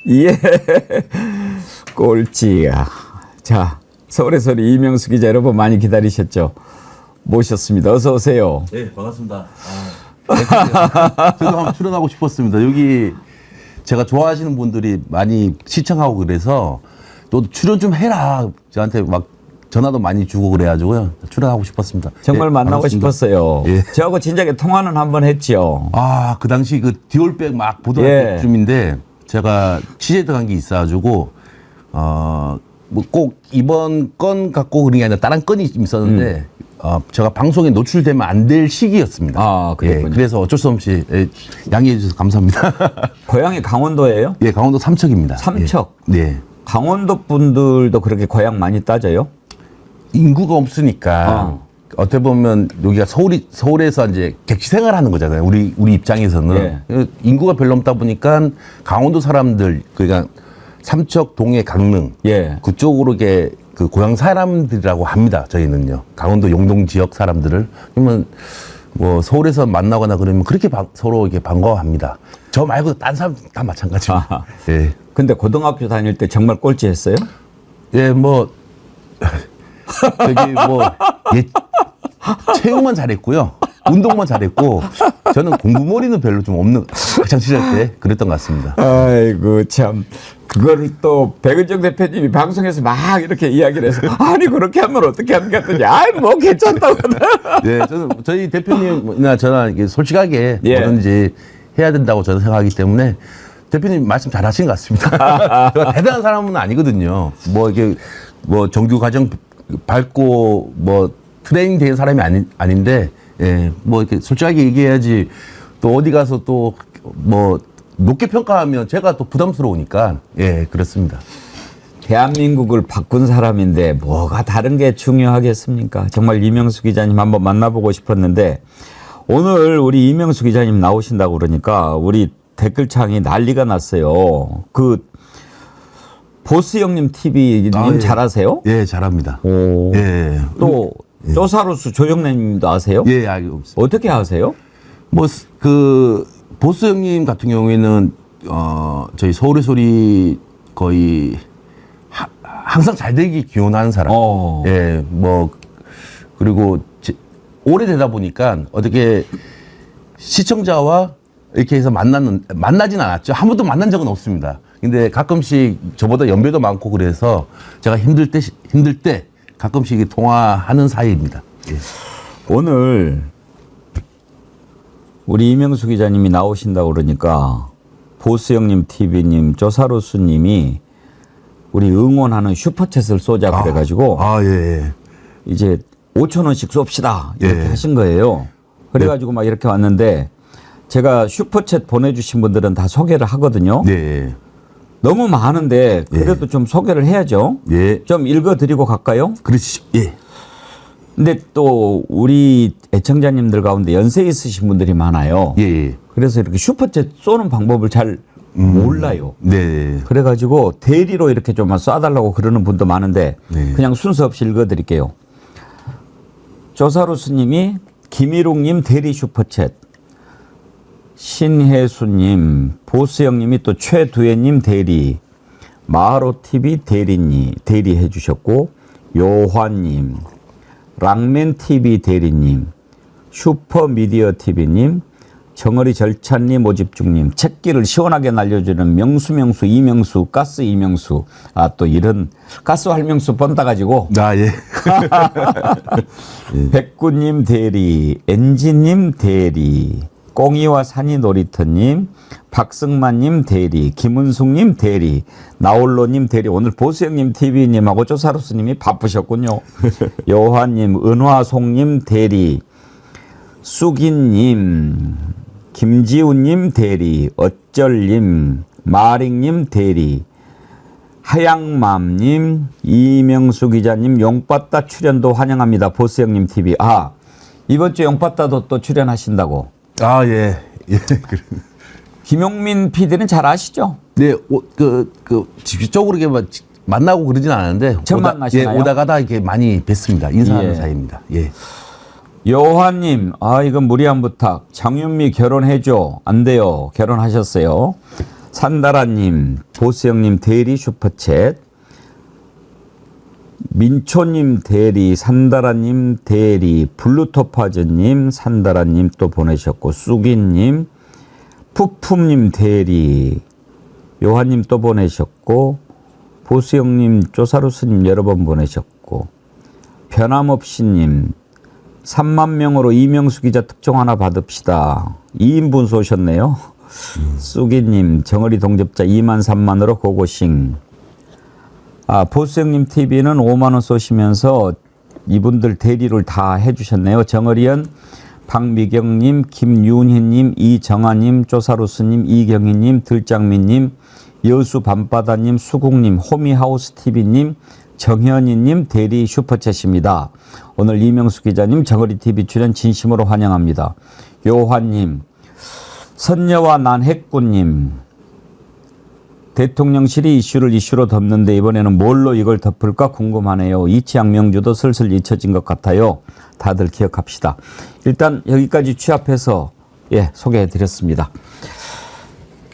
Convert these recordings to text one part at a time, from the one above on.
예. 꼴찌야. 자, 서울의 소리 이명수 기자 여러분 많이 기다리셨죠? 모셨습니다. 어서 오세요. 네, 반갑습니다. 저도 한번 출연하고 싶었습니다. 여기 제가 좋아하시는 분들이 많이 시청하고 그래서 또 출연 좀 해라. 저한테 막 전화도 많이 주고 그래가지고요. 출연하고 싶었습니다. 정말 네, 만나고 반갑습니다. 싶었어요. 예. 저하고 진작에 통화는 한번 했죠. 아, 그 당시 그 디올백 막 보던 예. 때쯤인데 제가 취재 들어간 게 있어가지고 뭐 꼭 이번 건 갖고 그런 게 아니라 다른 건이 있었는데 제가 방송에 노출되면 안 될 시기였습니다. 아, 그랬군요. 예, 그래서 어쩔 수 없이 양해해 주셔서 감사합니다. 고향이 강원도예요? 예, 강원도 삼척입니다. 삼척. 예. 네. 강원도 분들도 그렇게 고향 많이 따져요? 인구가 없으니까 어떻게 보면 여기가 서울에서 이제 객지 생활하는 거잖아요. 우리 입장에서는 인구가 별로 없다 보니까 강원도 사람들 그러니까 삼척, 동해, 강릉 예. 그쪽으로 이게 그 고향 사람들이라고 합니다. 저희는요. 강원도 용동 지역 사람들을 그러면 뭐 서울에서 만나거나 그러면 그렇게 서로 이렇게 반가워합니다. 저 말고 딴 사람 다 마찬가지입니다. 아하. 예. 근데 고등학교 다닐 때 정말 꼴찌했어요? 예, 뭐 저기 뭐 체육만 잘했고요. 운동만 잘했고 저는 공부머리는 별로 좀 없는 학창 시절 때 그랬던 것 같습니다. 아이고 참 그거를 또 백은정 대표님이 방송에서 막 이렇게 이야기를 해서 아니 그렇게 하면 어떻게 합니까 했더니 아이 뭐 괜찮다고. 네, 저는 저희 대표님이나 저나 이게 솔직하게 예. 뭐든지 해야 된다고 저는 생각하기 때문에 대표님 말씀 잘하신 것 같습니다. 제가 대단한 사람은 아니거든요. 뭐 이게 뭐 정규 과정 밟고 뭐 트레이닝 된 사람이 아닌데, 예, 뭐 이렇게 솔직하게 얘기해야지 또 어디 가서 또 뭐 높게 평가하면 제가 또 부담스러우니까, 예, 그렇습니다. 대한민국을 바꾼 사람인데 뭐가 다른 게 중요하겠습니까? 정말 이명수 기자님 한번 만나보고 싶었는데 오늘 우리 이명수 기자님 나오신다고 그러니까 우리 댓글창이 난리가 났어요. 그 보스 형님 TV님 예. 잘하세요? 예, 잘합니다. 오. 예. 또 쪼사로스 조영래님도 아세요? 예, 알고 있습니다. 어떻게 아세요? 뭐 그 보스 형님 같은 경우에는 저희 서울의 소리 거의 항상 잘 되기 기원하는 사람. 예, 뭐 그리고 오래되다 보니까 어떻게 시청자와 이렇게 해서 만나진 않았죠. 한 번도 만난 적은 없습니다. 근데 가끔씩 저보다 연배도 많고 그래서 제가 힘들 때 가끔씩 통화하는 사이입니다. 예. 오늘 우리 이명수 기자님이 나오신다고 그러니까 보스 형님 TV님, 쪼사로스님이 우리 응원하는 슈퍼챗을 쏘자 그래가지고 예. 이제 5,000원씩 쏩시다 이렇게 예. 하신 거예요. 그래가지고 막 이렇게 왔는데 제가 슈퍼챗 보내주신 분들은 다 소개를 하거든요. 네. 너무 많은데 그래도 좀 소개를 해야죠. 예. 좀 읽어드리고 갈까요? 그렇지. 예. 근데 또 우리 애청자님들 가운데 연세 있으신 분들이 많아요. 예. 그래서 이렇게 슈퍼챗 쏘는 방법을 잘 몰라요. 네. 그래가지고 대리로 이렇게 좀 쏴달라고 그러는 분도 많은데 네. 그냥 순서 없이 읽어드릴게요. 조사루스님이 김일웅님 대리 슈퍼챗, 신혜수님, 보스형님이 또 최두혜님 대리, 마하로TV 대리 해주셨고, 요환님, 랑맨TV 대리님, 슈퍼미디어TV님, 정어리 절찬님, 오집중님, 책기를 시원하게 날려주는 명수, 이명수, 가스 이명수. 아, 또 이런 가스 활명수 번다 가지고. 예. 백구님 대리, 엔지님 대리, 꽁이와 산이 놀이터님, 박승만님 대리, 김은숙님 대리, 나홀로님 대리. 오늘 보수형님 TV님하고 쪼사로스님이 바쁘셨군요. 요한님, 은화송님 대리, 쑥인님, 김지훈님 대리, 어쩔님, 마링님 대리, 하양맘님, 이명수 기자님, 용빠따 출연도 환영합니다. 보스형님 TV. 아, 이번 주 용빠따도 또 출연하신다고. 예. 김용민 PD는 잘 아시죠? 네, 직접적으로 이렇게 만나고 그러진 않았는데 처음 만나시나요? 오다 가다 이렇게 많이 뵀습니다. 인사하는 예. 사이입니다. 예. 여호환님, 이건 무리한 부탁. 장윤미 결혼해줘. 안 돼요. 결혼하셨어요. 산다라님, 보스형님 대리 슈퍼챗, 민초님 대리, 산다라님 대리, 블루토파즈님, 산다라님 또 보내셨고, 쑥이님, 푸품님 대리, 요한님 또 보내셨고, 보스형님, 쪼사루스님 여러 번 보내셨고, 변함없이님, 3만 명으로 이명수 기자 특종 하나 받읍시다. 2인분 쏘셨네요. 쑥이님, 정어리 동접자 2만 3만으로 고고싱. 보스형님 TV는 5만 원 쏘시면서 이분들 대리를 다 해주셨네요. 정어리연, 박미경님, 김윤희님, 이정아님, 쪼사루스님, 이경희님, 들장미님, 여수 밤바다님, 수국님, 호미하우스 TV님, 정현희님 대리 슈퍼챗입니다. 오늘 이명수 기자님 정어리 TV 출연 진심으로 환영합니다. 요한님, 선녀와 난 핵구님, 대통령실이 이슈를 이슈로 덮는데 이번에는 뭘로 이걸 덮을까 궁금하네요. 이치양명주도 슬슬 잊혀진 것 같아요. 다들 기억합시다. 일단 여기까지 취합해서 소개해드렸습니다.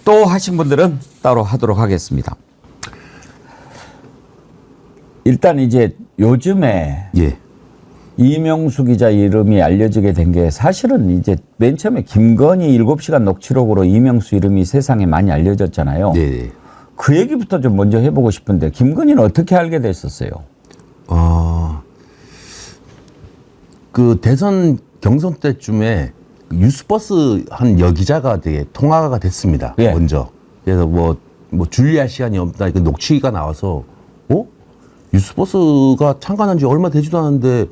또 하신 분들은 따로 하도록 하겠습니다. 일단 이제 요즘에 이명수 기자 이름이 알려지게 된 게 사실은 이제 맨 처음에 김건희 7시간 녹취록으로 이명수 이름이 세상에 많이 알려졌잖아요. 네. 그 얘기부터 좀 먼저 해보고 싶은데 김건희는 어떻게 알게 됐었어요? 그 대선 경선 때쯤에 뉴스버스 한 여기자가 되게 통화가 됐습니다. 먼저. 그래서 뭐 줄리할 시간이 없다. 그 녹취가 나와서 뉴스버스가 창간한 지 얼마 되지도 않았는데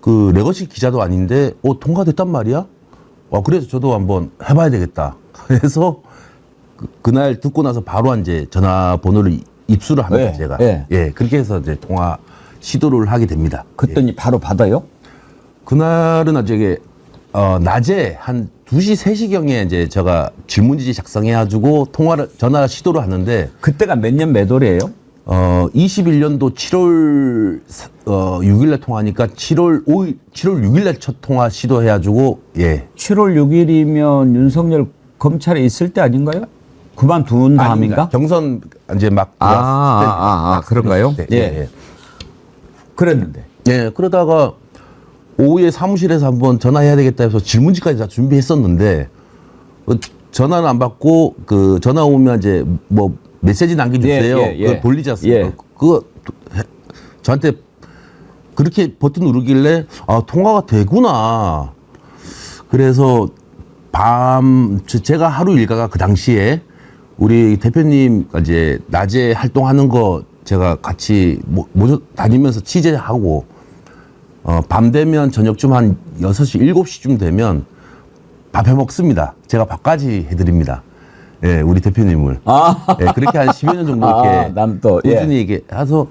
그 레거시 기자도 아닌데 통과됐단 말이야? 그래서 저도 한번 해봐야 되겠다. 그래서 그날 듣고 나서 바로 이제 전화번호를 입수를 합니다. 제가. 그렇게 해서 이제 통화 시도를 하게 됩니다. 그랬더니 바로 받아요? 그날은 이제 낮에 한 2시, 3시경에 이제 제가 질문지 작성해가지고 전화 시도를 하는데 그때가 몇 년 몇 월이에요? 21년도 7월 6일날 통화하니까 7월 6일날 첫 통화 시도해가지고 7월 6일이면 윤석열 검찰에 있을 때 아닌가요? 그만둔 다음인가? 경선 이제 막 그런가요? 그랬는데. 그러다가 오후에 사무실에서 한번 전화해야 되겠다 해서 질문지까지 다 준비했었는데 전화는 안 받고 그 전화 오면 이제 뭐 메시지 남겨주세요. 그걸 돌리지 않습니까? 그거 저한테 그렇게 버튼 누르길래 통화가 되구나. 그래서 제가 하루 일과가 그 당시에 우리 대표님 이제 낮에 활동하는 거 제가 같이 모셔 다니면서 취재하고 밤 되면 저녁쯤 한 6시, 7시쯤 되면 밥 해 먹습니다. 제가 밥까지 해드립니다. 우리 대표님을. 그렇게 한 10여 년 정도 이렇게 꾸준히 이게 해서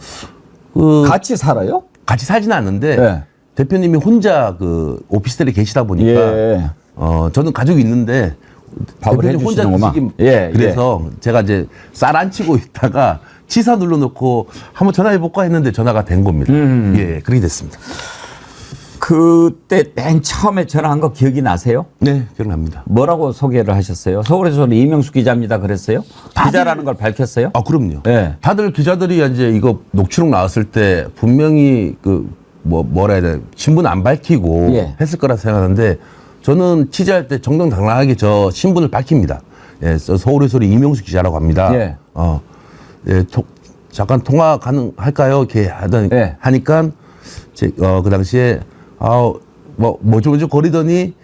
같이 살아요? 같이 살지는 않는데 대표님이 혼자 그 오피스텔에 계시다 보니까 저는 가족이 있는데 밥을 해주시는구만. 그래서 제가 이제 쌀 안 치고 있다가 치사 눌러놓고 한번 전화해볼까 했는데 전화가 된 겁니다. 그렇게 됐습니다. 그때 맨 처음에 전화한 거 기억이 나세요? 네, 기억납니다. 뭐라고 소개를 하셨어요? 서울에서 이명수 기자입니다 그랬어요? 기자라는 걸 밝혔어요? 그럼요. 다들 기자들이 이제 이거 녹취록 나왔을 때 분명히 뭐라 해야 되나 신분 안 밝히고 했을 거라 생각하는데 저는 취재할 때 정정당당하게 저 신분을 밝힙니다. 서울의 소리 이명수 기자라고 합니다. 잠깐 통화 가능할까요? 이렇게 하니까 그 당시에 좀 거리더니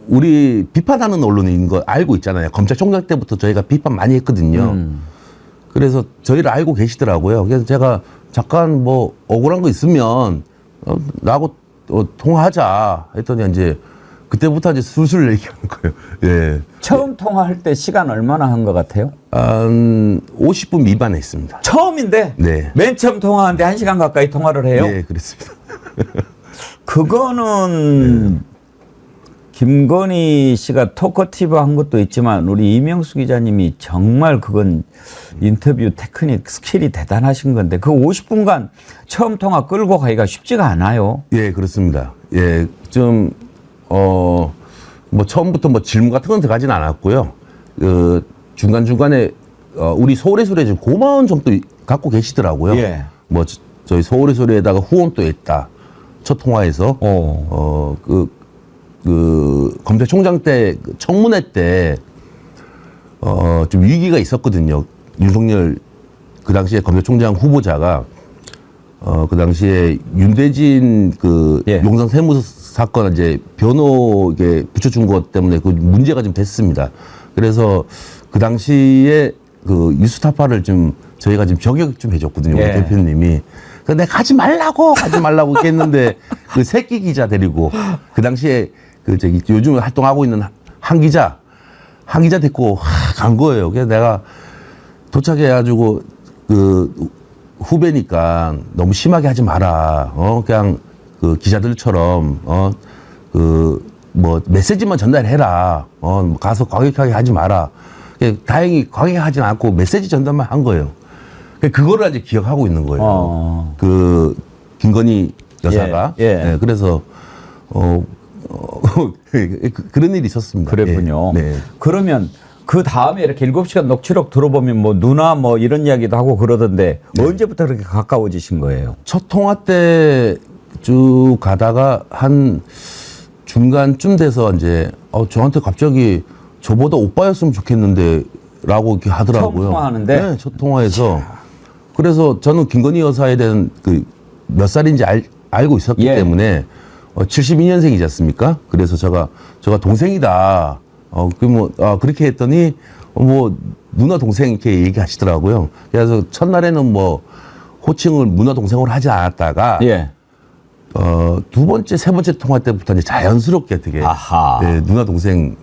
우리 비판하는 언론인 거 알고 있잖아요. 검찰총장 때부터 저희가 비판 많이 했거든요. 그래서 저희를 알고 계시더라고요. 그래서 제가 잠깐 뭐 억울한 거 있으면 나하고 통화하자 했더니 이제 그때부터 이제 술술 얘기하는 거예요. 처음 통화할 때 시간 얼마나 한 것 같아요? 50분 미만에 했습니다. 처음인데? 맨 처음 통화하는데 1시간 가까이 통화를 해요? 그렇습니다. 그거는 김건희 씨가 토커티브 한 것도 있지만 우리 이명수 기자님이 정말 그건 인터뷰 테크닉 스킬이 대단하신 건데 그 50분간 처음 통화 끌고 가기가 쉽지가 않아요. 그렇습니다. 좀 뭐 처음부터 뭐 질문 같은 건 들어가진 않았고요. 중간중간에 우리 서울의 소리에 좀 고마운 점도 갖고 계시더라고요. 예. 뭐 저희 서울의 소리에다가 후원도 했다. 첫 통화에서 검찰총장 때 청문회 때 좀 위기가 있었거든요. 윤석열 그 당시에 검찰총장 후보자가 그 당시에 윤대진 예. 용산 세무 사건 이제 변호에 붙여준 것 때문에 그 문제가 좀 됐습니다. 그래서 그 당시에 그 뉴스타파를 좀 저희가 지금 저격 좀 해줬거든요. 예. 우리 대표님이. 그래서 내가 가지 말라고 이렇게 했는데 그 새끼 기자 데리고 그 당시에 요즘 활동하고 있는 한 기자 데리고 간 거예요. 그래서 내가 도착해가지고 후배니까 너무 심하게 하지 마라. 그냥 기자들처럼 뭐 메시지만 전달해라. 가서 과격하게 하지 마라. 다행히 과격하게 하진 않고 메시지 전달만 한 거예요. 그거를 아직 기억하고 있는 거예요. 김건희 여사가. 예. 네, 그래서 그런 일이 있었습니다. 그랬군요. 네. 그러면 그 다음에 이렇게 7시간 녹취록 들어보면 뭐 누나 뭐 이런 이야기도 하고 그러던데 언제부터 그렇게 가까워지신 거예요? 첫 통화 때 쭉 가다가 한 중간쯤 돼서 이제 저한테 갑자기 저보다 오빠였으면 좋겠는데 라고 이렇게 하더라고요. 처음 통화하는데? 네, 첫 통화에서. 그래서 저는 김건희 여사에 대한 몇 살인지 알고 있었기 예. 때문에 72년생이지 않습니까? 그래서 제가 동생이다. 그렇게 했더니 누나 동생 이렇게 얘기하시더라고요. 그래서 첫날에는 뭐 호칭을 누나 동생으로 하지 않았다가 예. 두 번째, 세 번째 통화 때부터 이제 자연스럽게 되게 아하. 네, 누나 동생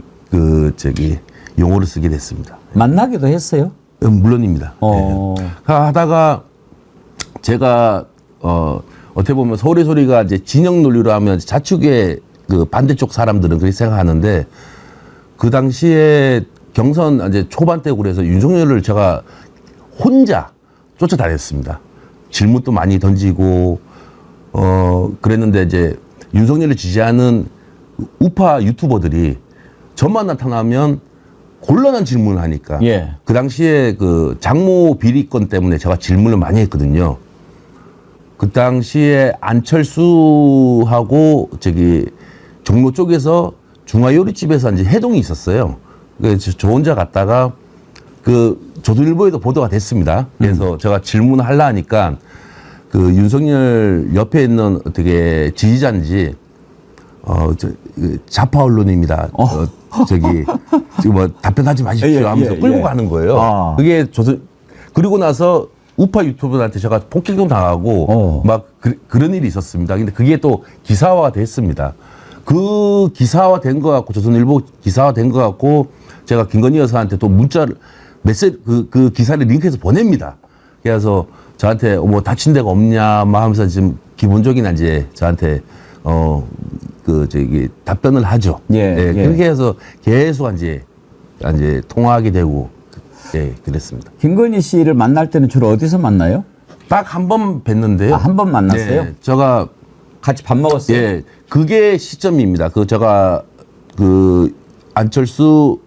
용어를 쓰게 됐습니다. 만나기도 했어요? 물론입니다. 네. 하다가 제가 어떻게 보면 서울의 소리가 이제 진영 논리로 하면 좌측의 반대쪽 사람들은 그렇게 생각하는데 그 당시에 경선 이제 초반 때 그래서 윤석열을 제가 혼자 쫓아다녔습니다. 질문도 많이 던지고 그랬는데 이제 윤석열을 지지하는 우파 유튜버들이 저만 나타나면 곤란한 질문을 하니까 예. 그 당시에 장모 비리건 때문에 제가 질문을 많이 했거든요. 그 당시에 안철수하고 종로 쪽에서 중화요리집에서 이제 해동이 있었어요. 그래서 저 혼자 갔다가 조선일보에도 보도가 됐습니다. 그래서 제가 질문을 하려 하니까 윤석열 옆에 있는 어떻게 지지자인지 좌파 언론입니다. 답변하지 마십시오 하면서 끌고 가는 거예요. 그게 그리고 나서 우파 유튜버들한테 제가 폭행도 당하고 그런 일이 있었습니다. 근데 그게 또 기사화가 됐습니다. 그 기사화 된 거 같고 조선일보 기사화 된 거 같고 제가 김건희 여사한테 또 문자를 그 기사를 링크해서 보냅니다. 그래서 저한테 뭐 다친 데가 없냐 막 하면서 지금 기본적인 이제 저한테 답변을 하죠. 예. 그렇게 해서 계속 이제 통화하게 되고 그랬습니다. 김건희 씨를 만날 때는 주로 어디서 만나요? 딱 한 번 뵀는데요. 한 번 만났어요? 네, 제가 같이 밥 먹었어요? 예, 그게 시점입니다. 제가 안철수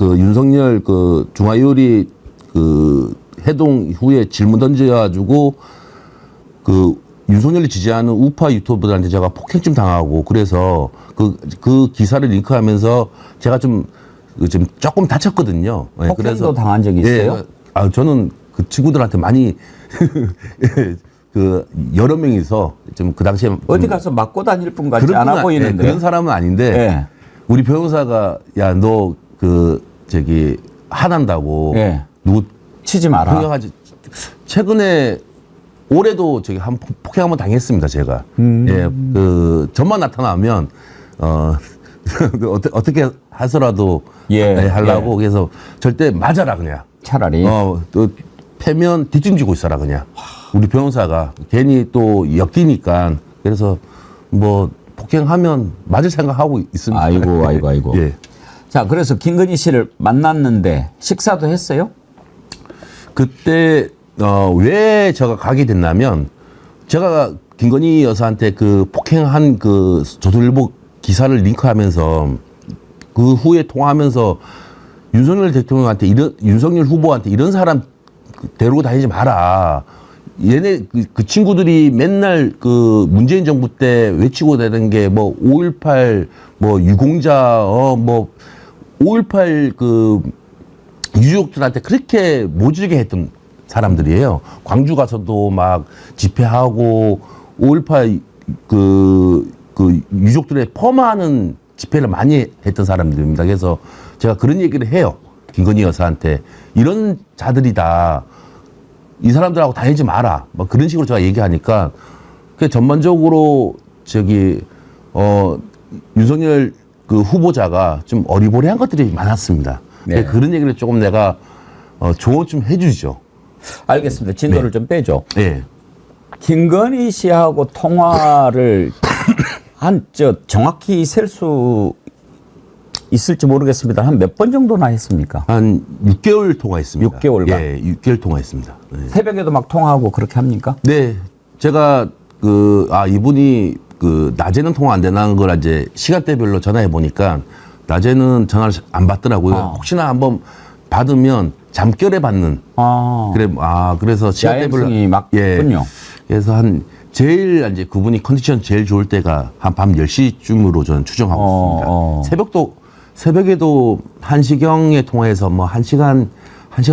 윤석열 중화요리 해동 후에 질문 던져가지고 윤석열을 지지하는 우파 유튜버들한테 제가 폭행좀 당하고 그래서 그 기사를 링크하면서 제가 조금 다쳤거든요. 폭행도 그래서 당한 적이 있어요? 저는 그 친구들한테 많이 여러 명이서 좀 그 당시에 어디 가서 맞고 다닐 분 같지 않아 보이는데. 그런 사람은 아닌데 예. 우리 변호사가 야 너 화난다고 예. 누구 치지 마라. 폭행하지. 최근에 올해도 폭행 한번 당했습니다. 제가. 예, 저만 나타나면 어떻게 하서라도 하려고 그래서 절대 맞아라 그냥. 차라리. 또 패면 뒷짐지고 있어라 그냥. 우리 변호사가 괜히 또 엮이니까 그래서 뭐 폭행하면 맞을 생각하고 있습니다. 아이고. 예. 자, 그래서 김건희 씨를 만났는데 식사도 했어요? 그때 왜 제가 가게 됐냐면 제가 김건희 여사한테 폭행한 조선일보 기사를 링크하면서 그 후에 통화하면서 윤석열 대통령한테 윤석열 후보한테 이런 사람 데리고 다니지 마라. 얘네 그 친구들이 맨날 그 문재인 정부 때 외치고 다니는 게 뭐 5.18 뭐 유공자 뭐 5.18 그 유족들한테 그렇게 모질게 했던 사람들이에요. 광주 가서도 막 집회하고 5.18 그 유족들의 폄하하는 집회를 많이 했던 사람들입니다. 그래서 제가 그런 얘기를 해요. 김건희 여사한테 이런 자들이다. 이 사람들하고 다니지 마라. 뭐 그런 식으로 제가 얘기하니까 그 전반적으로 윤석열 그 후보자가 좀 어리버리한 것들이 많았습니다. 네. 그런 얘기를 조금 내가 조언 좀 해주죠. 알겠습니다. 진도를 좀 빼죠. 네. 김건희 씨하고 통화를 정확히 셀 수 있을지 모르겠습니다. 한 몇 번 정도나 했습니까? 한 6개월 통화했습니다. 6개월간? 예, 6개월 통화했습니다. 네. 새벽에도 막 통화하고 그렇게 합니까? 네. 제가 이분이 낮에는 통화 안 되는 걸 이제 시간대별로 전화해 보니까 낮에는 전화를 안 받더라고요. 혹시나 한번 받으면 잠결에 받는. 그래서 시간대별로. 야행성이 맞군요. 그래서 제일 이제 그분이 컨디션 제일 좋을 때가 한 밤 10시쯤으로 저는 추정하고 있습니다. 새벽에도 1시경에 통화해서 뭐 1시간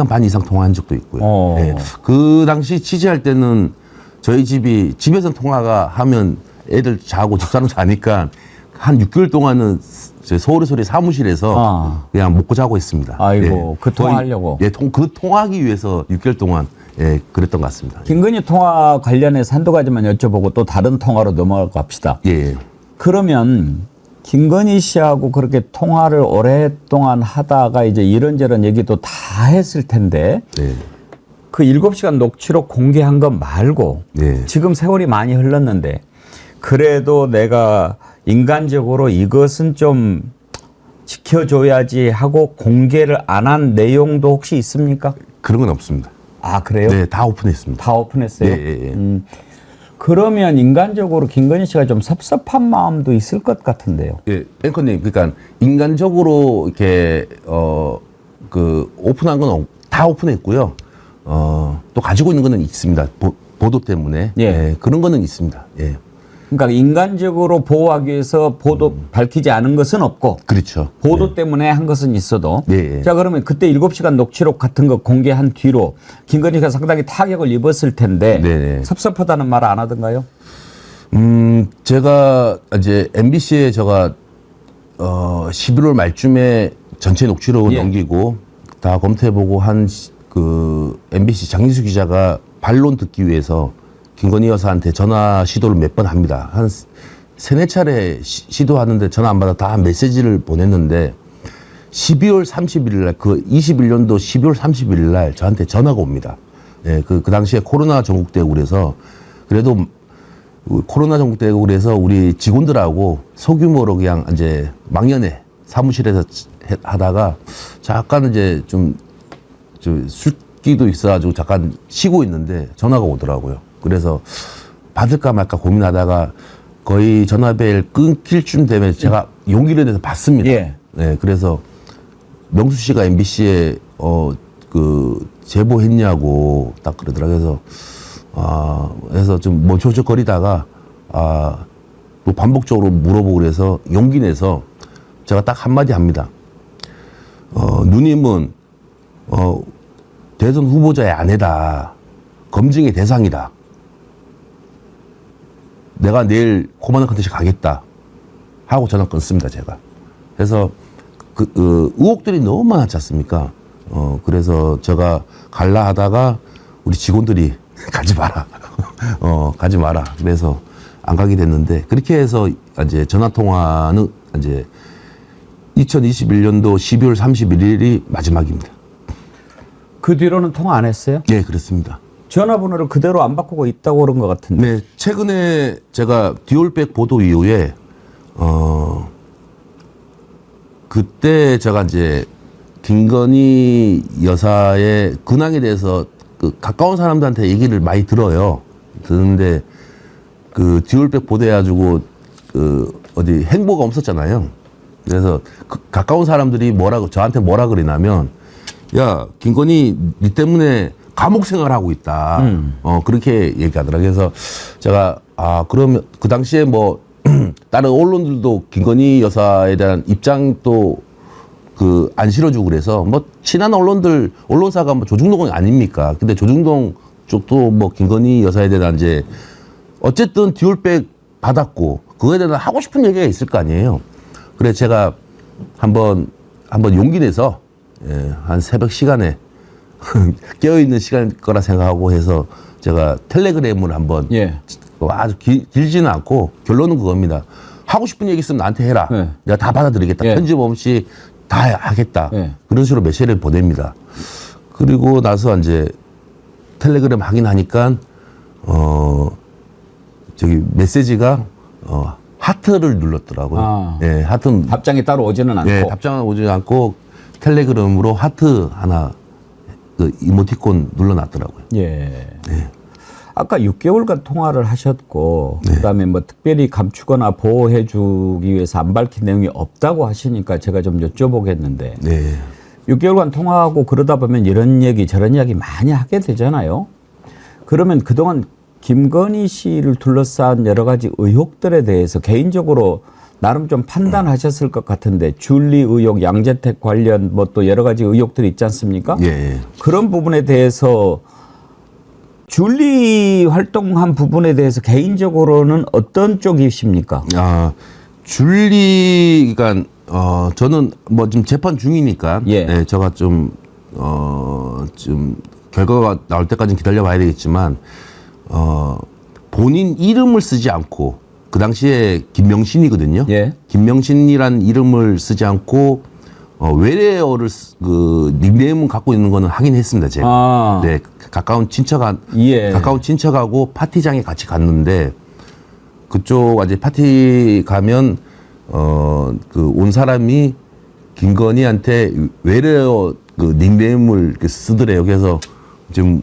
반 이상 통화한 적도 있고요. 네. 그 당시 취재할 때는 저희 집에서 통화가 하면 애들 자고 집사람 자니까 한 6개월 동안은 서울의 소리 사무실에서 그냥 먹고 자고 있습니다. 아이고, 그 통화하려고. 그 통화하기 위해서 6개월 동안 그랬던 것 같습니다. 김건희 통화 관련해서 한두 가지만 여쭤보고 또 다른 통화로 넘어갑시다. 예. 그러면 김건희 씨하고 그렇게 통화를 오랫동안 하다가 이제 이런저런 얘기도 다 했을 텐데 그 7시간 녹취록 공개한 것 말고 지금 세월이 많이 흘렀는데 그래도 내가 인간적으로 이것은 좀 지켜줘야지 하고 공개를 안 한 내용도 혹시 있습니까? 그런 건 없습니다. 아, 그래요? 네, 다 오픈했습니다. 다 오픈했어요? 그러면 인간적으로 김건희 씨가 좀 섭섭한 마음도 있을 것 같은데요. 예, 앵커님, 그러니까 인간적으로 이렇게 오픈한 건 다 오픈했고요. 또 가지고 있는 거는 있습니다. 보도 때문에 그런 거는 있습니다. 예. 그러니까 인간적으로 보호하기 위해서 보도 밝히지 않은 것은 없고 그렇죠. 보도 때문에 한 것은 있어도 예. 자 그러면 그때 7시간 녹취록 같은 거 공개한 뒤로 김건희가 상당히 타격을 입었을 텐데 섭섭하다는 말 안 하던가요? 제가 이제 MBC에 제가 11월 말쯤에 전체 녹취록을 넘기고 다 검토해보고 한 MBC 장민수 기자가 반론 듣기 위해서 김건희 여사한테 전화 시도를 몇 번 합니다. 한 3-4차례 시도하는데 전화 안 받아 다 메시지를 보냈는데 12월 31일 날, 21년도 12월 31일 날 저한테 전화가 옵니다. 예, 그 당시에 코로나 전국되고 그래서 그래도 코로나 전국되고 그래서 우리 직원들하고 소규모로 그냥 이제 막년에 사무실에서 하다가 잠깐 이제 좀 술기도 있어가지고 잠깐 쉬고 있는데 전화가 오더라고요. 그래서 받을까 말까 고민하다가 거의 전화벨 끊길 쯤 되면 제가 용기를 내서 받습니다. 네, 그래서 명수 씨가 MBC에 제보했냐고 딱 그러더라고요. 그래서 좀 뭐 조적거리다가 또 반복적으로 물어보고 그래서 용기 내서 제가 딱 한마디 합니다. 누님은 대선 후보자의 아내다. 검증의 대상이다. 내가 내일 코마나 컨텐츠 가겠다 하고 전화 끊습니다, 제가. 그래서 의혹들이 너무 많았지 않습니까? 그래서 제가 갈라 하다가 우리 직원들이 가지 마라. 가지 마라. 그래서 안 가게 됐는데 그렇게 해서 이제 전화 통화는 이제 2021년도 12월 31일이 마지막입니다. 그 뒤로는 통화 안 했어요? 네, 그렇습니다. 전화번호를 그대로 안 바꾸고 있다고 그런 것 같은데. 네, 최근에 제가 듀얼백 보도 이후에 그때 제가 이제 김건희 여사의 근황에 대해서 가까운 사람들한테 얘기를 많이 듣는데 듀얼백 보도해가지고 어디 행보가 없었잖아요. 그래서 가까운 사람들이 저한테 뭐라 그러냐면, 야, 김건희 니 때문에 감옥 생활하고 있다. 그렇게 얘기하더라고요. 그래서 제가, 그러면 그 당시에 뭐, 다른 언론들도 김건희 여사에 대한 입장도 안 실어주고 그래서 뭐, 친한 언론사가 뭐 조중동은 아닙니까? 근데 조중동 쪽도 뭐, 김건희 여사에 대한 이제, 어쨌든 듀얼백 받았고, 그거에 대한 하고 싶은 얘기가 있을 거 아니에요. 그래, 제가 한번 용기 내서, 한 새벽 시간에, 깨어있는 시간일 거라 생각하고 해서 제가 텔레그램을 한번 아주 길지는 않고 결론은 그겁니다. 하고 싶은 얘기 있으면 나한테 해라. 내가 다 받아들이겠다. 편집 없이 다 하겠다. 그런 식으로 메시지를 보냅니다. 그리고 나서 이제 텔레그램 확인하니까 저기 메시지가 하트를 눌렀더라고요. 하트는 답장이 따로 오지는 않고. 답장은 오지 않고 텔레그램으로 하트 하나 이모티콘 눌러놨더라고요. 아까 6개월간 통화를 하셨고, 그다음에 뭐 특별히 감추거나 보호해주기 위해서 안 밝힌 내용이 없다고 하시니까 제가 좀 여쭤보겠는데, 6개월간 통화하고 그러다 보면 이런 얘기 저런 이야기 많이 하게 되잖아요. 그러면 그동안 김건희 씨를 둘러싼 여러 가지 의혹들에 대해서 개인적으로 나름 좀 판단하셨을 것 같은데, 줄리 의혹, 양재택 관련 뭐 또 여러 가지 의혹들이 있지 않습니까? 그런 부분에 대해서 줄리 활동한 부분에 대해서 개인적으로는 어떤 쪽이십니까? 줄리가 저는 뭐 지금 재판 중이니까 제가 좀 결과가 나올 때까지는 기다려봐야 되겠지만 본인 이름을 쓰지 않고 그 당시에 김명신이거든요. 김명신이란 이름을 쓰지 않고 외래어를 닉네임을 갖고 있는 거는 확인했습니다. 제가. 가까운 친척하고 파티장에 같이 갔는데 그쪽 이제 파티 가면 온 사람이 김건희한테 외래어 닉네임을 쓰더래요. 그래서 지금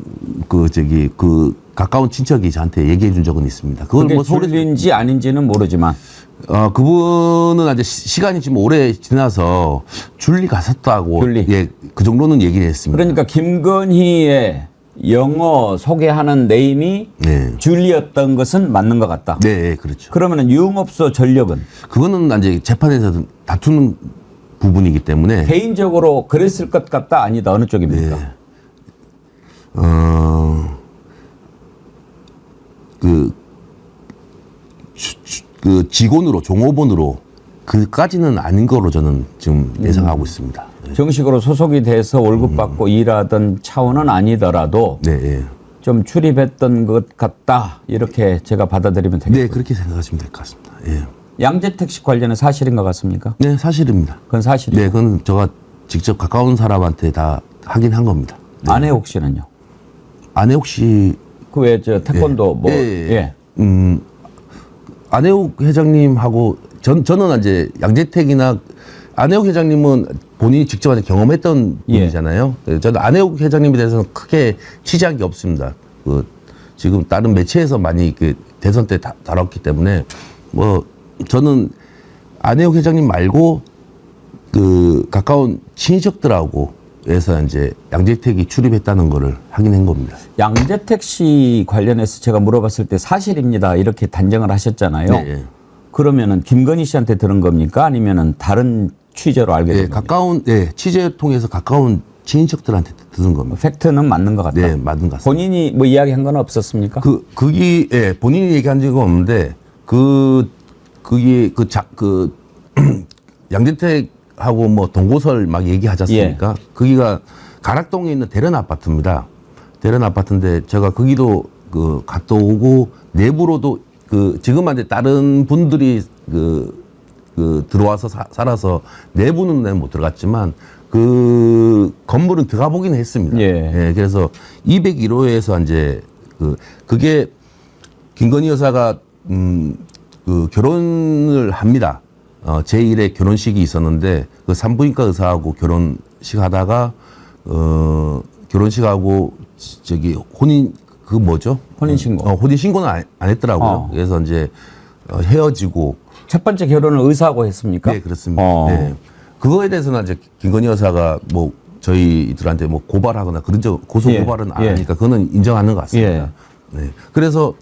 가까운 친척이 저한테 얘기해 준 적은 있습니다. 그걸 뭐 줄리인지 아닌지는 모르지만. 그분은 아직 시간이 지금 오래 지나서 줄리 갔었다고. 그 정도는 얘기를 했습니다. 그러니까 김건희의 영어 소개하는 네임이 줄리였던 것은 맞는 것 같다. 그렇죠. 그러면은 유흥업소 전력은? 그거는 이제 재판에서 다투는 부분이기 때문에. 개인적으로 그랬을 것 같다, 아니다, 어느 쪽입니까? 직원으로, 종업원으로 그까지는 아닌 거로 저는 지금 예상하고 있습니다. 정식으로 소속이 돼서 월급 받고 일하던 차원은 아니더라도 좀 출입했던 것 같다, 이렇게 제가 받아들이면 되겠죠. 그렇게 생각하시면 될 것 같습니다. 양재택 씨 관련은 사실인 것 같습니까? 사실입니다. 그건 사실이죠. 그건 제가 직접 가까운 사람한테 다 확인한 겁니다. 안혜옥 씨는요? 안혜옥 씨 그 왜 저 태권도 안혜옥 회장님하고 저는 이제 양재택이나 안혜옥 회장님은 본인이 직접 경험했던 분이잖아요. 저는 안혜옥 회장님에 대해서는 크게 취재한 게 없습니다. 지금 다른 매체에서 많이 대선 때 다뤘기 때문에 뭐 저는 안혜옥 회장님 말고 가까운 친척들하고 해서 이제 양재택이 출입했다는 거를 확인한 겁니다. 양재택 씨 관련해서 제가 물어봤을 때 사실입니다, 이렇게 단정을 하셨잖아요. 그러면은 김건희 씨한테 들은 겁니까? 아니면은 다른 취재로 알게 된 겁니까? 취재 통해서 가까운 친인척들한테 들은 겁니다. 팩트는 맞는 것 같다. 맞는 것 같습니다. 본인이 뭐 이야기한 건 없었습니까? 본인이 얘기한 적은 없는데 양재택하고 뭐 동고설 막 얘기하지 않습니까? 거기가 가락동에 있는 대련 아파트입니다. 대련 아파트인데 제가 거기도 갔다 오고 내부로도 지금 이제 다른 분들이 들어와서 살아서 내부는 못 들어갔지만 건물은 들어가 보긴 했습니다. 그래서 201호에서 이제 그게 김건희 여사가 결혼을 합니다. 제1의 결혼식이 있었는데 산부인과 의사하고 결혼식 하다가 결혼식하고 혼인 혼인신고. 혼인신고는 안 했더라고요. 그래서 이제 헤어지고 첫 번째 결혼을 의사하고 했습니까? 네, 그렇습니다. 네. 그거에 대해서는 이제 김건희 여사가 뭐 저희들한테 뭐 고발하거나 그런 적 고소 고발은 안 하니까 그거는 인정하는 것 같습니다. 네. 그래서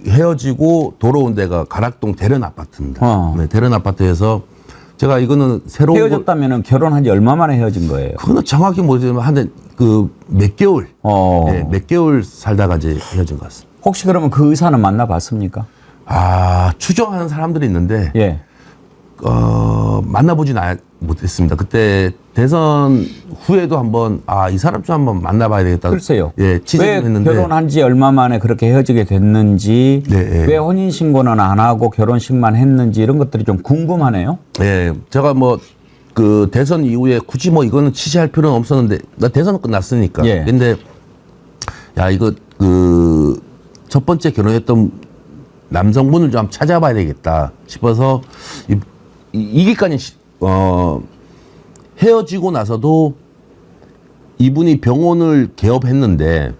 헤어지고 돌아온 데가 가락동 대련 아파트입니다. 네, 대련 아파트에서 제가 이거는 새로운 헤어졌다면은 결혼한 지 얼마 만에 헤어진 거예요? 그거는 정확히 모르지만 한 몇 개월, 네, 몇 개월 살다가 이제 헤어진 것 같습니다. 혹시 그러면 그 의사는 만나봤습니까? 추정하는 사람들이 있는데 예. 만나보진 못했습니다. 그때 대선 후에도 한번 이 사람 좀 한번 만나봐야 되겠다. 글쎄요. 예, 왜 취재했는데 결혼한 지 얼마 만에 그렇게 헤어지게 됐는지, 왜 혼인 신고는 안 하고 결혼식만 했는지 이런 것들이 좀 궁금하네요. 예, 제가 뭐 그 대선 이후에 굳이 뭐 이거는 취재할 필요는 없었는데 나 대선은 끝났으니까. 근데 야 이거 그 첫 번째 결혼했던 남성분을 좀 찾아봐야 되겠다 싶어서 이기까지 헤어지고 나서도 이분이 병원을 개업했는데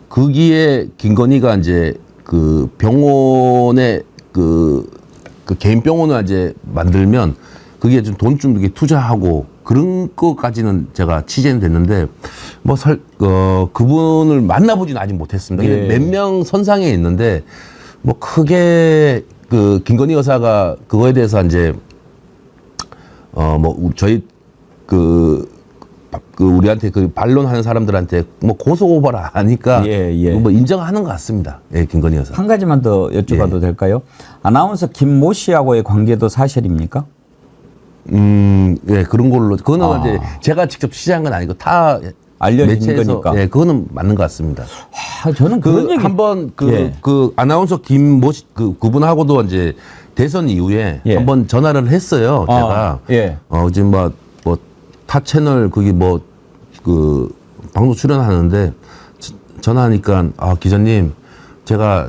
거기에 김건희가 이제 그 병원에 그 개인 병원을 이제 만들면 그게 좀 돈 좀 이렇게 투자하고 그런 것까지는 제가 취재는 됐는데 뭐 그분을 만나보진 아직 못했습니다. 몇 명 선상에 있는데 뭐 크게 그 김건희 여사가 그거에 대해서 이제 뭐 저희 그 우리한테 그 반론하는 사람들한테 뭐 고소고발 하니까 뭐 인정하는 것 같습니다. 예, 김건희 여사. 한 가지만 더 여쭤봐도 될까요? 아나운서 김모 씨하고의 관계도 사실입니까? 예, 그런 걸로 그거는 이제 제가 직접 취재한 건 아니고 다 알려진 거니까. 예, 그거는 맞는 것 같습니다. 저는 그런 얘기 한번 그 아나운서 김모 씨 그분하고도 이제 대선 이후에 한번 전화를 했어요. 제가 지금 뭐 타 채널 거기 뭐 그 방송 출연하는데 전화하니까 기자님 제가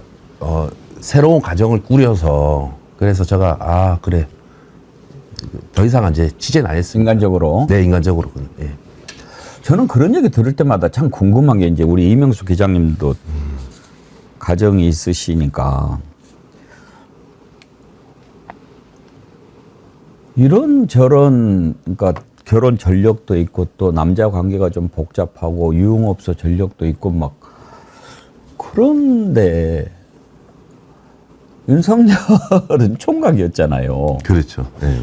새로운 가정을 꾸려서 그래서 제가 그래 더 이상 이제 취재는 안 했습니다. 인간적으로. 네, 인간적으로. 예. 저는 그런 얘기 들을 때마다 참 궁금한 게 이제 우리 이명수 기자님도 가정이 있으시니까 이런저런 그러니까 결혼 전력도 있고 또 남자 관계가 좀 복잡하고 유흥업소 전력도 있고 막 그런데 윤석열은 총각이었잖아요. 그렇죠. 네.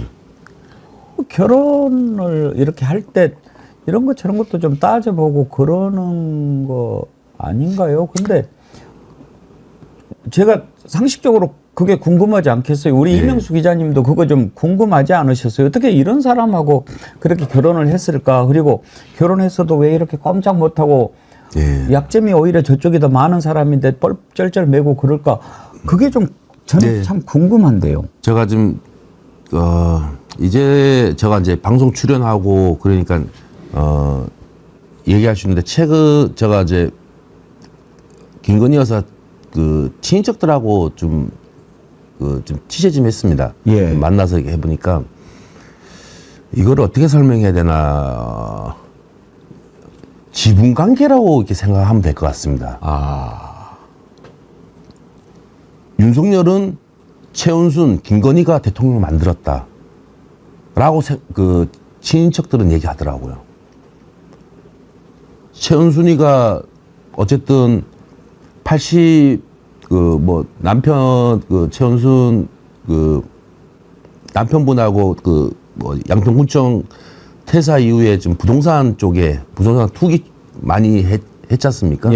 결혼을 이렇게 할 때 이런 것 저런 것도 좀 따져보고 그러는 거 아닌가요? 근데 제가 상식적으로 그게 궁금하지 않겠어요? 우리 이명수 기자님도 그거 좀 궁금하지 않으셨어요? 어떻게 이런 사람하고 그렇게 결혼을 했을까? 그리고 결혼했어도 왜 이렇게 꼼짝 못하고 약점이 오히려 저쪽이 더 많은 사람인데 쩔쩔 매고 그럴까? 그게 좀 저는 참 궁금한데요. 제가 지금 이제 제가 이제 방송 출연하고 그러니까 얘기할 수 있는데 최근 제가 이제 김건희 여사 그 친인척들하고 좀 취재 좀 했습니다. 만나서 해보니까 이걸 어떻게 설명해야 되나 지분 관계라고 이렇게 생각하면 될 것 같습니다. 윤석열은 최은순, 김건희가 대통령을 만들었다라고 그 친인척들은 얘기하더라고요. 최은순이가 어쨌든 80 최은순 남편분하고 양평군청 퇴사 이후에 지금 부동산 쪽에 부동산 투기 많이 했지 않습니까?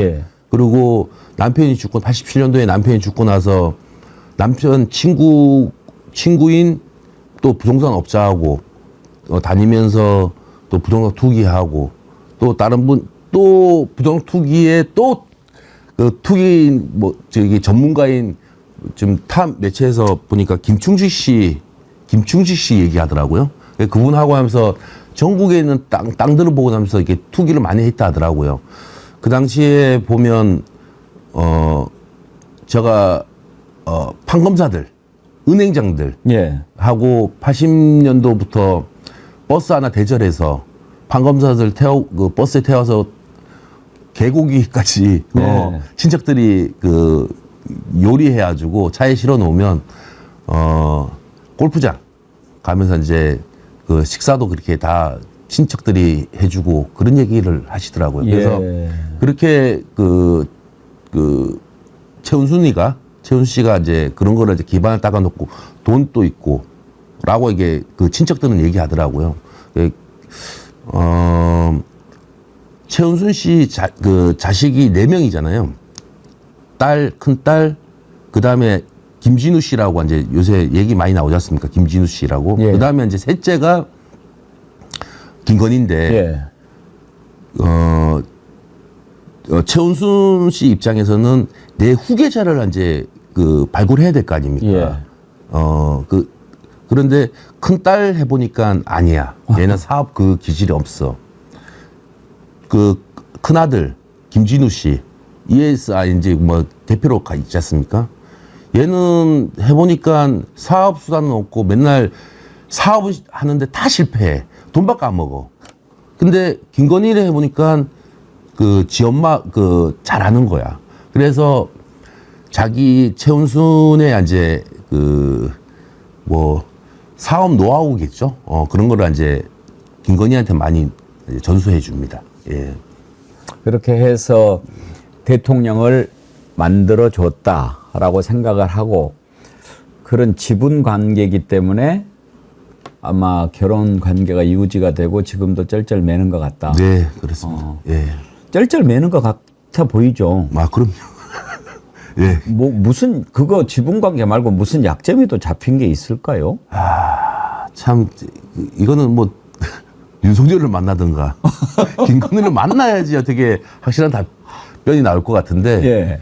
그리고 남편이 죽고 87년도에 남편이 죽고 나서 남편 친구인 또 부동산 업자하고 다니면서 또 부동산 투기하고 또 다른 분 또 부동산 투기에 또 그 투기 전문가인 지금 타 매체에서 보니까 김충식 씨 얘기하더라고요. 그분하고 하면서 전국에 있는 땅들을 보고 나면서 이렇게 투기를 많이 했다 하더라고요. 그 당시에 보면 제가 판검사들, 은행장들 하고 80년도부터 버스 하나 대절해서 판검사들 버스에 태워서 개고기까지 친척들이 요리해가지고 차에 실어 놓으면 골프장 가면서 이제 그 식사도 그렇게 다 친척들이 해주고 그런 얘기를 하시더라고요. 그래서 그렇게 그 최은순 씨가 이제 그런 거를 이제 기반을 닦아놓고 돈도 있고 라고 이게 그 친척들은 얘기하더라고요. 최은순 씨 자식이 4명이잖아요. 큰딸, 그 다음에 김진우 씨라고 이제 요새 얘기 많이 나오지 않습니까? 김진우 씨라고. 예. 그 다음에 이제 셋째가 김건희인데, 최은순 씨 입장에서는 내 후계자를 이제 발굴해야 될 거 아닙니까? 예. 그런데 큰딸 해보니까 아니야. 얘는 사업 기질이 없어. 큰아들, 김진우 씨, ESI 이제 뭐 대표로 있지 않습니까? 얘는 해보니까 사업 수단은 없고 맨날 사업을 하는데 다 실패해. 돈밖에 안 먹어. 근데 김건희를 해보니까 지 엄마 잘하는 거야. 그래서 자기 최은순의 이제 뭐 사업 노하우겠죠. 그런 거를 이제 김건희한테 많이 전수해 줍니다. 예. 그렇게 해서 대통령을 만들어 줬다라고 생각을 하고 그런 지분 관계이기 때문에 아마 결혼 관계가 유지가 되고 지금도 쩔쩔 매는 것 같다. 네, 그렇습니다. 예. 쩔쩔 매는 것 같아 보이죠. 아, 그럼요. 예. 뭐 무슨 그거 지분 관계 말고 무슨 약점이 또 잡힌 게 있을까요? 참 이거는 뭐 윤석열을 만나든가 김건희를 만나야지 어떻게 확실한 답변이 나올 것 같은데. 예.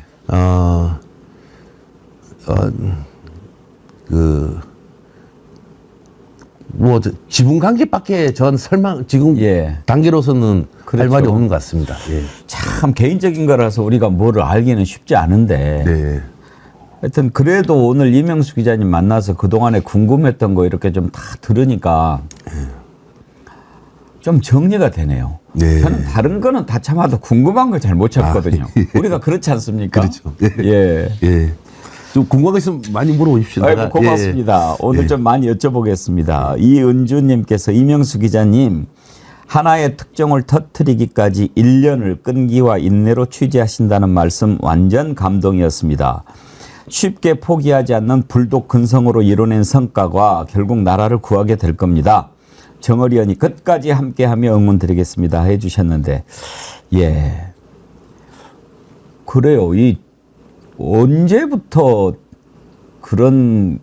뭐 지분 관계밖에 전 지금 단계로서는 그렇죠. 할 말이 없는 것 같습니다. 예. 참 개인적인 거라서 우리가 뭐를 알기는 쉽지 않은데. 네. 하여튼 그래도 오늘 이명수 기자님 만나서 그동안에 궁금했던 거 이렇게 좀 다 들으니까 좀 정리가 되네요. 네. 저는 다른 거는 다 참아도 궁금한 거 잘 못 참거든요. 우리가 그렇지 않습니까? 그렇죠. 예. 예. 좀 궁금한 거 있으면 많이 물어보십시오. 아이고, 고맙습니다. 오늘 예. 좀 많이 여쭤보겠습니다. 이은주님께서 이명수 기자님 하나의 특종을 터뜨리기까지 1년을 끈기와 인내로 취재하신다는 말씀 완전 감동이었습니다. 쉽게 포기하지 않는 불독 근성으로 이뤄낸 성과가 결국 나라를 구하게 될 겁니다. 정어리언이 끝까지 함께하며 응원드리겠습니다 해주셨는데 예 그래요. 이 언제부터 그런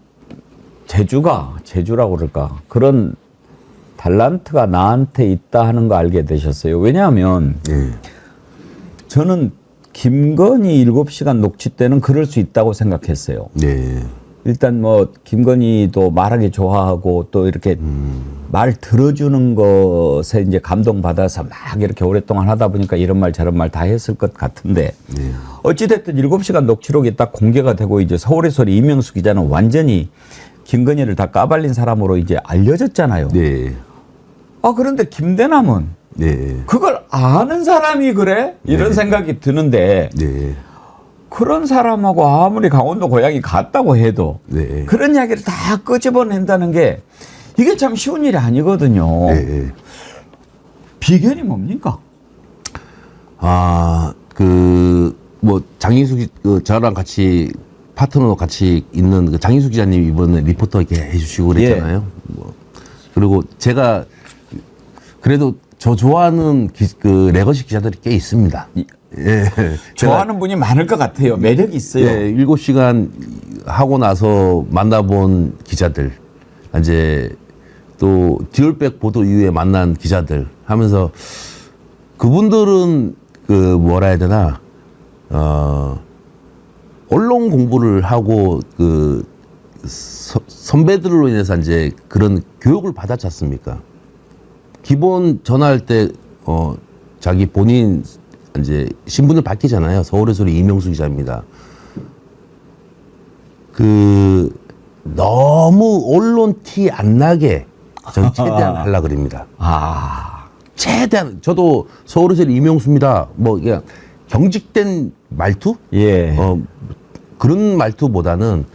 재주라고 그럴까 그런 탤런트가 나한테 있다 하는 거 알게 되셨어요. 왜냐하면 저는 김건희 7시간 녹취 때는 그럴 수 있다고 생각했어요. 네. 일단 뭐 김건희도 말하기 좋아하고 또 이렇게 말 들어주는 것에 이제 감동받아서 막 이렇게 오랫동안 하다 보니까 이런 말 저런 말 다 했을 것 같은데 어찌됐든 7시간 녹취록이 딱 공개가 되고 이제 서울의 소리 이명수 기자는 완전히 김건희를 다 까발린 사람으로 이제 알려졌잖아요. 네. 그런데 김대남은 그걸 아는 사람이 그래? 이런 생각이 드는데 그런 사람하고 아무리 강원도 고향이 같다고 해도 그런 이야기를 다 끄집어낸다는 게 이게 참 쉬운 일이 아니거든요. 비결이 뭡니까? 뭐 장인수 저랑 같이 파트너로 같이 있는 그 장인수 기자님 이번에 리포터 이렇게 해주시고 그랬잖아요. 그리고 제가 그래도 저 좋아하는 레거시 기자들이 꽤 있습니다. 좋아하는 분이 많을 것 같아요. 매력이 있어요. 7시간 하고 나서 만나본 기자들, 이제 또 디올백 보도 이후에 만난 기자들 하면서 그분들은 뭐라 해야 되나, 언론 공부를 하고 선배들로 인해서 이제 그런 교육을 받았지 않습니까? 기본 전화할 때, 자기 본인 이제 신분을 밝히잖아요. 서울의 소리 이명수 기자입니다. 너무 언론 티 안 나게 저는 최대한 하려고 그럽니다. 최대한. 저도 서울의 소리 이명수입니다. 뭐, 그냥 경직된 말투? 그런 말투보다는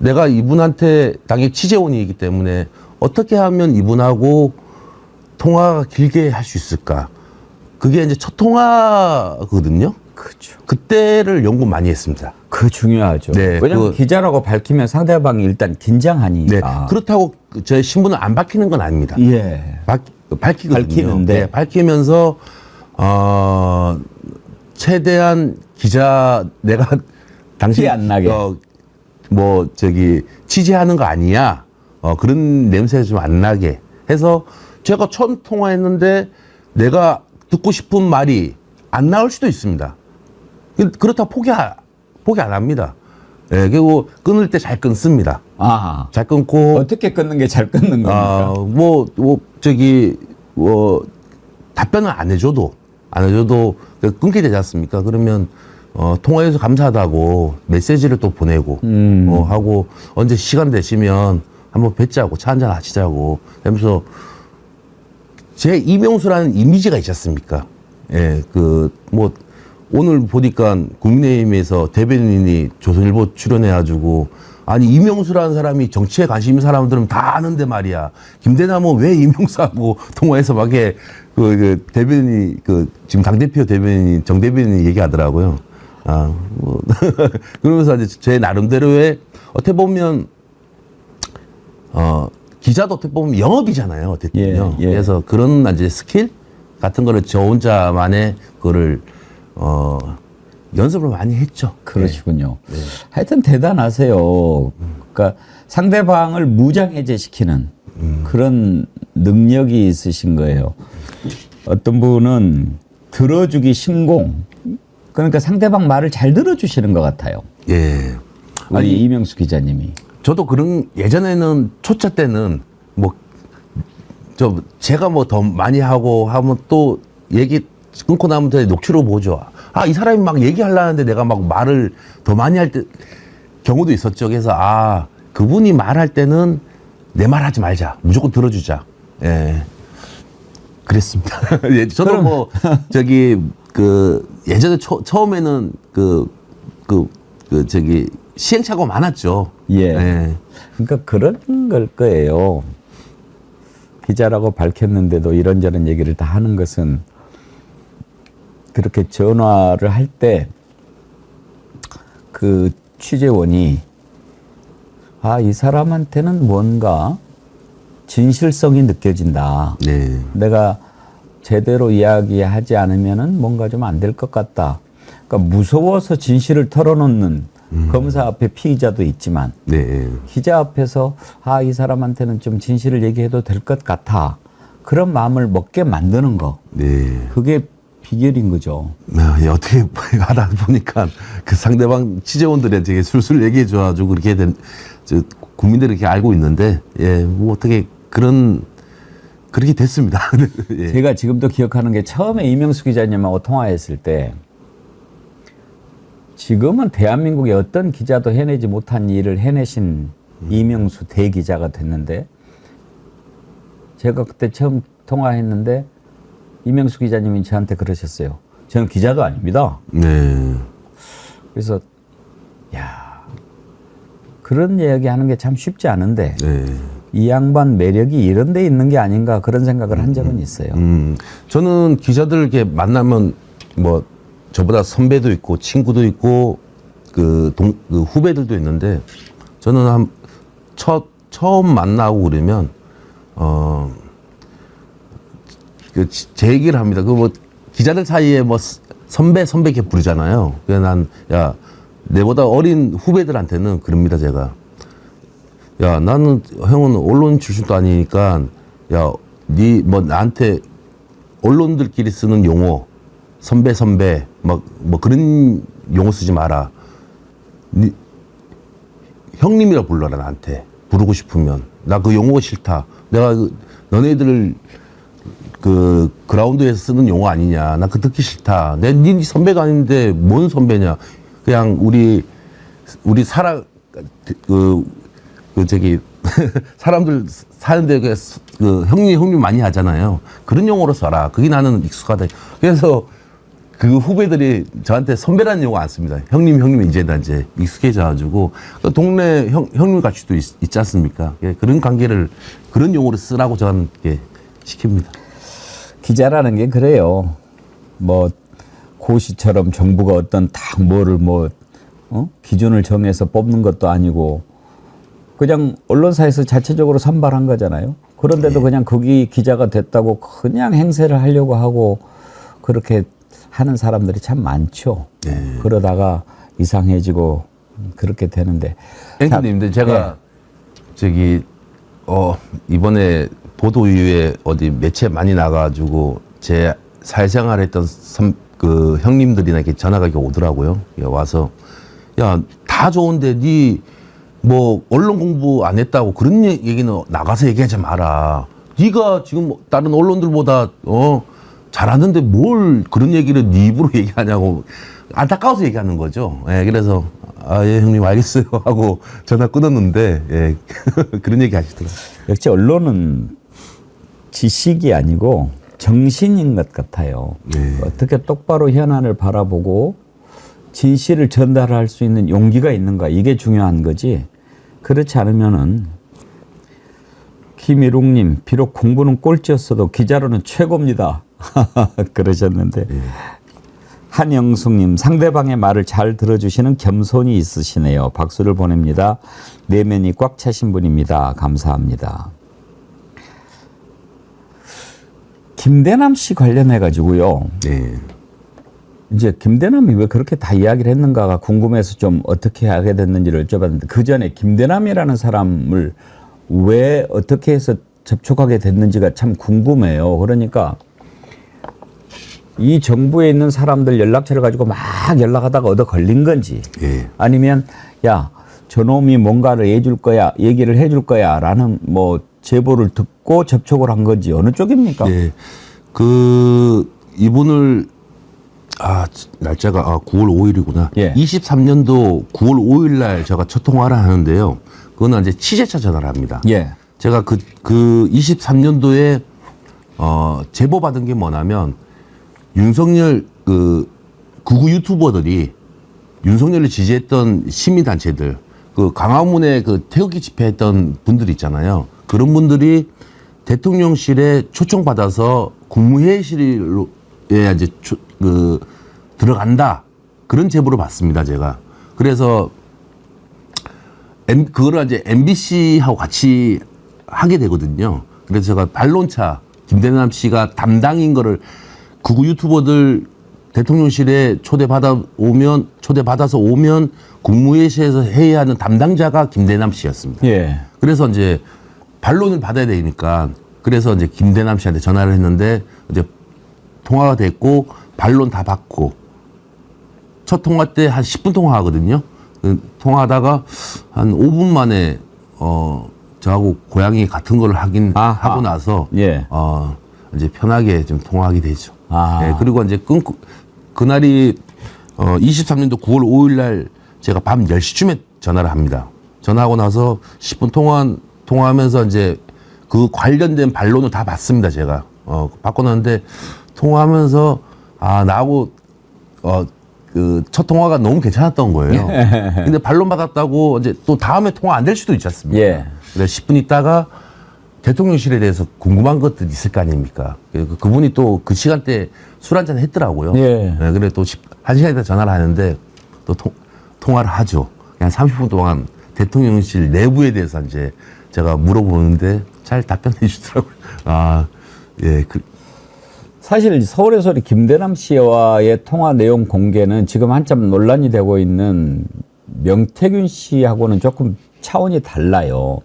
내가 이분한테 당연히 취재원이기 때문에 어떻게 하면 이분하고 통화가 길게 할 수 있을까? 그게 이제 첫 통화거든요. 그렇죠. 그때를 연구 많이 했습니다. 그 중요하죠. 네, 왜냐하면 기자라고 밝히면 상대방이 일단 네. 긴장하니까. 그렇다고 제 신분을 안 밝히는 건 아닙니다. 예. 밝히거든요. 밝히는데. 네, 밝히면서 최대한 기자 내가 당신 티 안 나게. 뭐 저기 취재하는 거 아니야. 그런 냄새 좀 안 나게 해서 제가 처음 통화했는데 내가 듣고 싶은 말이 안 나올 수도 있습니다. 그렇다고 포기 안 합니다. 예, 그리고 끊을 때 잘 끊습니다. 아. 잘 끊고 어떻게 끊는 게 잘 끊는 겁니까? 답변을 안 해줘도 끊게 되지 않습니까? 그러면 통화해서 감사하다고 메시지를 또 보내고 하고 언제 시간 되시면 한번 뵙자고 차 한잔 하시자고 하면서 제 이명수라는 이미지가 있지 않습니까? 예, 오늘 보니까 국민의힘에서 대변인이 조선일보 출연해가지고 아니 이명수라는 사람이 정치에 관심 있는 사람들은 다 아는데 말이야. 김대남은 왜 이명수하고 통화해서 막게 대변인이 지금 당대표 대변인 정 대변인이 얘기하더라고요. 그러면서 이제 제 나름대로의 어떻게 보면 기자도 어떻게 보면 영업이잖아요. 어쨌든요. 예. 그래서 그런 이제 스킬 같은 거를 저 혼자만의 그거를 연습을 많이 했죠. 그러시군요. 하여튼 대단하세요. 그러니까 상대방을 무장해제시키는 그런 능력이 있으신 거예요. 어떤 분은 들어주기 신공. 그러니까 상대방 말을 잘 들어주시는 것 같아요. 예. 우리 이명수 기자님이. 저도 예전에는 초짜 때는 제가 더 많이 하고 하면 또 얘기 끊고 나면 또 녹취록 보죠. 이 사람이 막 얘기하려는데 내가 막 말을 더 많이 할 때 경우도 있었죠. 그래서 그분이 말할 때는 내 말 하지 말자. 무조건 들어주자. 예. 그랬습니다. 예, 저도 예전에 처음에는 시행착오가 많았죠. 예. 그러니까 그런 걸 거예요. 기자라고 밝혔는데도 이런저런 얘기를 다 하는 것은 그렇게 전화를 할 때 그 취재원이 이 사람한테는 뭔가 진실성이 느껴진다. 네. 내가 제대로 이야기하지 않으면은 뭔가 좀 안 될 것 같다. 그러니까 무서워서 진실을 털어놓는 검사 앞에 피의자도 있지만 네. 기자 앞에서 이 사람한테는 좀 진실을 얘기해도 될 것 같아. 그런 마음을 먹게 만드는 거. 네. 그게 비결인 거죠. 어떻게 하다 보니까 그 상대방 취재원들한테 술술 얘기해 줘가지고 그렇게 국민들이 이렇게 알고 있는데, 어떻게 그렇게 됐습니다. 예. 제가 지금도 기억하는 게 처음에 이명수 기자님하고 통화했을 때 지금은 대한민국의 어떤 기자도 해내지 못한 일을 해내신 이명수 대기자가 됐는데 제가 그때 처음 통화했는데 이명수 기자님이 저한테 그러셨어요. 저는 기자도 아닙니다. 네. 그래서 그런 이야기 하는 게 참 쉽지 않은데 네. 이 양반 매력이 이런 데 있는 게 아닌가 그런 생각을 한 적은 있어요. 저는 기자들 이렇게 만나면 저보다 선배도 있고 친구도 있고 그 후배들도 있는데 저는 처음 만나고 그러면 제 얘기를 합니다. 기자들 사이에 선배 이렇게 부르잖아요. 그래서 내보다 어린 후배들한테는 그럽니다, 제가. 나는 형은 언론 출신도 아니니까 나한테 언론들끼리 쓰는 용어 선배 그런 용어 쓰지 마라. 형님이라 불러라. 나한테 부르고 싶으면 나 그 용어가 싫다. 내가 너네들 그라운드에서 쓰는 용어 아니냐. 나 듣기 싫다. 네 선배가 아닌데 뭔 선배냐. 그냥 우리 사람들 사는데 형님 많이 하잖아요. 그런 용어로 써라. 그게 나는 익숙하다. 그래서 그 후배들이 저한테 선배라는 용어 안 씁니다. 형님 이제 다 이제 익숙해져가지고 동네 형님 가치도 있지 않습니까? 예, 그런 관계를 그런 용어로 쓰라고 저는 예, 시킵니다. 기자라는 게 그래요. 뭐 고시처럼 정부가 어떤 딱 뭐를 기준을 정해서 뽑는 것도 아니고 그냥 언론사에서 자체적으로 선발한 거잖아요. 그런데도 그냥 거기 기자가 됐다고 그냥 행세를 하려고 하고 그렇게 하는 사람들이 참 많죠. 그러다가 이상해지고 그렇게 되는데. 앵커님, 근데 제가 저기 이번에 보도 이후에 어디 매체 많이 나가가지고 제 사회생활 했던 그 형님들이나 이렇게 전화가 이렇게 오더라고요. 와서 야, 다 좋은데 니 뭐 언론 공부 안 했다고 그런 얘기는 나가서 얘기하지 마라. 네가 지금 다른 언론들보다 잘하는데 뭘 그런 얘기를 네 입으로 얘기하냐고 안타까워서 얘기하는 거죠. 예, 그래서 예 형님 알겠어요 하고 전화 끊었는데 예, 그런 얘기 하시더라고요. 역시 언론은 지식이 아니고 정신인 것 같아요. 어떻게 똑바로 현안을 바라보고 진실을 전달할 수 있는 용기가 있는가 이게 중요한 거지. 그렇지 않으면은 김일웅님 비록 공부는 꼴찌였어도 기자로는 최고입니다. 그러셨는데 한영숙님 상대방의 말을 잘 들어주시는 겸손이 있으시네요. 박수를 보냅니다. 내면이 꽉 차신 분입니다. 감사합니다. 김대남 씨 관련해 가지고요. 네. 이제 김대남이 왜 그렇게 다 이야기를 했는가가 궁금해서 좀 어떻게 하게 됐는지를 여쭤봤는데 그 전에 김대남이라는 사람을 왜 어떻게 해서 접촉하게 됐는지가 참 궁금해요. 그러니까 이 정부에 있는 사람들 연락처를 가지고 막 연락하다가 얻어 걸린 건지 아니면 야 저놈이 뭔가를 해줄 거야 얘기를 해줄 거야 라는 뭐 제보를 듣고 접촉을 한 건지 어느 쪽입니까? 네. 그 이분을 날짜가 9월 5일이구나. 예. 23년도 9월 5일 날 제가 첫 통화를 하는데요. 그거는 이제 취재차 전화를 합니다. 예. 제가 그 23년도에 제보 받은 게 뭐냐면 윤석열 그 극우 유튜버들이 윤석열을 지지했던 시민단체들 그 광화문에 그 태극기 집회했던 분들 있잖아요. 그런 분들이 대통령실에 초청받아서 국무회의실에 이제 들어간다. 그런 제보를 받습니다, 제가. 그래서 그거를 이제 MBC하고 같이 하게 되거든요. 그래서 제가 반론차 김대남 씨가 담당인 거를 극우 유튜버들 대통령실에 초대받아서 오면 국무회의실에서 회의하는 담당자가 김대남 씨였습니다. 예. 그래서 이제 반론을 받아야 되니까 그래서 이제 김대남 씨한테 전화를 했는데 이제 통화가 됐고 반론 다 받고 첫 통화 때 한 10분 통화하거든요. 통화하다가 한 5분 만에 저하고 고향이 같은 걸 하고 나서 예. 이제 편하게 좀 통화하게 되죠. 아. 그리고 이제 끊고 그날이 23년도 9월 5일 날 제가 밤 10시쯤에 전화를 합니다. 전화하고 나서 10분 통화하면서 이제 그 관련된 반론을 다 받습니다, 제가. 받고 나는데 통화하면서 나하고 그 첫 통화가 너무 괜찮았던 거예요. 근데 반론 받았다고 이제 또 다음에 통화 안 될 수도 있지 않습니까? 예. 그래서 10분 있다가 대통령실에 대해서 궁금한 것들이 있을 거 아닙니까? 그분이 또 그 시간대 술 한잔 했더라고요. 예. 네, 그래 또 1시간 있다 전화를 하는데 또 통화를 하죠. 그냥 30분 동안 대통령실 내부에 대해서 이제 제가 물어보는데 잘 답변해 주더라고요. 예. 사실 서울의 소리 김대남 씨와의 통화 내용 공개는 지금 한참 논란이 되고 있는 명태균 씨하고는 조금 차원이 달라요.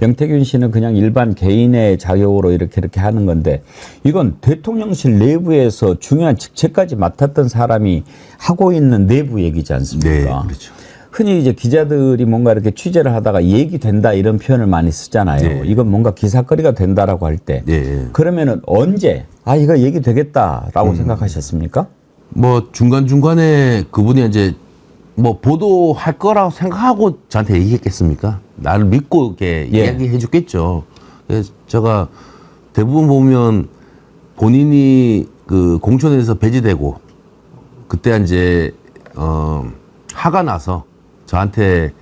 명태균 씨는 그냥 일반 개인의 자격으로 이렇게 하는 건데 이건 대통령실 내부에서 중요한 직책까지 맡았던 사람이 하고 있는 내부 얘기지 않습니까? 네, 그렇죠. 흔히 이제 기자들이 뭔가 이렇게 취재를 하다가 얘기된다 이런 표현을 많이 쓰잖아요. 네. 이건 뭔가 기사거리가 된다라고 할 때. 네. 그러면은 언제 이거 얘기 되겠다라고 생각하셨습니까? 뭐 중간중간에 그분이 이제 뭐 보도할 거라고 생각하고 저한테 얘기했겠습니까? 나를 믿고 이렇게 이야기해 줬겠죠. 그래서 제가 대부분 보면 본인이 그 공천에서 배제되고 그때 이제 화가 나서 저한테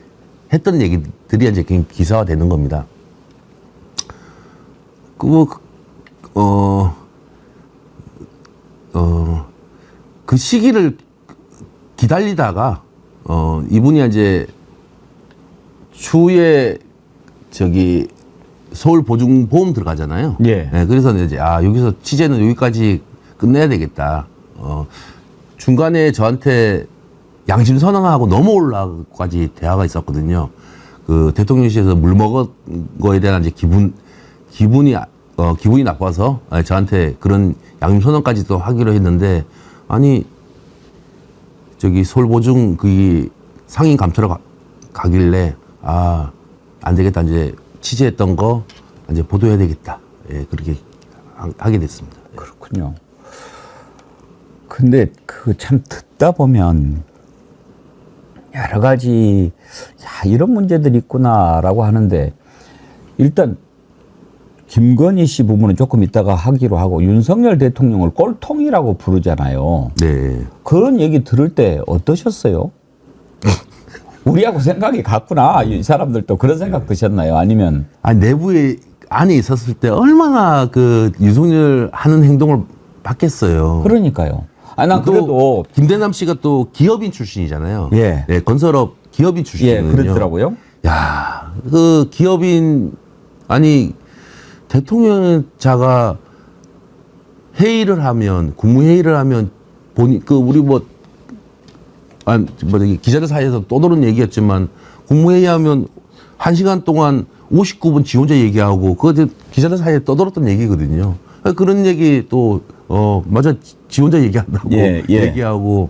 했던 얘기들이 이제 기사화 되는 겁니다. 그 시기를 기다리다가 이분이 이제 추후에 서울 보증보험 들어가잖아요. 예. 네, 그래서 이제 여기서 취재는 여기까지 끝내야 되겠다. 중간에 저한테 양심 선언하고 넘어올라까지 대화가 있었거든요. 그 대통령실에서 물 먹은 거에 대한 이제 기분이 나빠서 저한테 그런 양심 선언까지도 하기로 했는데, 아니 서울보증 그 상임 감찰을 가길래 안 되겠다, 이제 취재했던 거 이제 보도해야 되겠다. 예, 그렇게 하게 됐습니다. 그렇군요. 근데 참 듣다 보면 여러 가지 이런 문제들이 있구나라고 하는데, 일단 김건희 씨 부분은 조금 이따가 하기로 하고, 윤석열 대통령을 꼴통이라고 부르잖아요. 네. 그런 얘기 들을 때 어떠셨어요? 우리하고 생각이 같구나. 이 사람들도 그런 생각 드셨나요? 아니면 내부에 안에 있었을 때 얼마나 그 윤석열 하는 행동을 봤겠어요. 그러니까요. 난 그래도 김대남 씨가 또 기업인 출신이잖아요. 예. 네, 건설업 기업인 출신이거든요. 그렇더라고요. 야, 그 기업인, 대통령자가 회의를 하면, 국무회의를 하면 우리 기자들 사이에서 떠도는 얘기였지만, 국무회의 하면 1시간 동안 59분 지 혼자 얘기하고, 그거 기자들 사이에 떠들었던 얘기거든요. 그런 얘기 또, 맞아, 지 혼자 얘기한다고. 얘기하고,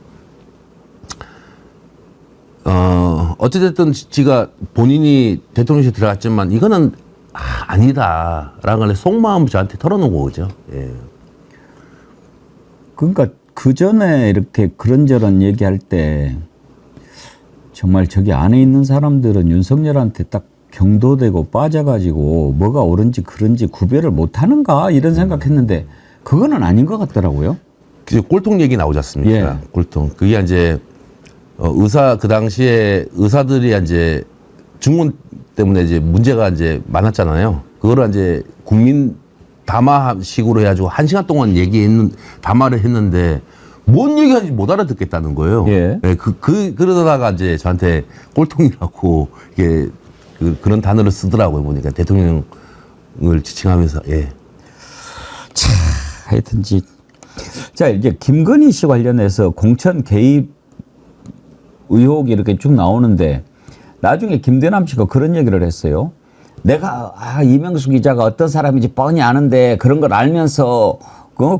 어찌됐든 지가 본인이 대통령실에 들어갔지만, 이거는 아니다라는 걸 속마음 저한테 털어놓은 거죠. 예. 그러니까 그 전에 이렇게 그런저런 얘기할 때 정말 저기 안에 있는 사람들은 윤석열한테 딱 경도되고 빠져가지고 뭐가 옳은지 그른지 구별을 못하는가 이런 생각했는데, 그거는 아닌 것 같더라고요. 꼴통 얘기 나오지 않습니까? 예. 꼴통. 그게 이제 그 당시에 의사들이 이제 증언 때문에 이제 문제가 이제 많았잖아요. 그거를 이제 국민 담화식으로 해가지고 1시간 동안 담화를 했는데, 뭔 얘기하는지 못 알아듣겠다는 거예요. 예. 네, 그러다가 이제 저한테 꼴통이라고 이게 그런 단어를 쓰더라고요. 보니까 대통령을 지칭하면서. 예. 하여튼지. 자, 이제 김건희 씨 관련해서 공천 개입 의혹이 이렇게 쭉 나오는데, 나중에 김대남 씨가 그런 얘기를 했어요. 내가 이명수 기자가 어떤 사람인지 뻔히 아는데 그런 걸 알면서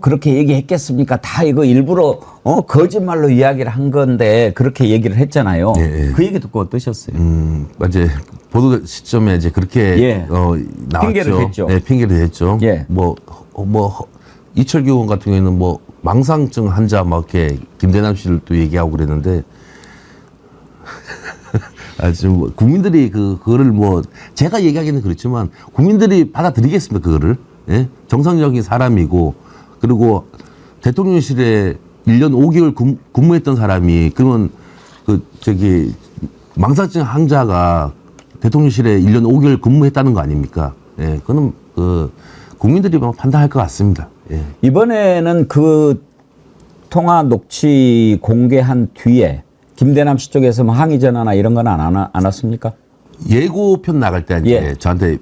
그렇게 얘기했겠습니까? 다 이거 일부러 거짓말로 이야기를 한 건데, 그렇게 얘기를 했잖아요. 예. 그 얘기 듣고 어떠셨어요? 이제 보도 시점에 이제 그렇게 나왔죠. 핑계를 댔죠. 네, 핑계를 댔죠. 예. 이철규 의원 같은 경우에는 망상증 환자 이렇게 김대남 씨를 또 얘기하고 그랬는데, 지금 국민들이 그거를 제가 얘기하기는 그렇지만 국민들이 받아들이겠습니까, 그거를? 예? 정상적인 사람이고, 그리고 대통령실에 1년 5개월 근무했던 사람이, 그러면 망상증 환자가 대통령실에 1년 5개월 근무했다는 거 아닙니까? 예, 그거는 국민들이 판단할 것 같습니다. 예. 이번에는 그 통화 녹취 공개한 뒤에 김대남 씨 쪽에서 항의 전화나 이런 건 안 왔습니까? 예고편 나갈 때 이제 저한테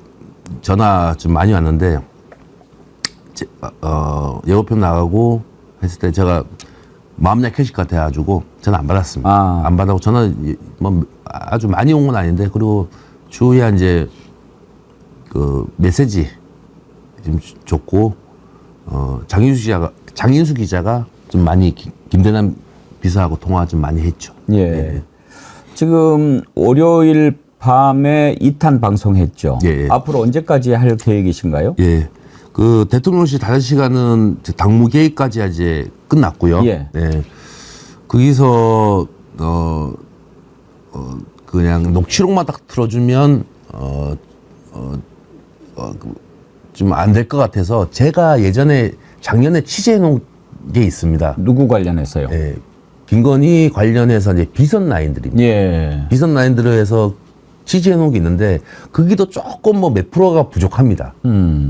전화 좀 많이 왔는데, 예고편 나가고 했을 때 제가 마음 약해질 것 같아가지고 전화 안 받았습니다. 안 받았고, 전화 아주 많이 온 건 아닌데, 그리고 주위에 이제 메시지 좀 줬고, 장인수 기자가 좀 많이 김대남 비서하고 통화 좀 많이 했죠. 예. 예. 지금 월요일 밤에 2탄 방송했죠. 예. 앞으로 언제까지 할 계획이신가요? 예. 그 대통령실 5시간은 당무 개입까지 이제 끝났고요. 예. 네. 거기서 그냥 녹취록만 딱 틀어주면 좀 안 될 것 같아서, 제가 작년에 취재해 놓은 게 있습니다. 누구 관련해서요? 예. 김건희 관련해서 이제 비선 라인들입니다. 예. 비선 라인들을 해서 취재해 놓은 게 있는데 거기도 조금 뭐 몇 프로가 부족합니다.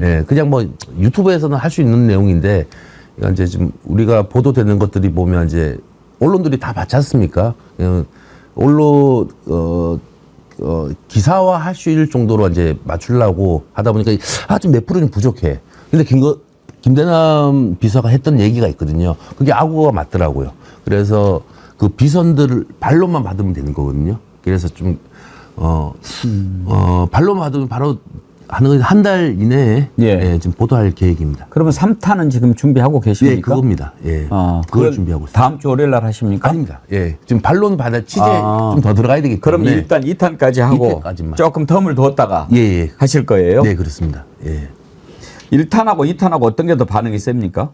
예, 그냥 뭐 유튜브에서는 할 수 있는 내용인데 그러니까 이제 지금 우리가 보도되는 것들이 보면 이제 언론들이 다 봤지 않습니까? 언론 기사화 할 수 있을 정도로 이제 맞추려고 하다 보니까 좀 몇 프로 좀 부족해. 근데 김대남 비서가 했던 얘기가 있거든요. 그게 아구가 맞더라고요. 그래서 그 비선들을 반론만 받으면 되는 거거든요. 그래서 좀 반론만 받으면 바로 한 달 이내에 예. 예, 지금 보도할 계획입니다. 그러면 3탄은 지금 준비하고 계십니까? 예, 그겁니다. 예. 그걸 준비하고 있습니다. 다음 주 월요일 날 하십니까? 아닙니다. 예. 지금 반론 받아 취재 좀 더 들어가야 되기 그럼 때문에. 일단 2탄까지 하고 2탄까지만. 조금 텀을 두었다가 예, 예. 하실 거예요? 네, 그렇습니다. 예. 1탄하고 2탄하고 어떤 게 더 반응이 셉니까?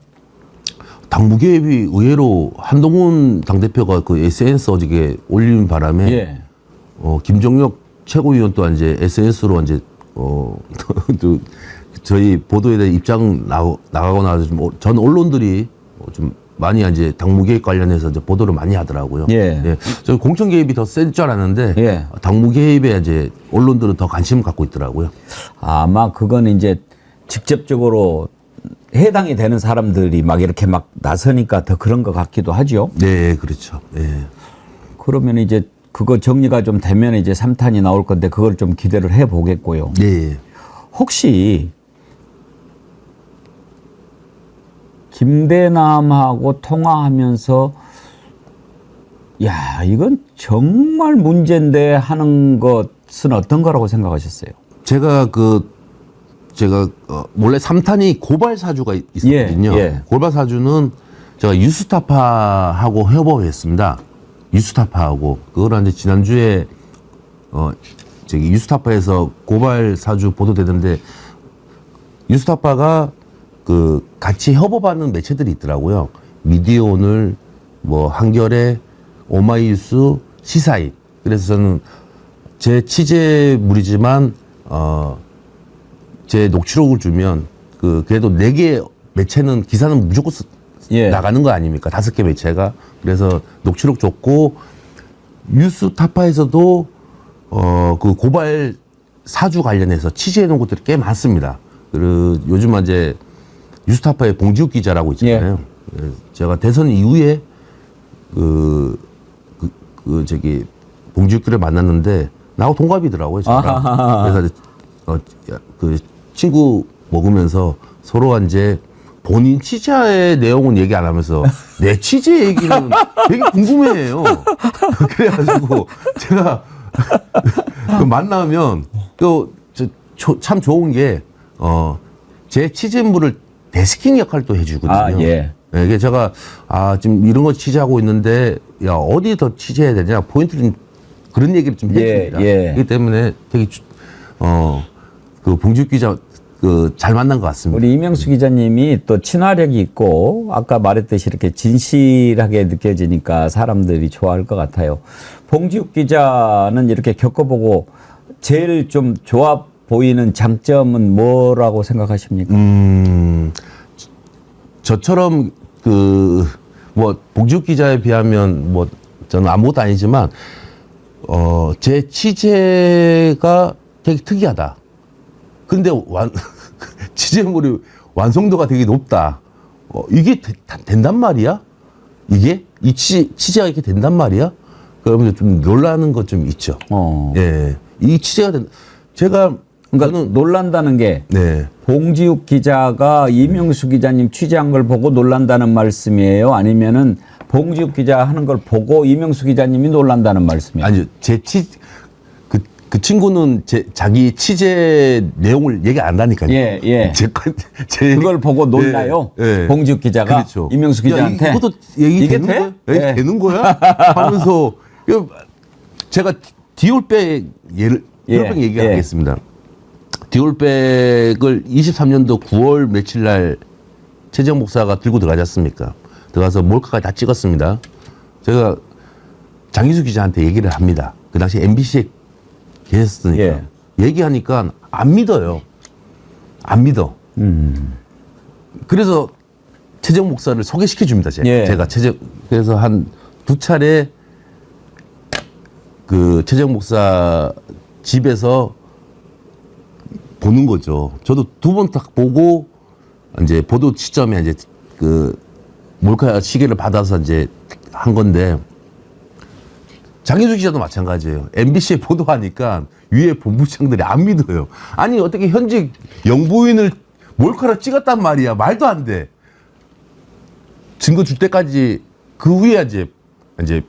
당무 개입이 의외로 한동훈 당대표가 그 SNS 어저께 올리는 바람에 예. 김정력 최고위원 또한 이제 SNS로 이제 또 저희 보도에 대해 입장 나가고 나서 전 언론들이 좀 많이 이제 당무 개입 관련해서 이제 보도를 많이 하더라고요. 예. 저 공천 개입이 더 센 줄 알았는데 예. 당무 개입에 이제 언론들은 더 관심을 갖고 있더라고요. 아마 그건 이제 직접적으로 해당이 되는 사람들이 막 이렇게 막 나서니까 더 그런 것 같기도 하죠. 네, 그렇죠. 네. 그러면 이제 그거 정리가 좀 되면 이제 3탄이 나올 건데 그걸 좀 기대를 해 보겠고요. 네. 혹시 김대남하고 통화하면서 야, 이건 정말 문제인데 하는 것은 어떤 거라고 생각하셨어요? 제가 원래 3탄이 고발 사주가 있었거든요. 예, 예. 고발 사주는 제가 유스타파하고 협업했습니다. 유스타파하고 그거를 이제 지난주에 유스타파에서 고발 사주 보도되던데 유스타파가 그 같이 협업하는 매체들이 있더라고요. 미디어오늘, 뭐 한겨레, 오마이뉴스, 시사인. 그래서 저는 제 취재물이지만 제 녹취록을 주면 그래도 4개 매체는 기사는 무조건 예. 나가는 거 아닙니까? 5개 매체가. 그래서 녹취록 줬고 뉴스타파에서도 그 고발 사주 관련해서 취재해 놓은 것들이 꽤 많습니다. 그리고 요즘 이제 뉴스타파의 봉지욱 기자라고 있잖아요. 예. 제가 대선 이후에 봉지욱 기자를 만났는데 나하고 동갑이더라고요. 저랑. 그래서 그 친구 먹으면서 서로 이제 본인 취재의 내용은 얘기 안 하면서 내 취재 얘기는 되게 궁금해해요. 그래가지고 제가 만나면 참 좋은 게 제 취재물을 데스킹 역할도 해주거든요. 아, 예. 네, 이게 제가 지금 이런 거 취재하고 있는데 야 어디 더 취재해야 되냐 포인트를 그런 얘기를 좀 해줍니다. 예. 그렇기 때문에 되게 그 봉지욱 기자 잘 만난 것 같습니다. 우리 이명수 기자님이 또 친화력이 있고 아까 말했듯이 이렇게 진실하게 느껴지니까 사람들이 좋아할 것 같아요. 봉지욱 기자는 이렇게 겪어보고 제일 좀 좋아 보이는 장점은 뭐라고 생각하십니까? 저처럼 뭐 봉지욱 기자에 비하면 뭐 저는 아무것도 아니지만 제 취재가 되게 특이하다. 근데 취재물이 완성도가 되게 높다. 이게 된단 말이야? 이게? 이 취재가 이렇게 된단 말이야? 그러면 좀 놀라는 것 좀 있죠. 예. 이 취재가 제가 그러니까 놀란다는 게 네. 봉지욱 기자가 이명수 기자님 취재한 걸 보고 놀란다는 말씀이에요? 아니면은 봉지욱 기자 하는 걸 보고 이명수 기자님이 놀란다는 말씀이에요? 아니요. 그 친구는 자기 취재 내용을 얘기 안 한다니까요. 예. 그걸 보고 놀라요? 예. 봉지욱 기자가 그렇죠. 이명수 기자한테. 이것도 얘기 이게 되는 돼? 거야? 예. 되는 거야? 하면서 제가 디올백 얘기하겠습니다. 디올백을 23년도 9월 며칠 날 최재형 목사가 들고 들어가지 않습니까? 들어가서 몰카까지 다 찍었습니다. 제가 장희수 기자한테 얘기를 합니다. 그 당시 MBC에 계셨으니까. 예. 얘기하니까 안 믿어요. 안 믿어. 그래서 최재형 목사를 소개시켜 줍니다. 제가. 예. 그래서 한 두 차례 그 최재형 목사 집에서 보는 거죠. 저도 두 번 딱 보고 이제 보도 시점에 이제 그 몰카 시계를 받아서 이제 한 건데 장인수 기자도 마찬가지예요. MBC에 보도하니까 위에 본부장들이 안 믿어요. 아니 어떻게 현직 영부인을 몰카로 찍었단 말이야. 말도 안 돼. 증거 줄 때까지 그 후에 이제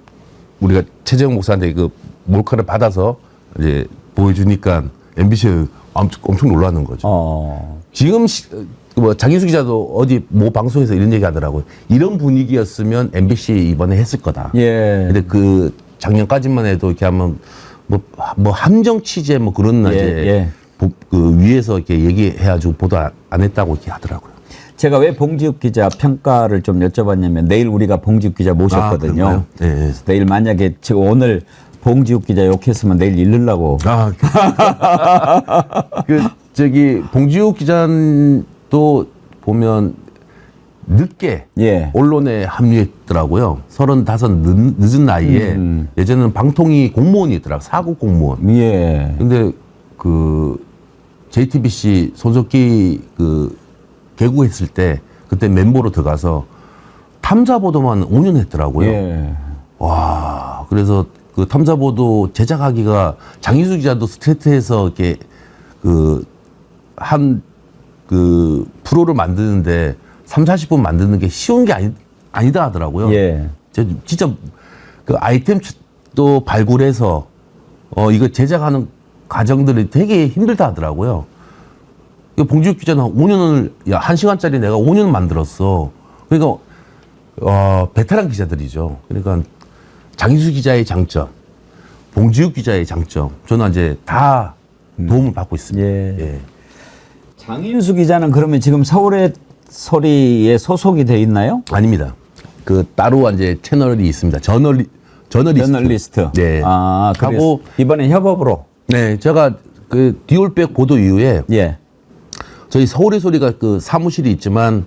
우리가 최재형 목사한테 그 몰카를 받아서 이제 보여주니까 MBC에 엄청 놀라는 거죠. 지금 뭐 장인수 기자도 어디 모 방송에서 이런 얘기 하더라고요. 이런 분위기였으면 MBC 이번에 했을 거다. 예. 근데 그 작년까지만 해도 이렇게 하면 뭐 함정 취재 뭐 그런 이제 그 위에서 이렇게 얘기해가지고 보도 안 했다고 이렇게 하더라고요. 제가 왜 봉지욱 기자 평가를 좀 여쭤봤냐면 내일 우리가 봉지욱 기자 모셨거든요. 네. 내일 만약에 지금 오늘 봉지욱 기자 욕했으면 내일 잃으려고. 봉지욱 기자도 보면 늦게 언론에 합류했더라고요. 35 늦은 나이에 예전에는 방통위 공무원이더라고요. 사국 공무원. 근데 그 JTBC 손석희 그 개국했을 때 그때 멤버로 들어가서 탐사보도만 5년 했더라고요. 와, 그래서 그 탐사보도 제작하기가 장인수 기자도 스트레이트에서 이렇게 그 프로를 만드는데 30-40분 만드는 게 쉬운 게 아니다 하더라고요. 진짜 그 아이템도 발굴해서 이거 제작하는 과정들이 되게 힘들다 하더라고요. 봉지욱 기자는 5년을 1시간짜리 내가 5년 만들었어. 그러니까 베테랑 기자들이죠. 그러니까 장인수 기자의 장점, 봉지욱 기자의 장점, 저는 이제 다 도움을 받고 있습니다. 장인수 기자는 그러면 지금 서울의 소리에 소속이 돼 있나요? 아닙니다. 그 따로 이제 채널이 있습니다. 저널리스트. 네. 그리고 이번에 협업으로. 네, 제가 그 디올백 보도 이후에 저희 서울의 소리가 그 사무실이 있지만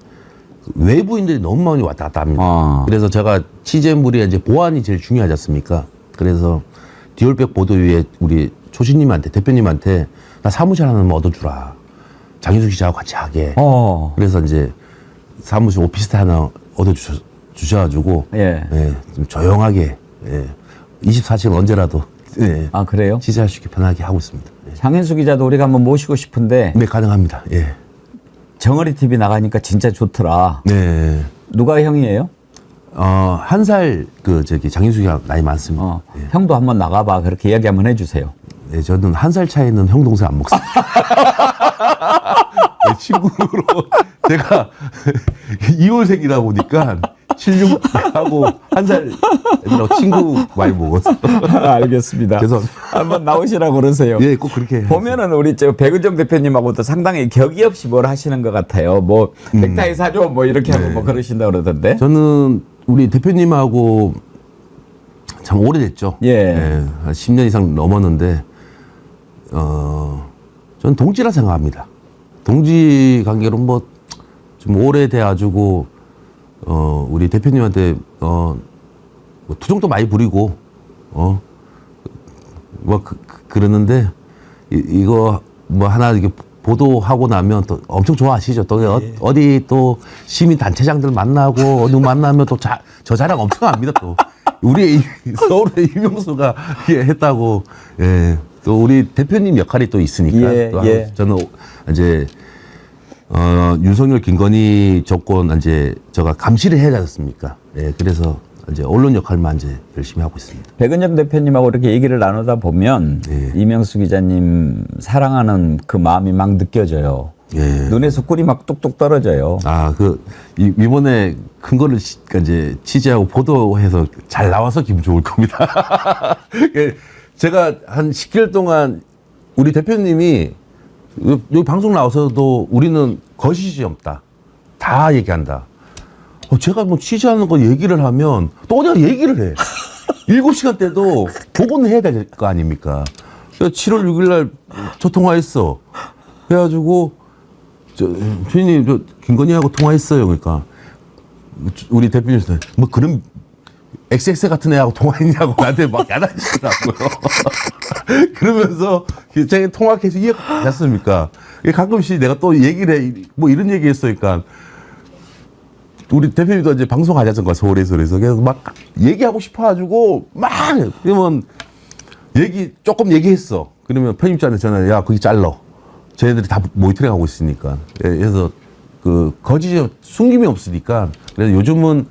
외부인들이 너무 많이 왔다 갔다 합니다. 그래서 제가 취재물이 이제 보안이 제일 중요하지 않습니까? 그래서 디올백 보도 이후에 우리 초신님한테 대표님한테 나 사무실 하나만 얻어주라. 장인수 기자하고 같이 하게. 그래서 이제 사무실 오피스텔 하나 얻어주셔가지고 좀 조용하게 24시간 언제라도 그래요? 취재할 수 있게 편하게 하고 있습니다. 장인수 기자도 우리가 한번 모시고 싶은데. 네, 가능합니다. 정어리 TV 나가니까 진짜 좋더라. 네. 누가 형이에요? 1살 장인수 기자 나이 많습니다. 형도 한번 나가봐. 그렇게 이야기 한번 해주세요. 네, 저는 1살 차이는 형 동생 안 먹습니다. 친구로 제가 2월생이다 보니까 76하고 1살 애들하고 친구 많이 먹었어. 알겠습니다. 그래서 한번 나오시라고 그러세요. 꼭 그렇게. 보면은 우리 백은정 대표님하고도 상당히 격의 없이 뭘 하시는 것 같아요. 뭐 넥타이 사줘 뭐 이렇게 하고 뭐 그러신다 그러던데. 저는 우리 대표님하고 참 오래됐죠. 한 10년 이상 넘었는데 저는 동지라 생각합니다. 동지 관계로 뭐 좀 오래돼가지고 우리 대표님한테 뭐 투정도 많이 부리고 뭐 그러는데 이거 뭐 하나 이렇게 보도하고 나면 또 엄청 좋아하시죠. 또 어디 또 시민 단체장들 만나고 어디 만나면 또 저 자랑 엄청 합니다. 또 우리 서울의 이명수가 했다고. 또 우리 대표님 역할이 또 있으니까. 또 저는 이제 윤석열 김건희 정권 이제 제가 감시를 해야 되지 않습니까? 그래서 이제 언론 역할만 이제 열심히 하고 있습니다. 백은정 대표님하고 이렇게 얘기를 나누다 보면 이명수 기자님 사랑하는 그 마음이 막 느껴져요. 눈에서 꿀이 막 뚝뚝 떨어져요. 이번에 큰 거를 이제 취재하고 보도해서 잘 나와서 기분 좋을 겁니다. 제가 한 10개월 동안 우리 대표님이 여기 방송 나와서도 우리는 거짓이 없다. 다 얘기한다. 제가 뭐 취재하는 거 얘기를 하면 또 어디가 얘기를 해. 7시간 때도 보고는 해야 될 거 아닙니까? 7월 6일 날 저 통화했어. 그래가지고 주인님 김건희하고 통화했어요. 그러니까 우리 대표님 뭐 그런 XX 같은 애하고 통화했냐고 나한테 막 야단치더라고요. 그러면서 제가 통화 계속 이해가 됐습니까? 가끔씩 내가 또 얘기를 해, 뭐 이런 얘기 했으니까 우리 대표님도 이제 방송하자던가 서울에서 그래서 계속 막 얘기하고 싶어가지고 막 그러면 조금 얘기했어. 그러면 편집자한테 전화해. 야, 거기 잘러. 쟤네들이 다 모니터링 하고 있으니까. 그래서 거짓이 숨김이 없으니까. 그래서 요즘은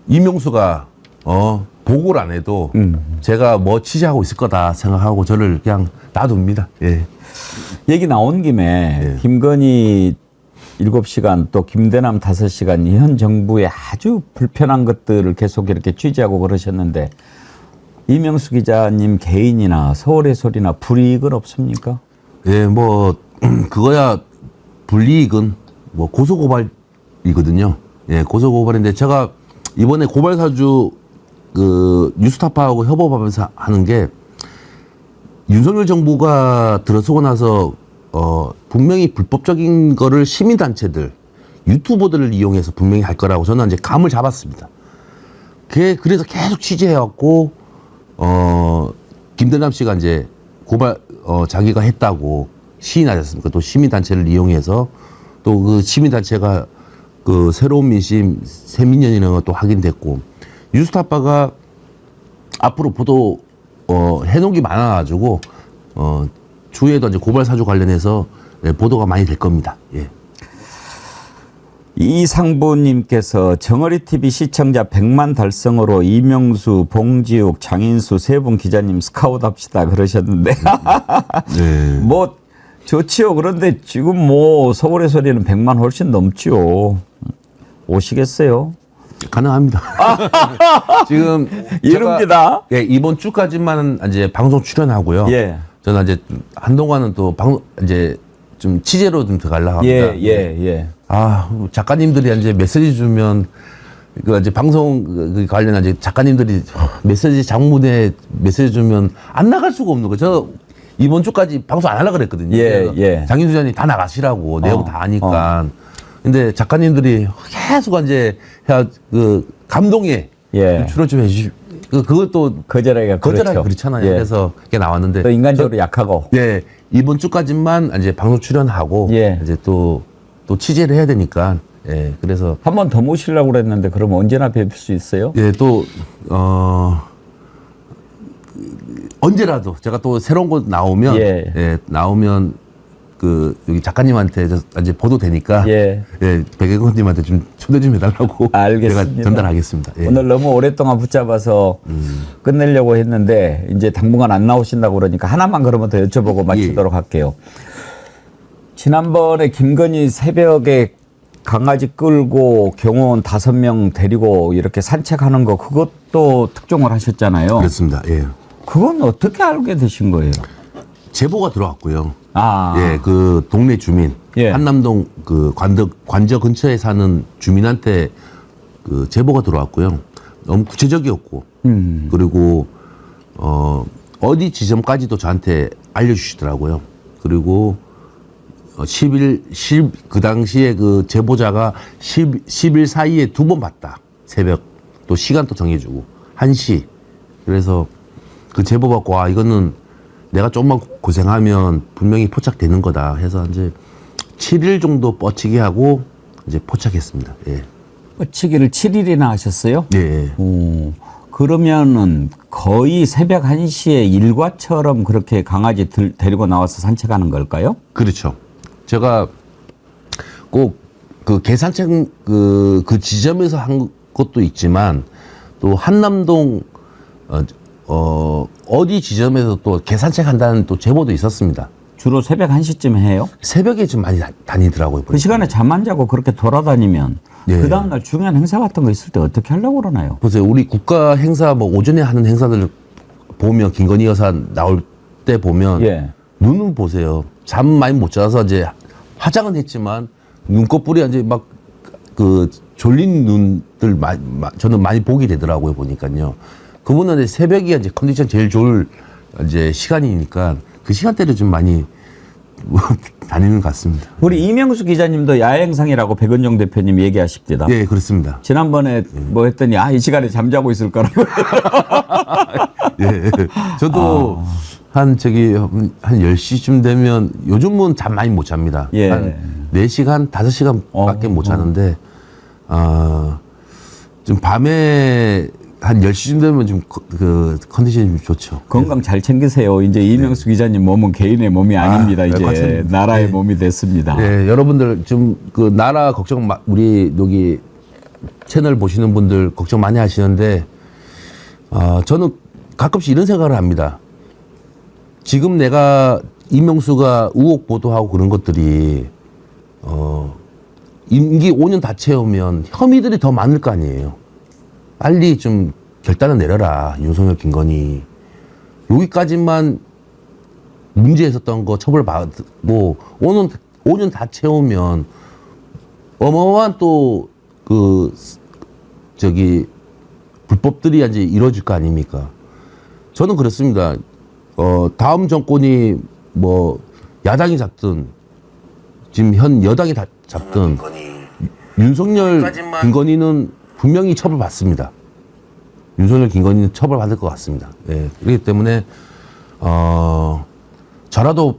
이명수가 보고를 안 해도 제가 뭐 취재하고 있을 거다 생각하고 저를 그냥 놔둡니다. 예. 얘기 나온 김에 김건희 7시간 또 김대남 5시간 현 정부의 아주 불편한 것들을 계속 이렇게 취재하고 그러셨는데 이명수 기자님 개인이나 서울의 소리나 불이익은 없습니까? 예, 뭐 그거야 불이익은 뭐 고소고발이거든요. 예, 고소고발인데 제가 이번에 고발사주 뉴스타파하고 협업하면서 하는 게 윤석열 정부가 들어서고 나서 분명히 불법적인 거를 시민단체들, 유튜버들을 이용해서 분명히 할 거라고 저는 이제 감을 잡았습니다. 그래서 계속 취재해왔고, 김대남 씨가 이제 자기가 했다고 시인하지 않습니까? 또 시민단체를 이용해서 또 그 시민단체가 새로운 민심, 세민연이라는 것도 확인됐고, 뉴스타파가 앞으로 보도, 해놓은 게 많아가지고, 주에도 이제 고발사주 관련해서 보도가 많이 될 겁니다. 예. 이상부님께서 정어리TV 시청자 100만 달성으로 이명수, 봉지욱, 장인수 세 분 기자님 스카우트 합시다 그러셨는데 네. 뭐 좋지요. 그런데 지금 뭐 서울의 소리는 100만 훨씬 넘지요. 오시겠어요? 가능합니다. 지금 이릅니다. 예, 이번 주까지만 이제 방송 출연하고요. 예. 저는 이제 한동안은 또 이제 좀 취재로 좀 들어가려고 합니다. 예. 작가님들이 이제 메시지 주면 이제 방송 관련한 이제 작가님들이 메시지 장문에 메시지 주면 안 나갈 수가 없는 거예요. 저 이번 주까지 방송 안 하려고 그랬거든요. 예. 장인수 장님 다 나가시라고 내용 다 아니까. 근데 작가님들이 계속 이제 감동에 출연 좀 해주시. 그것도 거절하기가 그렇죠. 그렇잖아요. 예. 그래서 그게 나왔는데 또 인간적으로 약하고. 예, 이번 주까지만 이제 방송 출연하고 이제 또 취재를 해야 되니까. 예, 그래서 한 번 더 모시려고 그랬는데 그럼 언제나 뵐 수 있어요? 예, 또 언제라도 제가 또 새로운 곳 나오면 나오면 여기 작가님한테 이제 보도 되니까 백예건님한테 좀 초대 좀 해달라고 알겠습니다. 제가 전달하겠습니다. 예. 오늘 너무 오랫동안 붙잡아서 끝내려고 했는데 이제 당분간 안 나오신다고 그러니까 하나만 그러면 더 여쭤보고 마치도록 할게요. 지난번에 김건희 새벽에 강아지 끌고 경호원 5명 데리고 이렇게 산책하는 거 그것도 특종을 하셨잖아요. 그렇습니다. 예. 그건 어떻게 알게 되신 거예요? 제보가 들어왔고요. 아. 예, 그 동네 주민, 한남동 관저 근처에 사는 주민한테 그 제보가 들어왔고요. 너무 구체적이었고, 그리고 어디 지점까지도 저한테 알려주시더라고요. 그리고 10일 그 당시에 그 제보자가 10일 사이에 2번 봤다. 새벽 또 시간도 정해주고 1시. 그래서 그 제보 받고 이거는 내가 좀만 고생하면 분명히 포착되는 거다 해서 이제 7일 정도 뻗치기 하고 이제 포착했습니다. 예. 뻗치기를 7일이나 하셨어요? 예. 그러면은 거의 새벽 1시에 일과처럼 그렇게 강아지 데리고 나와서 산책하는 걸까요? 그렇죠. 제가 꼭 그 개산책 그 지점에서 한 것도 있지만 또 한남동 어디 지점에서 또 개산책 한다는 또 제보도 있었습니다. 주로 새벽 1시쯤 해요? 새벽에 좀 많이 다니더라고요. 그 시간에 잠 안 자고 그렇게 돌아다니면 그 다음날 중요한 행사 같은 거 있을 때 어떻게 하려고 그러나요? 보세요. 우리 국가 행사 뭐 오전에 하는 행사들 보면 김건희 여사 나올 때 보면 눈을 보세요. 잠 많이 못 자서 이제 화장은 했지만 눈꺼풀이 이제 막 그 졸린 눈들 저는 많이 보게 되더라고요. 보니까요. 그분은 이제 새벽이 이제 컨디션 제일 좋을 이제 시간이니까 그 시간대를 좀 많이 다니는 것 같습니다. 우리 이명수 기자님도 야행상이라고 백은종 대표님 얘기하십니다. 예, 그렇습니다. 지난번에 뭐 했더니 이 시간에 잠자고 있을 거라고. 예, 저도 한 10시쯤 되면 요즘은 잠 많이 못 잡니다. 예. 한 4시간, 5시간 밖에 못 자는데 좀 밤에 한 10시쯤 되면 좀 그 컨디션이 좀 좋죠. 건강 잘 챙기세요. 이제 이명수 기자님 몸은 개인의 몸이 아닙니다. 이제 맞습니다. 나라의 몸이 됐습니다. 예, 여러분들 좀 그 나라 걱정 우리 여기 채널 보시는 분들 걱정 많이 하시는데 저는 가끔씩 이런 생각을 합니다. 지금 내가 이명수가 의혹 보도하고 그런 것들이 임기 5년 다 채우면 혐의들이 더 많을 거 아니에요. 빨리 좀 결단을 내려라. 윤석열, 김건희. 여기까지만 문제 있었던 거 처벌받고 5년 다 채우면 어마어마한 또 불법들이 이제 이루어질 거 아닙니까? 저는 그렇습니다. 다음 정권이 뭐 야당이 잡든 지금 현 여당이 잡든 윤석열, 김건희는 분명히 처벌받습니다. 윤석열, 김건희는 처벌받을 것 같습니다. 예. 그렇기 때문에 저라도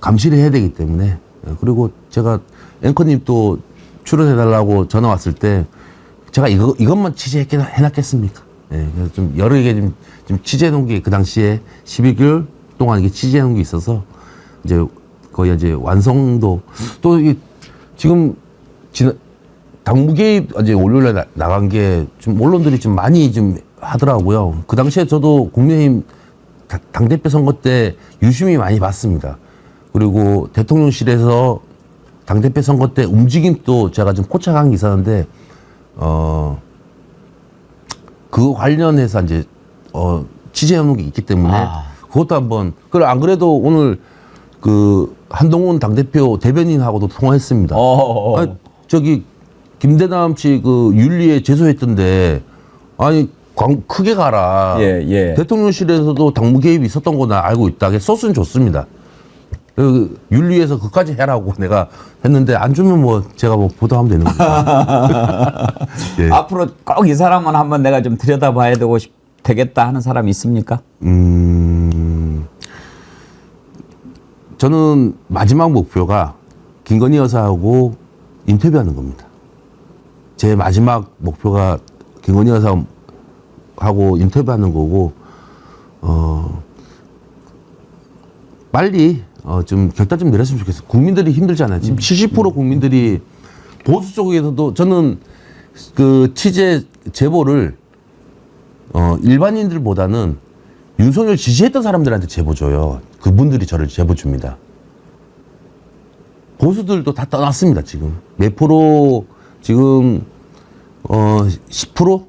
감시를 해야 되기 때문에 그리고 제가 앵커님 또 출연해달라고 전화 왔을 때 제가 이것만 취재해놨겠습니까? 예. 그래서 좀 여러 개 좀 취재해놓은 게 그 당시에 12개월 동안 이게 취재해놓은 게 있어서 이제 거의 이제 완성도 또 이게 지금 당무 개입 이제 월요일에 나간 게 좀 언론들이 좀 많이 좀 하더라고요. 그 당시에 저도 국민의힘 당대표 선거 때 유심히 많이 봤습니다. 그리고 대통령실에서 당대표 선거 때 움직임도 제가 좀 포착한 게 있었는데 그거 관련해서 이제 취재해놓은 게 있기 때문에 그것도 한번 안 그래도 오늘 그 한동훈 당대표 대변인하고도 통화했습니다. 아니, 김대남 씨 그 윤리에 제소했던데 아니 크게 가라. 예. 대통령실에서도 당무 개입이 있었던 거 나 알고 있다. 소스는 좋습니다. 윤리에서 그까지 해라고 내가 했는데 안 주면 뭐 제가 뭐 보도하면 되는 거죠. 예. 앞으로 꼭 이 사람은 한번 내가 좀 들여다봐야 되겠다 하는 사람이 있습니까? 저는 마지막 목표가 김건희 여사하고 인터뷰하는 겁니다. 제 마지막 목표가 김건희 여사하고 인터뷰하는 거고 빨리 좀 결단 좀 내렸으면 좋겠어요. 국민들이 힘들잖아요. 지금 70% 국민들이 보수 쪽에서도 저는 그 취재 제보를 일반인들보다는 윤석열 지지했던 사람들한테 제보 줘요. 그분들이 저를 제보 줍니다. 보수들도 다 떠났습니다. 지금 몇 프로 지금 10%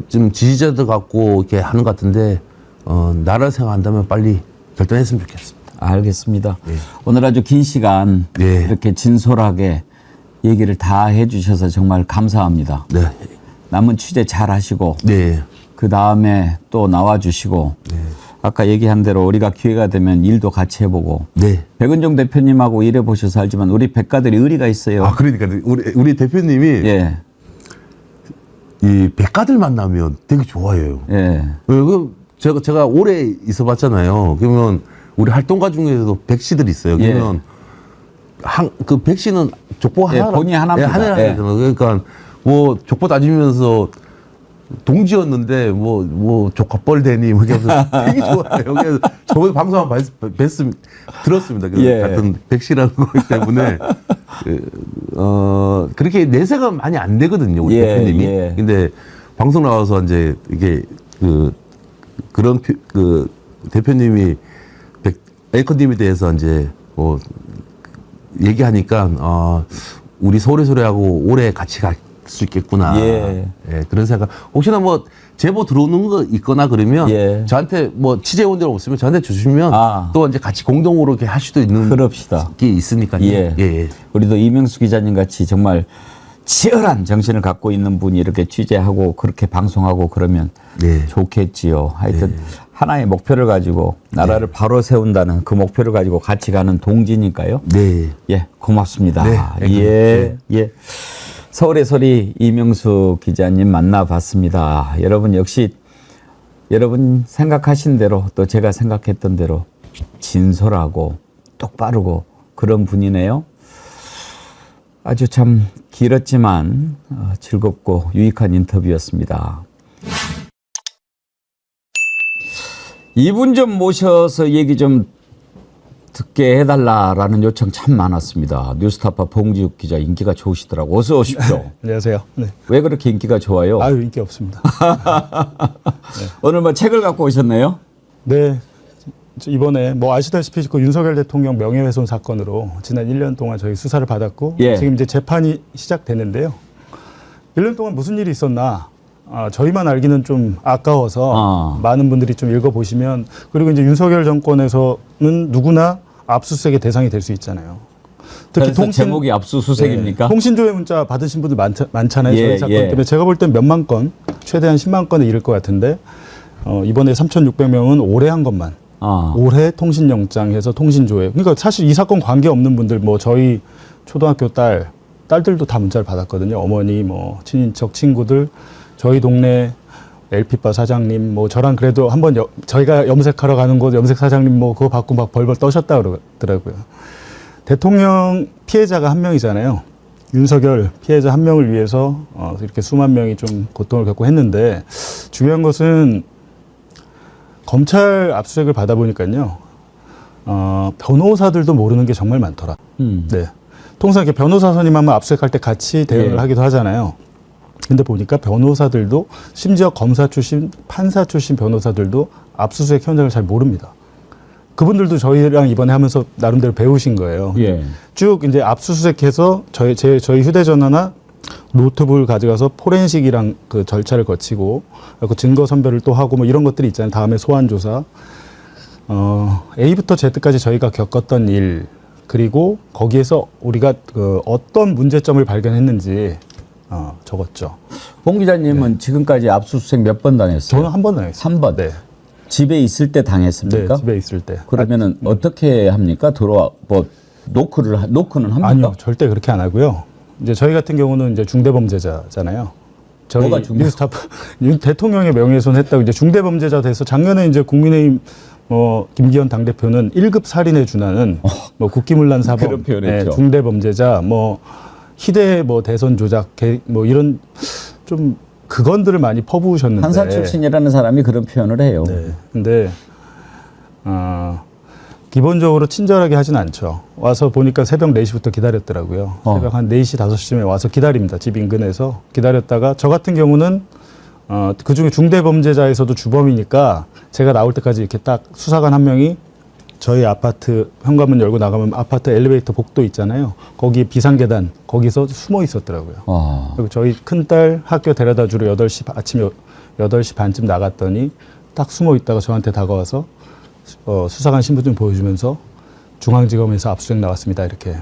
좀 지지자들 갖고 이렇게 하는 것 같은데 나라를 생각한다면 빨리 결단했으면 좋겠습니다. 알겠습니다. 예. 오늘 아주 긴 시간 예. 이렇게 진솔하게 얘기를 다 해주셔서 정말 감사합니다. 네. 남은 취재 잘 하시고 네. 그 다음에 또 나와주시고 아까 얘기한 대로 우리가 기회가 되면 일도 같이 해보고 네. 백은종 대표님하고 일해보셔서 알지만 우리 백가들이 의리가 있어요. 그러니까 우리 대표님이 예. 이 백가들 만나면 되게 좋아해요. 예. 제가 오래 있어봤잖아요. 그러면 우리 활동가 중에서도 백씨들이 있어요. 그러면 그 백씨는 족보 하나, 본인이 하나입니다. 하나 그러니까 뭐 족보 따지면서 동지였는데 뭐 조카뻘 되니 뭐 이러면서 되게 좋아해요. 그래서 저번에 방송 한번 들었습니다. 같은 백씨라는 거기 때문에 그렇게 내세가 많이 안 되거든요, 우리 대표님이. 근데 방송 나와서 이제 이게 그런 대표님이 앵커님에 대해서 이제 뭐 얘기하니까 우리 소래소래하고 오래 같이 갈 수 있겠구나. 예, 그런 생각. 혹시나 뭐 제보 들어오는 거 있거나 그러면 저한테 뭐 취재원 들 없으면 저한테 주시면 또 이제 같이 공동으로 이렇게 할 수도 있는 그럽시다. 게 있으니까요. 우리도 이명수 기자님 같이 정말 치열한 정신을 갖고 있는 분이 이렇게 취재하고 그렇게 방송하고 그러면 네. 좋겠지요. 하여튼 하나의 목표를 가지고 나라를 바로 세운다는 그 목표를 가지고 같이 가는 동지니까요. 네. 예, 고맙습니다. 네. 예, 예. 서울의 소리 이명수 기자님 만나봤습니다. 여러분 역시 여러분 생각하신 대로 또 제가 생각했던 대로 진솔하고 똑바르고 그런 분이네요. 아주 참 길었지만 즐겁고 유익한 인터뷰였습니다. 이분 좀 모셔서 얘기 좀 듣게 해달라라는 요청 참 많았습니다. 뉴스타파 봉지욱 기자 인기가 좋으시더라고. 어서 오십시오. 안녕하세요. 네. 왜 그렇게 인기가 좋아요? 아유, 인기 없습니다. 오늘 뭐 책을 갖고 오셨나요? 네. 이번에 뭐 아시다시피 그 윤석열 대통령 명예훼손 사건으로 지난 1년 동안 저희 수사를 받았고 예. 지금 이제 재판이 시작됐는데요. 1년 동안 무슨 일이 있었나? 저희만 알기는 좀 아까워서 많은 분들이 좀 읽어보시면, 그리고 이제 윤석열 정권에서는 누구나 압수수색의 대상이 될 수 있잖아요. 특히 그래서 제목이 압수수색입니까? 네, 통신조회 문자 받으신 분들 많잖아요. 예, 저희 사건 예. 때문에 제가 볼 땐 몇만 건, 최대한 10만 건에 이를 것 같은데 이번에 3,600명은 올해 한 것만. 올해 통신영장해서 통신조회. 그러니까 사실 이 사건 관계 없는 분들, 뭐 저희 초등학교 딸들도 다 문자를 받았거든요. 어머니, 뭐 친인척, 친구들, 저희 동네 LP바 사장님, 뭐 저랑 그래도 한번 저희가 염색하러 가는 곳 염색 사장님 뭐 그거 받고 막 벌벌 떠셨다 그러더라고요. 대통령 피해자가 한 명이잖아요. 윤석열 피해자 한 명을 위해서 이렇게 수만 명이 좀 고통을 겪고 했는데, 중요한 것은 검찰 압수수색을 받아보니까요, 변호사들도 모르는 게 정말 많더라. 네. 통상 이렇게 변호사 선임하면 압수수색할 때 같이 대응을 하기도 하잖아요. 근데 보니까 변호사들도, 심지어 검사 출신, 판사 출신 변호사들도 압수수색 현장을 잘 모릅니다. 그분들도 저희랑 이번에 하면서 나름대로 배우신 거예요. 예. 쭉 이제 압수수색해서 저희 휴대전화나 노트북을 가져가서 포렌식이랑 그 절차를 거치고 그 증거 선별을 또 하고 뭐 이런 것들이 있잖아요. 다음에 소환 조사. A부터 Z까지 저희가 겪었던 일, 그리고 거기에서 우리가 그 어떤 문제점을 발견했는지 적었죠. 봉 기자님은 지금까지 압수수색 몇 번 당했어요? 저는 한 번 당했어요. 한 번. 네. 집에 있을 때 당했습니까? 네, 집에 있을 때. 그러면은 어떻게 합니까? 들어와 뭐 노크는 합니까? 아니요, 절대 그렇게 안 하고요. 이제 저희 같은 경우는 이제 중대범죄자잖아요. 저희 뭐가 중대? 뉴스타파 대통령의 명예훼손 했다고 이제 중대범죄자 돼서 작년에 이제 국민의힘 김기현 당대표는 1급 살인에 준하는 뭐 국기문란 사범, 그런 표현했죠. 중대범죄자, 뭐 희대 뭐 대선 조작, 뭐 이런 좀 그건들을 많이 퍼부으셨는데. 판사 출신이라는 사람이 그런 표현을 해요. 네. 근데 기본적으로 친절하게 하진 않죠. 와서 보니까 새벽 4시부터 기다렸더라고요. 새벽 한 4시, 5시쯤에 와서 기다립니다. 집 인근에서 기다렸다가, 저 같은 경우는 그중에 중대범죄자에서도 주범이니까 제가 나올 때까지 이렇게 딱 수사관 한 명이 저희 아파트 현관문 열고 나가면 아파트 엘리베이터 복도 있잖아요. 거기 비상계단 거기서 숨어 있었더라고요. 그리고 저희 큰딸 학교 데려다 주러 아침 8시 반쯤 나갔더니 딱 숨어 있다가 저한테 다가와서 수사관 신분증 보여주면서 중앙지검에서 압수수색 나왔습니다, 이렇게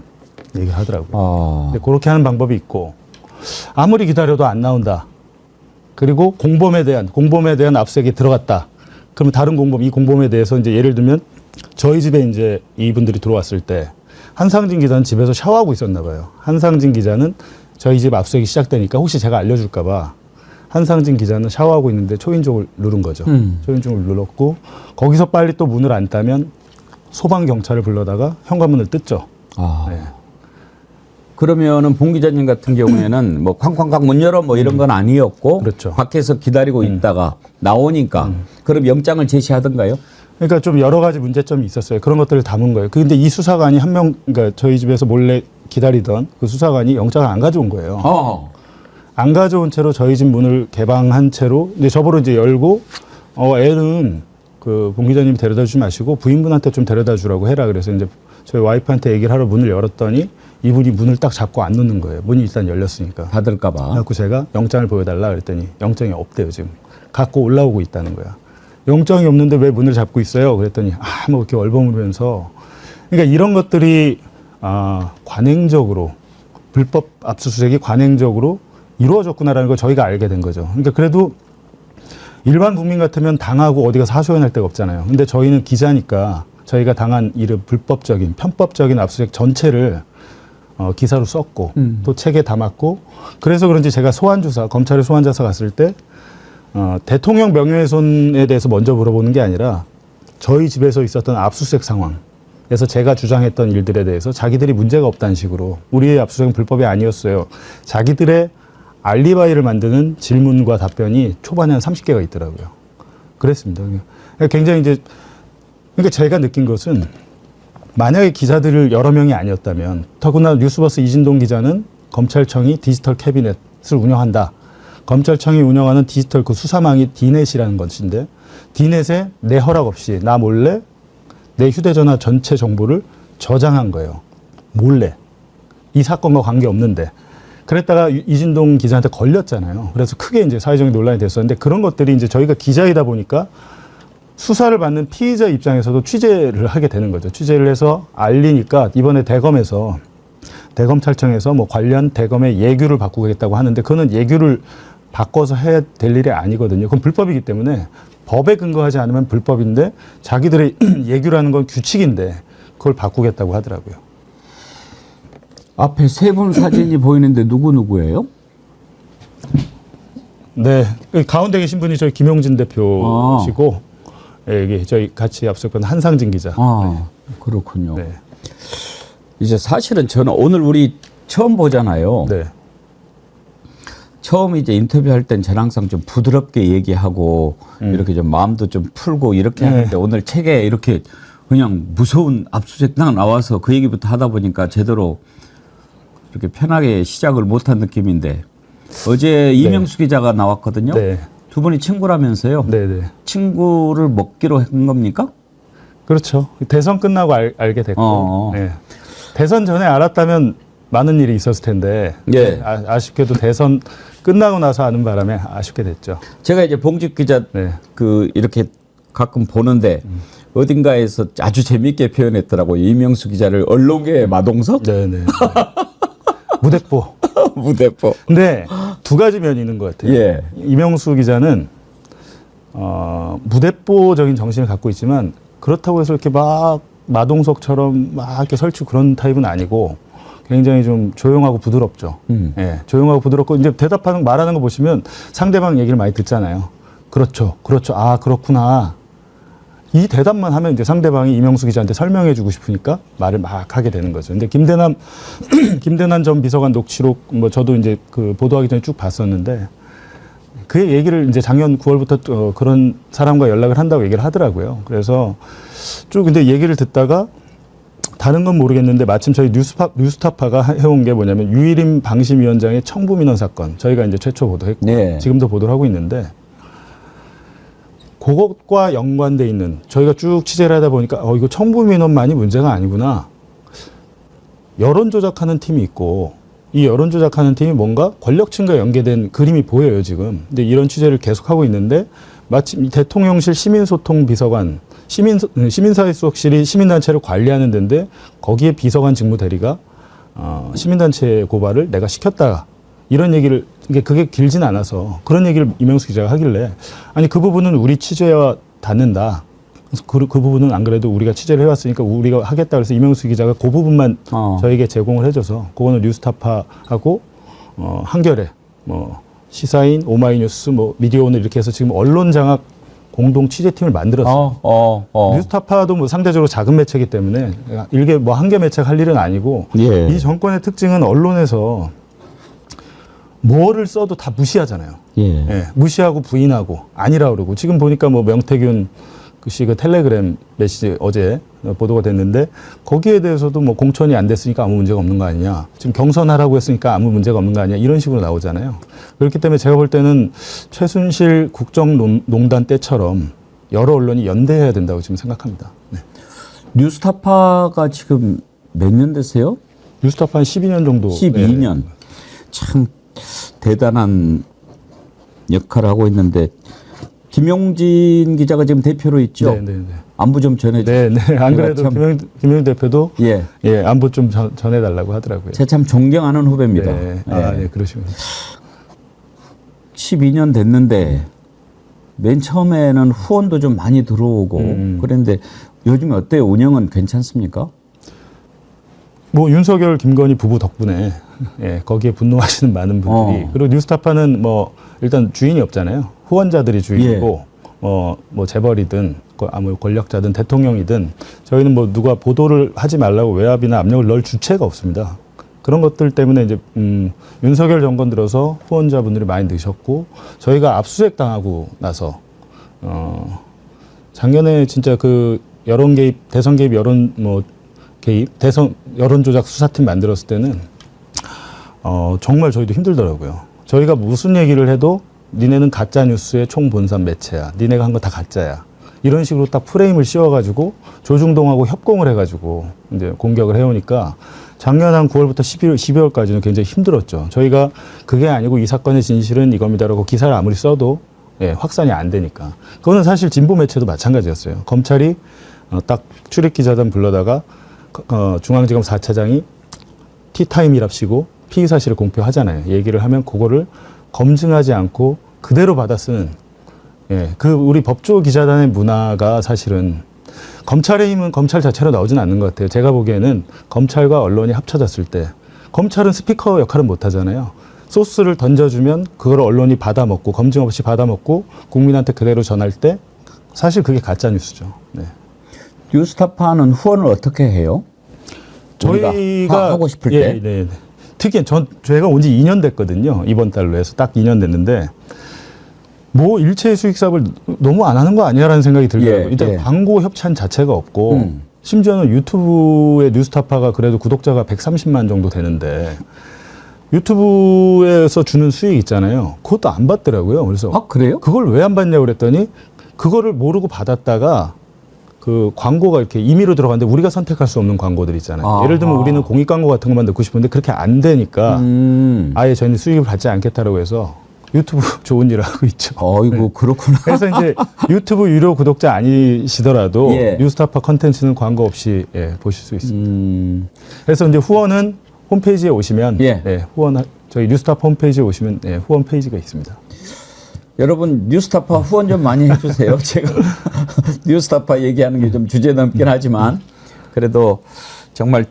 얘기를 하더라고요. 근데 그렇게 하는 방법이 있고, 아무리 기다려도 안 나온다. 그리고 공범에 대한 압수수색이 들어갔다. 그러면 다른 공범, 이 공범에 대해서 이제 예를 들면 저희 집에 이제 이분들이 들어왔을 때 한상진 기자는 집에서 샤워하고 있었나 봐요. 한상진 기자는 저희 집 압수수색이 시작되니까 혹시 제가 알려줄까 봐 한상진 기자는 샤워하고 있는데 초인종을 누른 거죠. 초인종을 눌렀고, 거기서 빨리 또 문을 안 따면 소방경찰을 불러다가 현관문을 뜯죠. 네. 그러면은 봉 기자님 같은 경우에는 뭐 쾅쾅쾅 문 열어 뭐 이런 건 아니었고, 그렇죠. 밖에서 기다리고 있다가 나오니까 그럼 영장을 제시하던가요? 그러니까 좀 여러 가지 문제점이 있었어요. 그런 것들을 담은 거예요. 근데 이 수사관이 한 명, 그러니까 저희 집에서 몰래 기다리던 그 수사관이 영장을 안 가져온 거예요. 안 가져온 채로 저희 집 문을 개방한 채로 이제 저보러 이제 열고, 애는 그 봉 기자님이 데려다 주지 마시고 부인분한테 좀 데려다 주라고 해라. 그래서 이제 저희 와이프한테 얘기를 하러 문을 열었더니 이분이 문을 딱 잡고 안 놓는 거예요. 문이 일단 열렸으니까. 받을까봐. 그래갖고 제가 영장을 보여달라 그랬더니 영장이 없대요, 지금. 갖고 올라오고 있다는 거야. 영장이 없는데 왜 문을 잡고 있어요? 그랬더니 뭐 이렇게 얼버무리면서. 그러니까 이런 것들이 관행적으로 불법 압수수색이 관행적으로 이루어졌구나라는 걸 저희가 알게 된 거죠. 그러니까 그래도 일반 국민 같으면 당하고 어디 가서 하소연할 데가 없잖아요. 근데 저희는 기자니까 저희가 당한 이런 불법적인 편법적인 압수수색 전체를 기사로 썼고 또 책에 담았고 그래서 그런지 제가 소환조사 검찰에 소환조사 갔을 때 대통령 명예훼손에 대해서 먼저 물어보는 게 아니라 저희 집에서 있었던 압수수색 상황에서 제가 주장했던 일들에 대해서 자기들이 문제가 없다는 식으로 우리의 압수수색은 불법이 아니었어요. 자기들의 알리바이를 만드는 질문과 답변이 초반에 한 30개가 있더라고요. 그랬습니다. 그러니까 굉장히 이제 그러니까 제가 느낀 것은 만약에 기자들을 여러 명이 아니었다면 더구나 뉴스버스 이진동 기자는 검찰청이 디지털 캐비넷을 운영한다. 검찰청이 운영하는 디지털 그 수사망이 디넷이라는 것인데 디넷에 내 허락 없이 나 몰래 내 휴대전화 전체 정보를 저장한 거예요. 몰래. 이 사건과 관계없는데. 그랬다가 이진동 기자한테 걸렸잖아요. 그래서 크게 이제 사회적인 논란이 됐었는데 그런 것들이 이제 저희가 기자이다 보니까 수사를 받는 피의자 입장에서도 취재를 하게 되는 거죠. 취재를 해서 알리니까 이번에 대검찰청에서 뭐 관련 대검의 예규를 바꾸겠다고 하는데 그거는 예규를 바꿔서 해야 될 일이 아니거든요. 그건 불법이기 때문에 법에 근거하지 않으면 불법인데 자기들의 예규라는 건 규칙인데 그걸 바꾸겠다고 하더라고요. 앞에 세 분 사진이 보이는데 누구예요? 네. 가운데 계신 분이 저희 김용진 대표시고 예, 여기 저희 같이 앞서던 한상진 기자. 그렇군요. 네. 이제 사실은 저는 오늘 우리 처음 보잖아요. 네. 처음 이제 인터뷰할 땐 저는 항상 좀 부드럽게 얘기하고 이렇게 좀 마음도 좀 풀고 이렇게 하는데 오늘 책에 이렇게 그냥 무서운 압수수색 딱 나와서 그 얘기부터 하다 보니까 제대로 이렇게 편하게 시작을 못한 느낌인데 어제 이명수 기자가 나왔거든요. 네. 두 분이 친구라면서요. 네, 네. 친구를 먹기로 한 겁니까? 그렇죠. 대선 끝나고 알게 됐고. 네. 대선 전에 알았다면 많은 일이 있었을 텐데 예. 아쉽게도 대선 끝나고 나서 아는 바람에 아쉽게 됐죠. 제가 이제 봉집 기자 네. 그 이렇게 가끔 보는데 어딘가에서 아주 재미있게 표현했더라고요. 이명수 기자를 언론계의 마동석? 네, 네. 무대뽀. 무대뽀. 근데 두 가지 면이 있는 것 같아요. 예. 이명수 기자는 무대뽀적인 정신을 갖고 있지만 그렇다고 해서 이렇게 막 마동석처럼 막 이렇게 설치 그런 타입은 아니고 굉장히 좀 조용하고 부드럽죠. 예, 조용하고 부드럽고 이제 말하는 거 보시면 상대방 얘기를 많이 듣잖아요. 그렇죠, 그렇죠. 아 그렇구나. 이 대답만 하면 이제 상대방이 이명수 기자한테 설명해주고 싶으니까 말을 막 하게 되는 거죠. 근데 김대남 전 비서관 녹취록 뭐 저도 이제 그 보도하기 전에 쭉 봤었는데 그 얘기를 이제 작년 9월부터 그런 사람과 연락을 한다고 얘기를 하더라고요. 그래서 쭉 근데 얘기를 듣다가 다른 건 모르겠는데 마침 저희 뉴스타파가 해온 게 뭐냐면 유일임 방심위원장의 청부민원 사건 저희가 이제 최초 보도했고 네. 지금도 보도를 하고 있는데 그것과 연관돼 있는 저희가 쭉 취재를 하다 보니까 이거 청부민원만이 문제가 아니구나. 여론 조작하는 팀이 있고 이 여론 조작하는 팀이 뭔가 권력층과 연계된 그림이 보여요 지금. 근데 이런 취재를 계속하고 있는데 마침 대통령실 시민소통 비서관 시민사회수석실이 시민단체를 관리하는 데인데 거기에 비서관 직무대리가 시민단체 고발을 내가 시켰다. 이런 얘기를 그게 길진 않아서 그런 얘기를 이명수 기자가 하길래 아니 그 부분은 우리 취재와 닿는다. 그래서 그 부분은 안 그래도 우리가 취재를 해왔으니까 우리가 하겠다. 그래서 이명수 기자가 그 부분만 저에게 제공을 해줘서 그거는 뉴스타파하고 한겨레, 뭐 시사인, 오마이뉴스, 뭐 미디어오늘 이렇게 해서 지금 언론 장악 공동 취재팀을 만들었어요. 뉴스타파도 뭐 상대적으로 작은 매체이기 때문에 이게 뭐 한 개 매체가 할 일은 아니고 예. 이 정권의 특징은 언론에서 뭐를 써도 다 무시하잖아요. 예. 예, 무시하고 부인하고 아니라 그러고 지금 보니까 뭐 명태균 씨 그 텔레그램 메시지 어제 보도가 됐는데 거기에 대해서도 뭐 공천이 안 됐으니까 아무 문제가 없는 거 아니냐. 지금 경선하라고 했으니까 아무 문제가 없는 거 아니냐. 이런 식으로 나오잖아요. 그렇기 때문에 제가 볼 때는 최순실 국정농단 때처럼 여러 언론이 연대해야 된다고 지금 생각합니다. 네. 뉴스타파가 지금 몇 년 되세요? 뉴스타파 한 12년 정도. 12년. 네. 참 대단한 역할을 하고 있는데 김용진 기자가 지금 대표로 있죠. 네네네. 안부 좀 전해줘. 네, 네. 안 그래도 김영 대표도 예. 예, 안부 좀 전해달라고 하더라고요. 제가 참 존경하는 후배입니다. 네. 예. 아, 네, 그러시군요. 12년 됐는데 맨 처음에는 후원도 좀 많이 들어오고 그런데 요즘 어때요? 운영은 괜찮습니까? 뭐 윤석열, 김건희 부부 덕분에 예, 거기에 분노하시는 많은 분들이 그리고 뉴스타파는 뭐 일단 주인이 없잖아요. 후원자들이 주인이고 뭐 재벌이든 아무 권력자든 대통령이든 저희는 뭐 누가 보도를 하지 말라고 외압이나 압력을 넣을 주체가 없습니다. 그런 것들 때문에 이제 윤석열 정권 들어서 후원자분들이 많이 늘셨고 저희가 압수수색 당하고 나서 작년에 진짜 그 여론 개입, 대선 개입, 여론 뭐 개입, 대선 여론 조작 수사팀 만들었을 때는 정말 저희도 힘들더라고요. 저희가 무슨 얘기를 해도 니네는 가짜 뉴스의 총본산 매체야. 니네가 한 거 다 가짜야. 이런 식으로 딱 프레임을 씌워가지고 조중동하고 협공을 해가지고 이제 공격을 해오니까 작년 한 9월부터 12월까지는 굉장히 힘들었죠. 저희가 그게 아니고 이 사건의 진실은 이겁니다라고 기사를 아무리 써도 예, 확산이 안 되니까. 그거는 사실 진보 매체도 마찬가지였어요. 검찰이 딱 출입기자단 불러다가 중앙지검 4차장이 티타임이랍시고 피의 사실을 공표하잖아요. 얘기를 하면 그거를 검증하지 않고 그대로 받아 쓰는 예, 그 우리 법조 기자단의 문화가 사실은 검찰의 힘은 검찰 자체로 나오진 않는 것 같아요. 제가 보기에는 검찰과 언론이 합쳐졌을 때 검찰은 스피커 역할은 못 하잖아요. 소스를 던져주면 그걸 언론이 받아먹고 검증 없이 받아먹고 국민한테 그대로 전할 때 사실 그게 가짜 뉴스죠. 네. 뉴스타파는 후원을 어떻게 해요? 저희가 하고 싶을 예, 때. 네, 네. 특히 제가 온 지 2년 됐거든요. 이번 달로 해서 딱 2년 됐는데 뭐 일체의 수익 사업을 너무 안 하는 거 아니야라는 생각이 들더라고요. 일단 광고 협찬 자체가 없고 심지어는 유튜브의 뉴스타파가 그래도 구독자가 130만 정도 되는데 유튜브에서 주는 수익 있잖아요. 그것도 안 받더라고요. 그래서 아, 그래요? 그걸 왜 안 받냐고 그랬더니 그거를 모르고 받았다가 그 광고가 이렇게 임의로 들어갔는데 우리가 선택할 수 없는 광고들 있잖아요. 아하. 예를 들면 우리는 공익 광고 같은 것만 넣고 싶은데 그렇게 안 되니까 아예 저희는 수익을 받지 않겠다라고 해서 유튜브 좋은 일을 하고 있죠. 어이구, 그렇구나. 그래서 이제 유튜브 유료 구독자 아니시더라도 예. 뉴스타파 컨텐츠는 광고 없이 예, 보실 수 있습니다. 그래서 이제 후원은 홈페이지에 오시면 예. 예, 저희 뉴스타파 홈페이지에 오시면 예, 후원 페이지가 있습니다. 여러분 뉴스타파 후원 좀 많이 해주세요. 제가 뉴스타파 얘기하는 게 좀 주제 넘긴 하지만 그래도 정말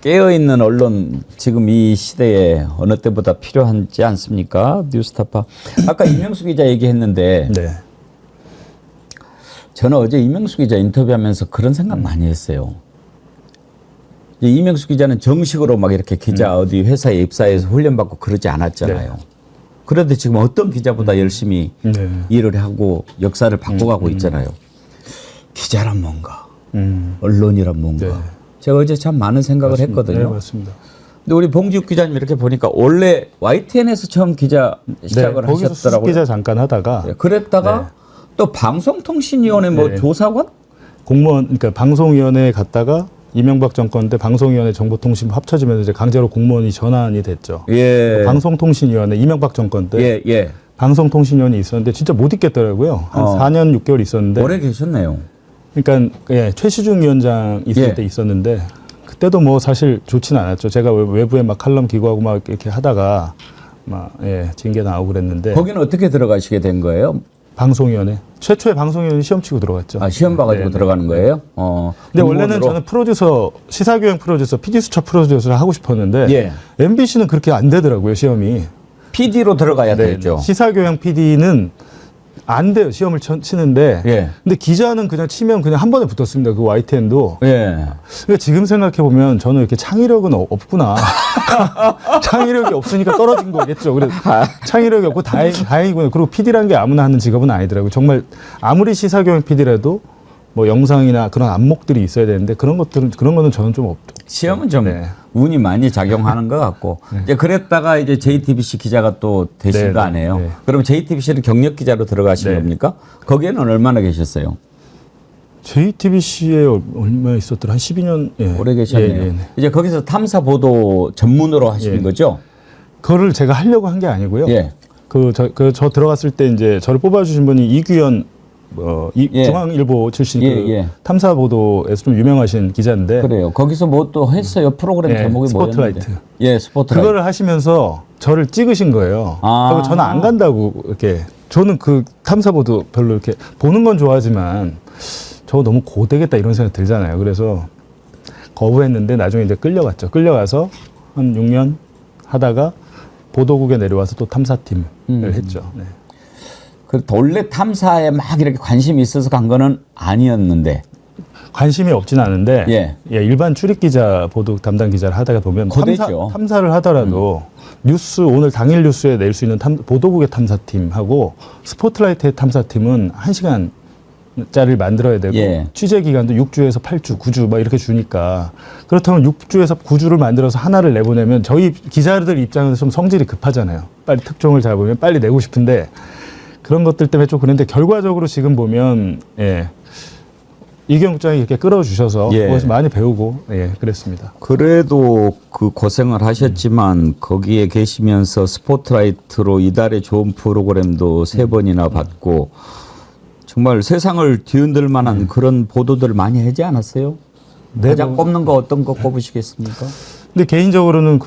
깨어있는 언론 지금 이 시대에 어느 때보다 필요하지 않습니까? 뉴스타파. 아까 이명수 기자 얘기했는데 네. 저는 어제 이명수 기자 인터뷰하면서 그런 생각 많이 했어요. 이명수 기자는 정식으로 막 이렇게 기자 어디 회사에 입사해서 훈련받고 그러지 않았잖아요. 네. 그런데 지금 어떤 기자보다 열심히 네. 일을 하고 역사를 바꿔가고 있잖아요. 기자란 뭔가, 언론이란 뭔가. 네. 제가 어제 참 많은 생각을 했거든요. 네, 맞습니다. 근데 우리 봉지욱 기자님 이렇게 보니까 원래 YTN에서 처음 기자 시작을 네, 거기서 수습 하셨더라고요. 기자 잠깐 하다가 네, 그랬다가 또 방송통신위원회 뭐 네. 조사관? 공무원, 그러니까 방송위원회에 갔다가 이명박 정권 때 방송위원회 정보통신부 합쳐지면서 이제 강제로 공무원이 전환이 됐죠. 예. 방송통신위원회 이명박 정권 때 예. 방송통신위원회 있었는데 진짜 못 있겠더라고요. 한 4년 6개월 있었는데. 오래 계셨네요. 그러니까 예, 최시중 위원장 있을 예. 때 있었는데 그때도 뭐 사실 좋지는 않았죠. 제가 외부에 막 칼럼 기고하고 막 이렇게 하다가 막 예, 징계 나오고 그랬는데. 거기는 어떻게 들어가시게 된 거예요? 방송위원회 최초의 방송위원회 시험 치고 들어갔죠. 아, 시험 봐가지고 네. 들어가는 거예요? 근데 원래는 공무원으로? 저는 프로듀서 시사교양 프로듀서 PD 수첩 프로듀서를 하고 싶었는데 예. MBC는 그렇게 안 되더라고요 시험이. PD로 들어가야 되죠. 시사교양 PD는 안 돼요 시험을 치는데. 예. 근데 기자는 그냥 치면 그냥 한 번에 붙었습니다. 그 YTN도. 예. 그러니까 지금 생각해 보면 저는 이렇게 창의력은 없구나. 창의력이 없으니까 떨어진 거겠죠. 그래서 창의력이 없고 다행이구나. 그리고 PD라는 게 아무나 하는 직업은 아니더라고요. 정말 아무리 시사교양 PD라도 뭐 영상이나 그런 안목들이 있어야 되는데 그런 거는 저는 좀 없죠. 시험은 좀 네. 운이 많이 작용하는 것 같고 이제 그랬다가 이제 JTBC 기자가 또 되신 네, 거 아니에요? 네. 그럼 JTBC는 경력 기자로 들어가신 네. 겁니까? 거기에는 얼마나 계셨어요? JTBC에 얼마 있었더라? 한 12년. 예. 오래 계셨네요. 예. 이제 거기서 탐사 보도 전문으로 하시는 예. 거죠? 그거를 제가 하려고 한 게 아니고요. 예. 저 들어갔을 때 이제 저를 뽑아주신 분이 이규현 예. 중앙일보 출신 예, 그 예. 탐사 보도에서 좀 유명하신 기자인데 그래요. 거기서 뭐 또 했어요. 프로그램 예, 제목이 스포트라이트. 뭐였는데. 예, 스포트라이트. 그거를 하시면서 저를 찍으신 거예요. 아. 그리고 저는 안 간다고 이렇게 저는 그 탐사보도 별로 이렇게 보는 건 좋아하지만 저거 너무 고되겠다 이런 생각 들잖아요. 그래서 거부했는데 나중에 이제 끌려갔죠. 끌려가서 한 6년 하다가 보도국에 내려와서 또 탐사팀을 했죠. 네. 원래 탐사에 막 이렇게 관심이 있어서 간 거는 아니었는데. 관심이 없진 않은데 예. 일반 출입 기자 보도 담당 기자를 하다가 보면 거대죠. 탐사를 하더라도 뉴스 오늘 당일 뉴스에 낼 수 있는 보도국의 탐사팀하고 스포트라이트의 탐사팀은 1시간짜리를 만들어야 되고 예. 취재 기간도 6주에서 8주, 9주 막 이렇게 주니까 그렇다면 6주에서 9주를 만들어서 하나를 내보내면 저희 기자들 입장에서 좀 성질이 급하잖아요. 빨리 특종을 잡으면 빨리 내고 싶은데 그런 것들 때문에 좀 그런데 결과적으로 지금 보면 이경 국장이 이렇게 끌어주셔서 예. 거기서 많이 배우고 그랬습니다. 그래도 그 고생을 하셨지만 거기에 계시면서 스포트라이트로 이달의 좋은 프로그램도 3번이나 받고 정말 세상을 뒤흔들 만한 그런 보도들을 많이 하지 않았어요? 가장 꼽는 거 어떤 거 꼽으시겠습니까? 근데 개인적으로는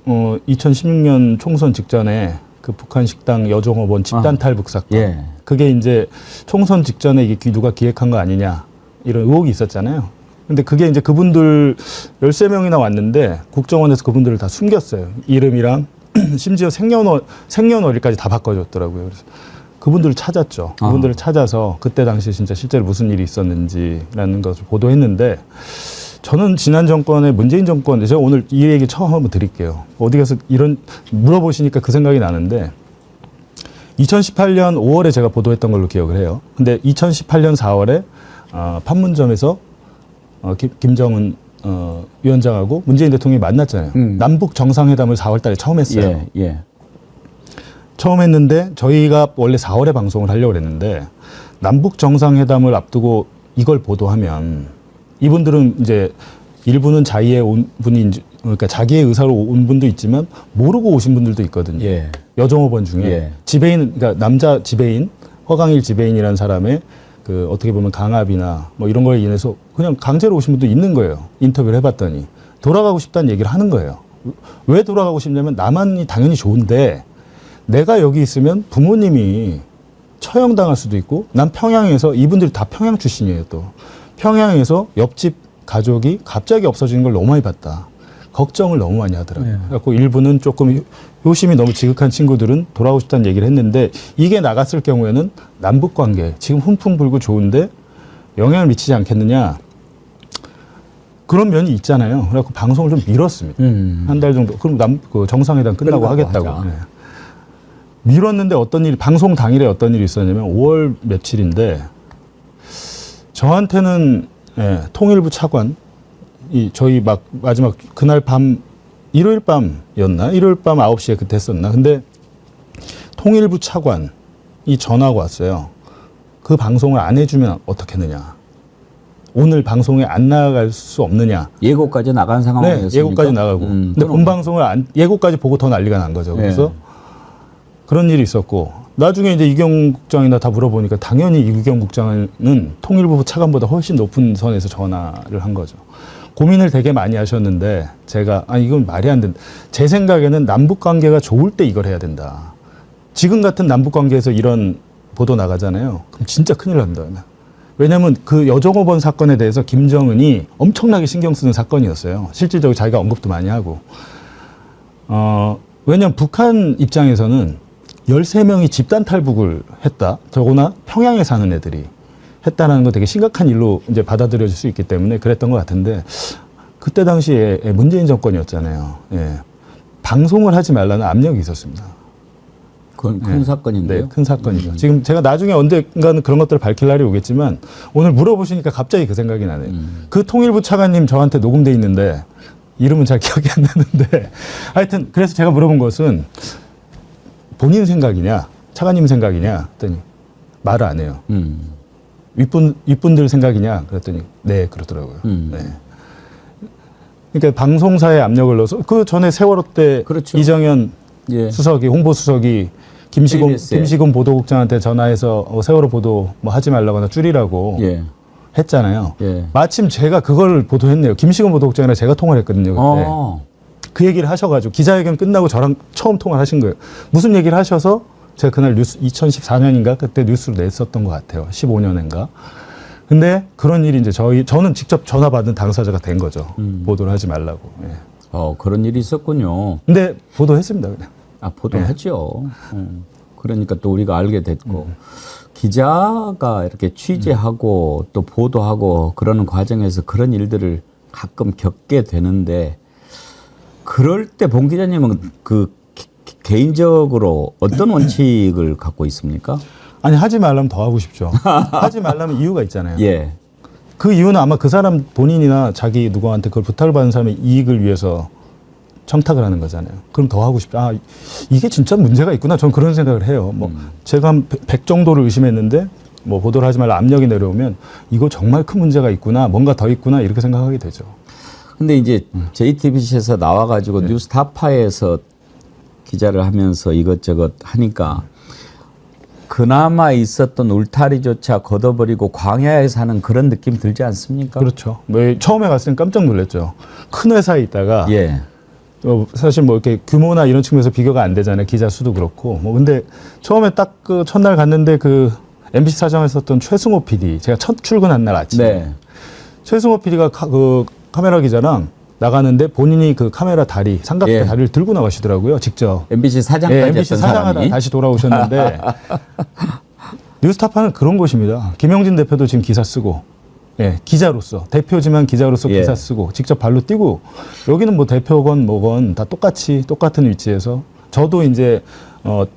2016년 총선 직전에 그 북한 식당 여종업원 집단 탈북 사건. 예. 그게 이제 총선 직전에 이게 누가 기획한 거 아니냐 이런 의혹이 있었잖아요. 근데 그게 이제 그분들 13명이나 왔는데 국정원에서 그분들을 다 숨겼어요. 이름이랑 심지어 생년월일까지 다 바꿔줬더라고요. 그래서 그분들을 찾았죠. 그분들을 찾아서 그때 당시 진짜 실제로 무슨 일이 있었는지라는 것을 보도했는데 저는 지난 정권의 문재인 정권, 제가 오늘 이 얘기 처음 한번 드릴게요. 어디 가서 이런 물어보시니까 그 생각이 나는데 2018년 5월에 제가 보도했던 걸로 기억을 해요. 근데 2018년 4월에 판문점에서 김정은 위원장하고 문재인 대통령이 만났잖아요. 남북 정상회담을 4월 달에 처음 했어요. 예. 처음 했는데 저희가 원래 4월에 방송을 하려고 했는데 남북 정상회담을 앞두고 이걸 보도하면 이분들은 이제 일부는 자의에 온 분이 그러니까 자기의 의사로 온 분도 있지만 모르고 오신 분들도 있거든요. 예. 여종업원 중에 예. 지배인, 그러니까 남자 지배인, 허강일 지배인이라는 사람의 그 어떻게 보면 강압이나 뭐 이런 거에 인해서 그냥 강제로 오신 분도 있는 거예요. 인터뷰를 해봤더니 돌아가고 싶다는 얘기를 하는 거예요. 왜 돌아가고 싶냐면 남한이 당연히 좋은데 내가 여기 있으면 부모님이 처형당할 수도 있고 난 평양에서 이분들이 다 평양 출신이에요 또. 평양에서 옆집 가족이 갑자기 없어지는 걸 너무 많이 봤다. 걱정을 너무 많이 하더라고요. 그래서 일부는 조금 효심이 너무 지극한 친구들은 돌아오고 싶다는 얘기를 했는데 이게 나갔을 경우에는 남북관계 지금 훈풍 불고 좋은데 영향을 미치지 않겠느냐. 그런 면이 있잖아요. 그래서 방송을 좀 미뤘습니다. 한 달 정도. 그럼 그 정상회담 끝나고 하겠다고. 네. 미뤘는데 어떤 일이 방송 당일에 어떤 일이 있었냐면 5월 며칠인데 저한테는 통일부 차관 저희 막 마지막 그날 밤 일요일 밤이었나? 일요일 밤 9시에 그때 했었나? 근데 통일부 차관이 전화가 왔어요. 그 방송을 안 해주면 어떻겠느냐? 오늘 방송에 안 나갈 수 없느냐? 예고까지 나간 상황이었습니까? 네, 예고까지 나가고. 근데 본 방송을 예고까지 보고 더 난리가 난 거죠. 그래서 그런 일이 있었고 나중에 이제 이경 국장이나 다 물어보니까 당연히 이경 국장은 통일부 차관보다 훨씬 높은 선에서 전화를 한 거죠. 고민을 되게 많이 하셨는데 제가 이건 말이 안 된다. 제 생각에는 남북 관계가 좋을 때 이걸 해야 된다. 지금 같은 남북 관계에서 이런 보도 나가잖아요. 그럼 진짜 큰일 납니다. 왜냐하면 그 여종업원 사건에 대해서 김정은이 엄청나게 신경 쓰는 사건이었어요. 실질적으로 자기가 언급도 많이 하고. 왜냐하면 북한 입장에서는 13명이 집단 탈북을 했다. 더구나 평양에 사는 애들이 했다는 거 되게 심각한 일로 이제 받아들여질 수 있기 때문에 그랬던 것 같은데 그때 당시에 문재인 정권이었잖아요. 방송을 하지 말라는 압력이 있었습니다. 그건 큰 사건인데요. 네, 큰 사건이죠. 지금 제가 나중에 언젠가는 그런 것들을 밝힐 날이 오겠지만 오늘 물어보시니까 갑자기 그 생각이 나네요. 그 통일부 차관님 저한테 녹음돼 있는데 이름은 잘 기억이 안 나는데 하여튼 그래서 제가 물어본 것은 본인 생각이냐 차관님 생각이냐 했더니 말을 안 해요. 윗분들 생각이냐 그랬더니 네 그러더라고요. 네. 그러니까 방송사에 압력을 넣어서 그 전에 세월호 때 그렇죠. 이정현 수석이 홍보수석이 김시곤 보도국장한테 전화해서 세월호 보도 뭐 하지 말라거나 줄이라고 예. 했잖아요. 예. 마침 제가 그걸 보도했네요. 김시곤 보도국장이랑 제가 통화를 했거든요. 그때. 그 얘기를 하셔가지고 기자회견 끝나고 저랑 처음 통화를 하신 거예요. 무슨 얘기를 하셔서 제가 그날 뉴스 2014년인가 그때 뉴스로 냈었던 것 같아요. 15년인가. 근데 그런 일이 이제 저는 직접 전화 받은 당사자가 된 거죠. 보도를 하지 말라고. 예. 그런 일이 있었군요. 근데 보도했습니다. 그냥. 보도하죠. 그러니까 또 우리가 알게 됐고 기자가 이렇게 취재하고 또 보도하고 그러는 과정에서 그런 일들을 가끔 겪게 되는데 그럴 때 봉 기자님은 그 개인적으로 어떤 원칙을 갖고 있습니까? 아니 하지 말라면 더 하고 싶죠. 하지 말라면 이유가 있잖아요. 예. 그 이유는 아마 그 사람 본인이나 자기 누구한테 그걸 부탁을 받은 사람의 이익을 위해서 청탁을 하는 거잖아요. 그럼 더 하고 싶다. 아, 이게 진짜 문제가 있구나. 저는 그런 생각을 해요. 뭐 제가 한 100 정도를 의심했는데 뭐 보도를 하지 말라 압력이 내려오면 이거 정말 큰 문제가 있구나. 뭔가 더 있구나. 이렇게 생각하게 되죠. 근데 이제 JTBC에서 나와가지고 뉴스타파에서 기자를 하면서 이것저것 하니까 그나마 있었던 울타리조차 걷어버리고 광야에 사는 그런 느낌 들지 않습니까? 그렇죠. 처음에 갔을 땐 깜짝 놀랐죠. 큰 회사에 있다가 예. 사실 뭐 이렇게 규모나 이런 측면에서 비교가 안 되잖아요. 기자 수도 그렇고. 뭐 근데 처음에 딱 그 첫날 갔는데 그 MBC 사장을 썼던 최승호 PD 제가 첫 출근한 날 아침에 네. 최승호 PD가 그 카메라 기자랑 나가는데 본인이 그 카메라 다리 삼각대 예. 다리를 들고 나가시더라고요. 직접. MBC 사장까지 MBC 했던 사장하다 사람이. 다시 돌아오셨는데 뉴스타파는 그런 곳입니다. 김영진 대표도 지금 기사 쓰고 기자로서 대표지만 기자로서 예. 기사 쓰고 직접 발로 뛰고 여기는 뭐 대표건 뭐건 다 똑같은 위치에서 저도 이제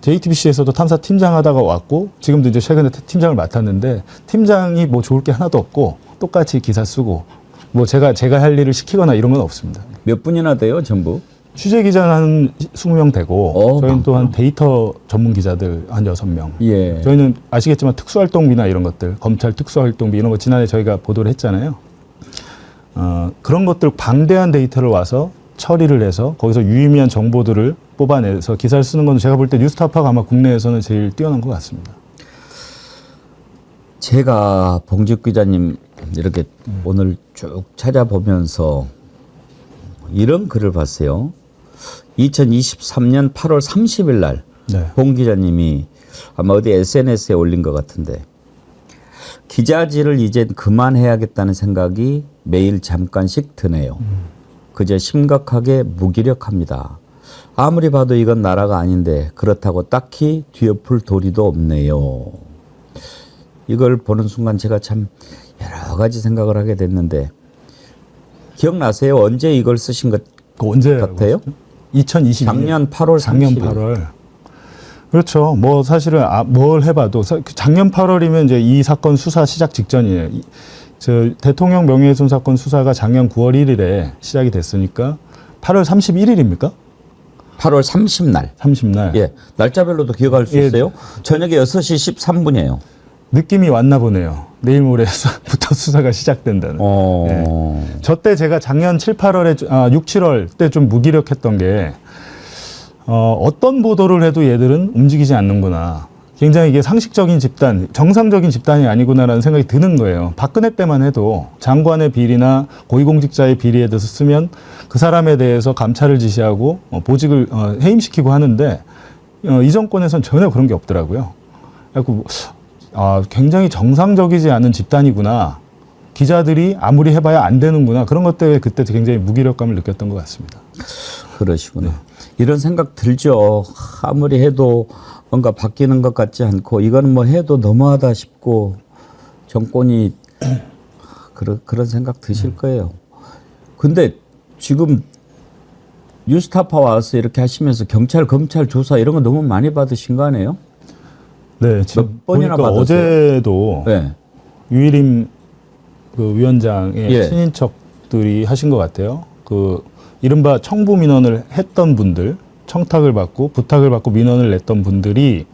JTBC에서도 탐사 팀장 하다가 왔고 지금도 이제 최근에 팀장을 맡았는데 팀장이 뭐 좋을 게 하나도 없고 똑같이 기사 쓰고 뭐 제가 할 일을 시키거나 이런 건 없습니다. 몇 분이나 돼요, 전부? 취재 기자는 한 20명 되고 저희는 많구나. 또한 데이터 전문 기자들 한 6명. 예. 저희는 아시겠지만 특수활동비나 이런 것들, 검찰 특수활동비 이런 거 지난해 저희가 보도를 했잖아요. 그런 것들 방대한 데이터를 와서 처리를 해서 거기서 유의미한 정보들을 뽑아내서 기사를 쓰는 건 제가 볼 때 뉴스타파가 아마 국내에서는 제일 뛰어난 것 같습니다. 제가 봉직 기자님 이렇게 오늘 쭉 찾아보면서 이런 글을 봤어요. 2023년 8월 30일 날 봉 기자님이 아마 어디 SNS에 올린 것 같은데 기자질을 이젠 그만해야겠다는 생각이 매일 잠깐씩 드네요. 그저 심각하게 무기력합니다. 아무리 봐도 이건 나라가 아닌데 그렇다고 딱히 뒤엎을 도리도 없네요. 이걸 보는 순간 제가 참 여러 가지 생각을 하게 됐는데 기억나세요? 언제 이걸 쓰신 것 언제 같아요? 2022년 작년 8월 30일. 작년 8월. 그렇죠. 뭐 사실은 뭘 해봐도 작년 8월이면 이제 이 사건 수사 시작 직전이에요. 저 대통령 명예훼손 사건 수사가 작년 9월 1일에 시작이 됐으니까 8월 31일입니까? 8월 30날. 30날. 예. 날짜별로도 기억할 수 있어요? 저녁에 6시 13분이에요. 느낌이 왔나 보네요. 내일 모레부터 수사가 시작된다는. 저 때 제가 작년 7, 8월에 6, 7월 때 좀 무기력했던 게 어떤 보도를 해도 얘들은 움직이지 않는구나. 굉장히 이게 상식적인 집단, 정상적인 집단이 아니구나라는 생각이 드는 거예요. 박근혜 때만 해도 장관의 비리나 고위공직자의 비리에 대해서 쓰면 그 사람에 대해서 감찰을 지시하고 보직을 해임시키고 하는데 이 정권에서는 전혀 그런 게 없더라고요. 그래서 굉장히 정상적이지 않은 집단이구나. 기자들이 아무리 해봐야 안 되는구나. 그런 것 때문에 그때 굉장히 무기력감을 느꼈던 것 같습니다. 그러시구나. 이런 생각 들죠. 아무리 해도 뭔가 바뀌는 것 같지 않고 이거는 뭐 해도 너무하다 싶고 정권이 그런 생각 드실 거예요. 근데 지금 뉴스타파 와서 이렇게 하시면서 경찰, 검찰 조사 이런 거 너무 많이 받으신 거 아니에요? 네, 지금 몇 번이나 보니까 받았어요? 어제도 네. 유일임 그 위원장의 예. 친인척들이 하신 것 같아요. 그 이른바 청부 민원을 했던 분들, 청탁을 받고 부탁을 받고 민원을 냈던 분들이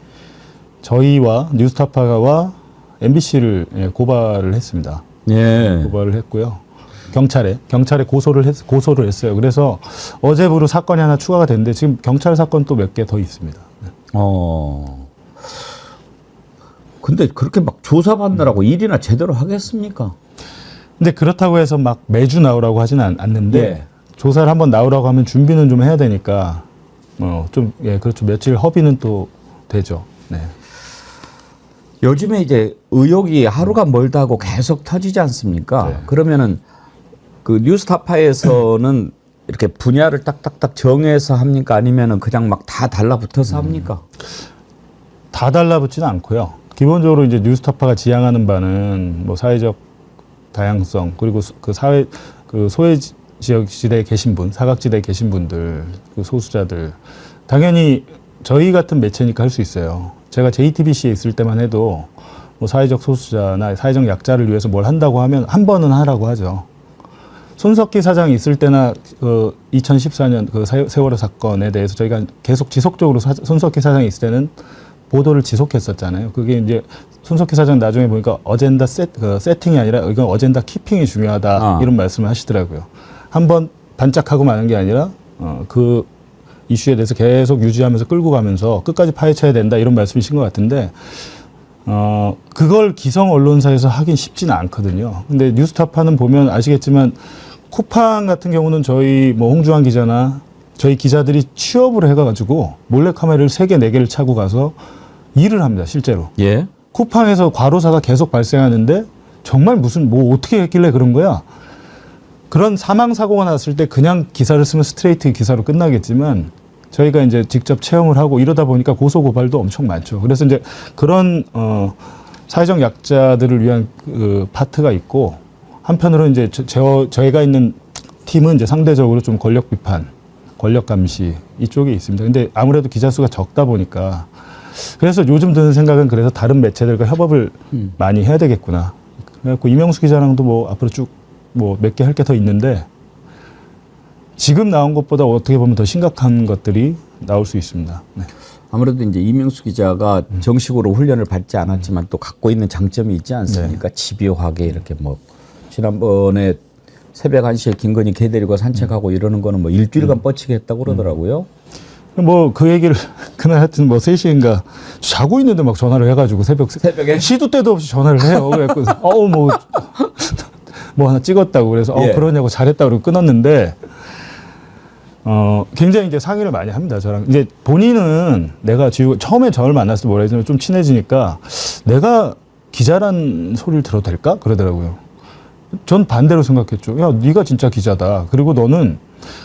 저희와 뉴스타파와 MBC를 고발을 했습니다. 예. 고발을 했고요. 경찰에 고소를 했어요. 그래서 어제부로 사건이 하나 추가가 됐는데 지금 경찰 사건 또 몇 개 더 있습니다. 근데 그렇게 막 조사받느라고 일이나 제대로 하겠습니까? 근데 그렇다고 해서 막 매주 나오라고 하지는 않는데 예. 조사를 한번 나오라고 하면 준비는 좀 해야 되니까 그렇죠. 며칠 허비는 또 되죠. 네. 요즘에 이제 의혹이 하루가 멀다 하고 계속 터지지 않습니까? 네. 그러면은 그 뉴스타파에서는 이렇게 분야를 딱딱딱 정해서 합니까? 아니면은 그냥 막 다 달라붙어서 합니까? 다 달라붙지는 않고요. 기본적으로 이제 뉴스타파가 지향하는 바는 뭐 사회적 다양성 그리고 그 사회 그 소외 지역 지대에 계신 분, 사각지대에 계신 분들, 그 소수자들 당연히 저희 같은 매체니까 할 수 있어요. 제가 JTBC에 있을 때만 해도 뭐 사회적 소수자나 사회적 약자를 위해서 뭘 한다고 하면 한 번은 하라고 하죠. 손석희 사장이 있을 때나 그 2014년 그 세월호 사건에 대해서 저희가 계속 지속적으로 손석희 사장이 있을 때는 보도를 지속했었잖아요. 그게 이제 손석희 사장 나중에 보니까 어젠다 세팅이 아니라 이건 어젠다 키핑이 중요하다 이런 말씀을 하시더라고요. 한번 반짝하고 마는 게 아니라 그 이슈에 대해서 계속 유지하면서 끌고 가면서 끝까지 파헤쳐야 된다 이런 말씀이신 것 같은데 그걸 기성 언론사에서 하긴 쉽지는 않거든요. 근데 뉴스타파는 보면 아시겠지만 쿠팡 같은 경우는 저희 뭐 홍주환 기자나 저희 기자들이 취업을 해가지고 몰래카메라를 3개, 4개를 차고 가서 일을 합니다, 실제로. 예. 쿠팡에서 과로사가 계속 발생하는데 정말 무슨 뭐 어떻게 했길래 그런 거야? 그런 사망 사고가 났을 때 그냥 기사를 쓰면 스트레이트 기사로 끝나겠지만 저희가 이제 직접 체험을 하고 이러다 보니까 고소 고발도 엄청 많죠. 그래서 이제 그런 사회적 약자들을 위한 그 파트가 있고 한편으로 이제 저희가 있는 팀은 이제 상대적으로 좀 권력 비판, 권력 감시 이쪽에 있습니다. 근데 아무래도 기자 수가 적다 보니까 그래서 요즘 드는 생각은 그래서 다른 매체들과 협업을 많이 해야 되겠구나. 그래갖고 이명수 기자랑도 뭐 앞으로 쭉 뭐 몇 개 할 게 더 있는데 지금 나온 것보다 어떻게 보면 더 심각한 것들이 나올 수 있습니다. 네. 아무래도 이제 이명수 기자가 정식으로 훈련을 받지 않았지만 또 갖고 있는 장점이 있지 않습니까? 집요하게 이렇게 뭐 지난번에 새벽 1시에 김건희 개 데리고 산책하고 이러는 거는 뭐 일주일간 뻗치게 했다고 그러더라고요. 뭐 그 얘기를 그날 하여튼 뭐 3시인가 자고 있는데 막 전화를 해가지고 새벽에 시도 때도 없이 전화를 해요. 그래서 뭐 하나 찍었다고 그래서 예. 그러냐고 잘했다고 그러고 끊었는데 굉장히 이제 상의를 많이 합니다. 저랑 이제 본인은 내가 처음에 저를 만났을 때 뭐라 했냐면 좀 친해지니까 내가 기자란 소리를 들어도 될까? 그러더라고요. 전 반대로 생각했죠. 야, 네가 진짜 기자다. 그리고 너는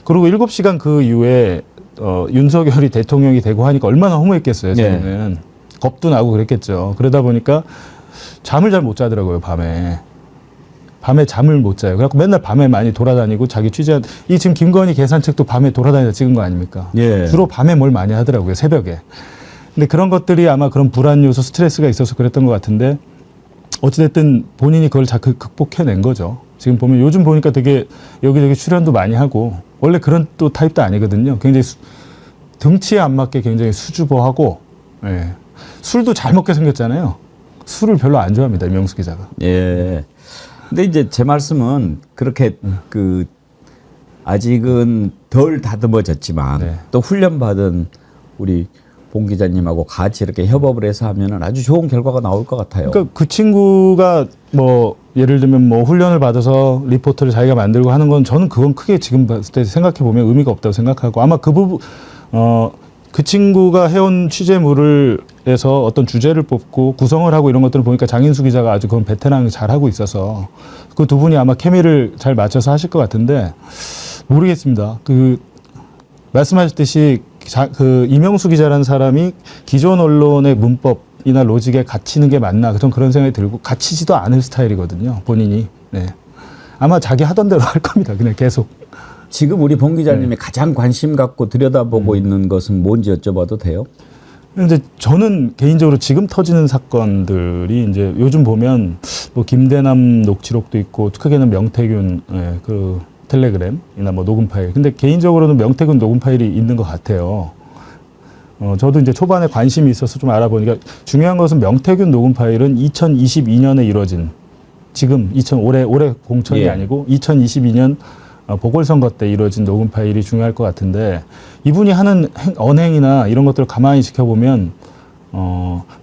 그리고 7시간 그 이후에 윤석열이 대통령이 되고 하니까 얼마나 허무했겠어요. 저는 겁도 나고 그랬겠죠. 그러다 보니까 잠을 잘 못 자더라고요. 밤에 잠을 못 자요. 그래갖고 맨날 밤에 많이 돌아다니고 자기 취재한 이 지금 김건희 계산책도 밤에 돌아다니다 찍은 거 아닙니까? 예. 주로 밤에 뭘 많이 하더라고요. 새벽에. 근데 그런 것들이 아마 그런 불안 요소, 스트레스가 있어서 그랬던 것 같은데 어찌됐든 본인이 그걸 잘 극복해낸 거죠. 지금 보면 요즘 보니까 되게 여기저기 출연도 많이 하고 원래 그런 또 타입도 아니거든요. 굉장히 등치에 안 맞게 굉장히 수줍어하고 술도 잘 먹게 생겼잖아요. 술을 별로 안 좋아합니다. 이명수 기자가. 예. 근데 이제 제 말씀은 그렇게 아직은 덜 다듬어졌지만 또 훈련받은 우리 봉 기자님하고 같이 이렇게 협업을 해서 하면은 아주 좋은 결과가 나올 것 같아요. 그러니까 그 친구가 뭐 예를 들면 뭐 훈련을 받아서 리포트를 자기가 만들고 하는 건 저는 그건 크게 지금 봤을 때 생각해 보면 의미가 없다고 생각하고 아마 그 부분 그 친구가 해온 취재물에서 어떤 주제를 뽑고 구성을 하고 이런 것들을 보니까 장인수 기자가 아주 그건 베테랑이 잘 하고 있어서 그 두 분이 아마 케미를 잘 맞춰서 하실 것 같은데 모르겠습니다. 그 말씀하셨듯이 그 이명수 기자라는 사람이 기존 언론의 문법이나 로직에 갇히는 게 맞나 전 그런 생각이 들고 갇히지도 않을 스타일이거든요. 본인이. 네. 아마 자기 하던 대로 할 겁니다. 그냥 계속. 지금 우리 봉 기자님이 가장 관심 갖고 들여다보고 있는 것은 뭔지 여쭤봐도 돼요? 근데 저는 개인적으로 지금 터지는 사건들이 이제 요즘 보면 뭐 김대남 녹취록도 있고 크게는 명태균 그 텔레그램이나 뭐 녹음 파일. 근데 개인적으로는 명태균 녹음 파일이 있는 것 같아요. 저도 이제 초반에 관심이 있어서 좀 알아보니까 중요한 것은 명태균 녹음 파일은 2022년에 이루어진 지금 올해 공천이 아니고 2022년 보궐선거 때 이루어진 녹음 파일이 중요할 것 같은데 이분이 하는 언행이나 이런 것들을 가만히 지켜보면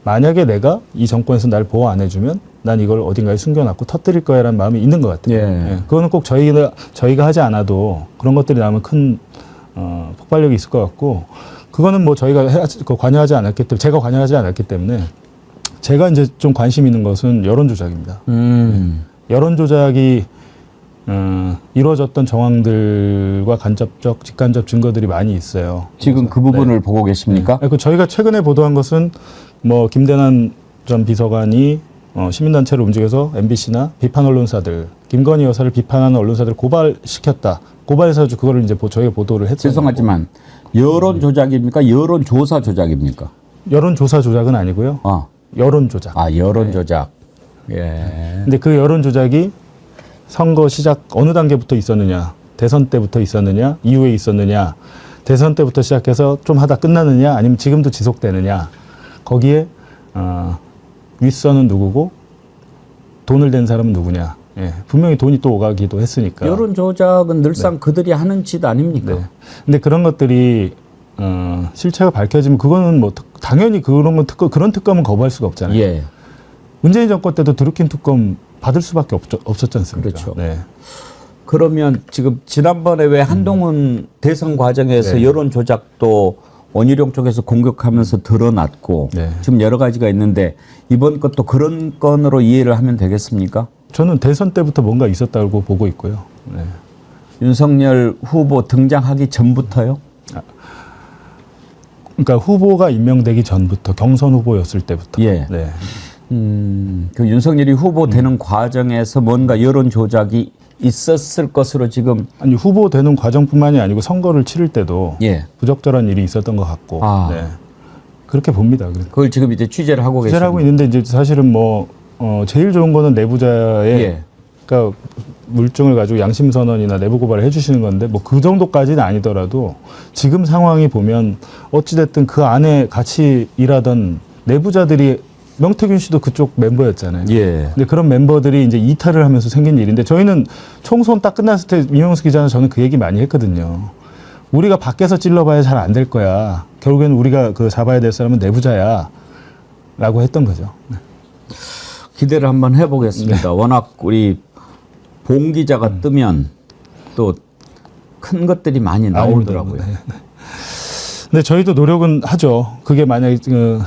만약에 내가 이 정권에서 날 보호 안 해주면 난 이걸 어딘가에 숨겨놨고 터뜨릴 거야라는 마음이 있는 것 같아요. 예. 그거는 꼭 저희가 하지 않아도 그런 것들이 나오면 큰 폭발력이 있을 것 같고 그거는 뭐 저희가 관여하지 않았기 때문에 제가 관여하지 않았기 때문에 제가 이제 좀 관심 있는 것은 여론 조작입니다. 여론 조작이 이루어졌던 정황들과 간접적, 직간접 증거들이 많이 있어요. 지금 그 부분을 보고 계십니까? 네. 저희가 최근에 보도한 것은 뭐 김대남 전 비서관이 시민단체를 움직여서 MBC나 비판 언론사들, 김건희 여사를 비판하는 언론사들을 고발시켰다. 고발해서 그거를 이제 저희가 보도를 했어요. 죄송하지만 여론 조작입니까? 여론 조사 조작입니까? 여론 조사 조작은 아니고요. 여론 조작. 여론 조작. 예. 근데 그 여론 조작이 선거 시작 어느 단계부터 있었느냐, 대선 때부터 있었느냐, 이후에 있었느냐, 대선 때부터 시작해서 좀 하다 끝나느냐, 아니면 지금도 지속되느냐, 거기에 윗선은 누구고 돈을 댄 사람은 누구냐. 예, 분명히 돈이 또 오가기도 했으니까. 여론 조작은 늘상 그들이 하는 짓 아닙니까? 네. 근데 그런 것들이 실체가 밝혀지면 그거는 뭐 당연히 그런 특검은 거부할 수가 없잖아요. 예. 문재인 정권 때도 드루킹 특검 받을 수밖에 없었지 않습니까? 그렇죠. 네. 그러면 지금 지난번에 왜 한동훈 대선 과정에서 네. 여론 조작도 원희룡 쪽에서 공격하면서 드러났고 네. 지금 여러 가지가 있는데 이번 것도 그런 건으로 이해를 하면 되겠습니까? 저는 대선 때부터 뭔가 있었다고 보고 있고요. 네. 윤석열 후보 등장하기 전부터요? 그러니까 후보가 임명되기 전부터 경선 후보였을 때부터. 예. 네. 그 윤석열이 후보 되는 과정에서 뭔가 여론 조작이 있었을 것으로 지금 아니 후보 되는 과정뿐만이 아니고 선거를 치를 때도 예. 부적절한 일이 있었던 것 같고. 네. 그렇게 봅니다. 그걸 지금 이제 취재를 하고 취재를 하고 있는데 이제 사실은 뭐 제일 좋은 거는 내부자의 예. 그러니까 물증을 가지고 양심 선언이나 내부 고발을 해주시는 건데 뭐 그 정도까지는 아니더라도 지금 상황이 보면 어찌 됐든 그 안에 같이 일하던 내부자들이 명태균 씨도 그쪽 멤버였잖아요. 예. 근데 그런 멤버들이 이제 이탈을 하면서 생긴 일인데 저희는 총선 딱 끝났을 때 이명수 기자는 저는 그 얘기 많이 했거든요. 우리가 밖에서 찔러봐야 잘 안 될 거야. 결국에는 우리가 그 잡아야 될 사람은 내부자야. 라고 했던 거죠. 네. 기대를 한번 해보겠습니다. 워낙 우리 봉 기자가 뜨면 또 큰 것들이 많이 나오더라고요. 네. 근데 저희도 노력은 하죠. 그게 만약에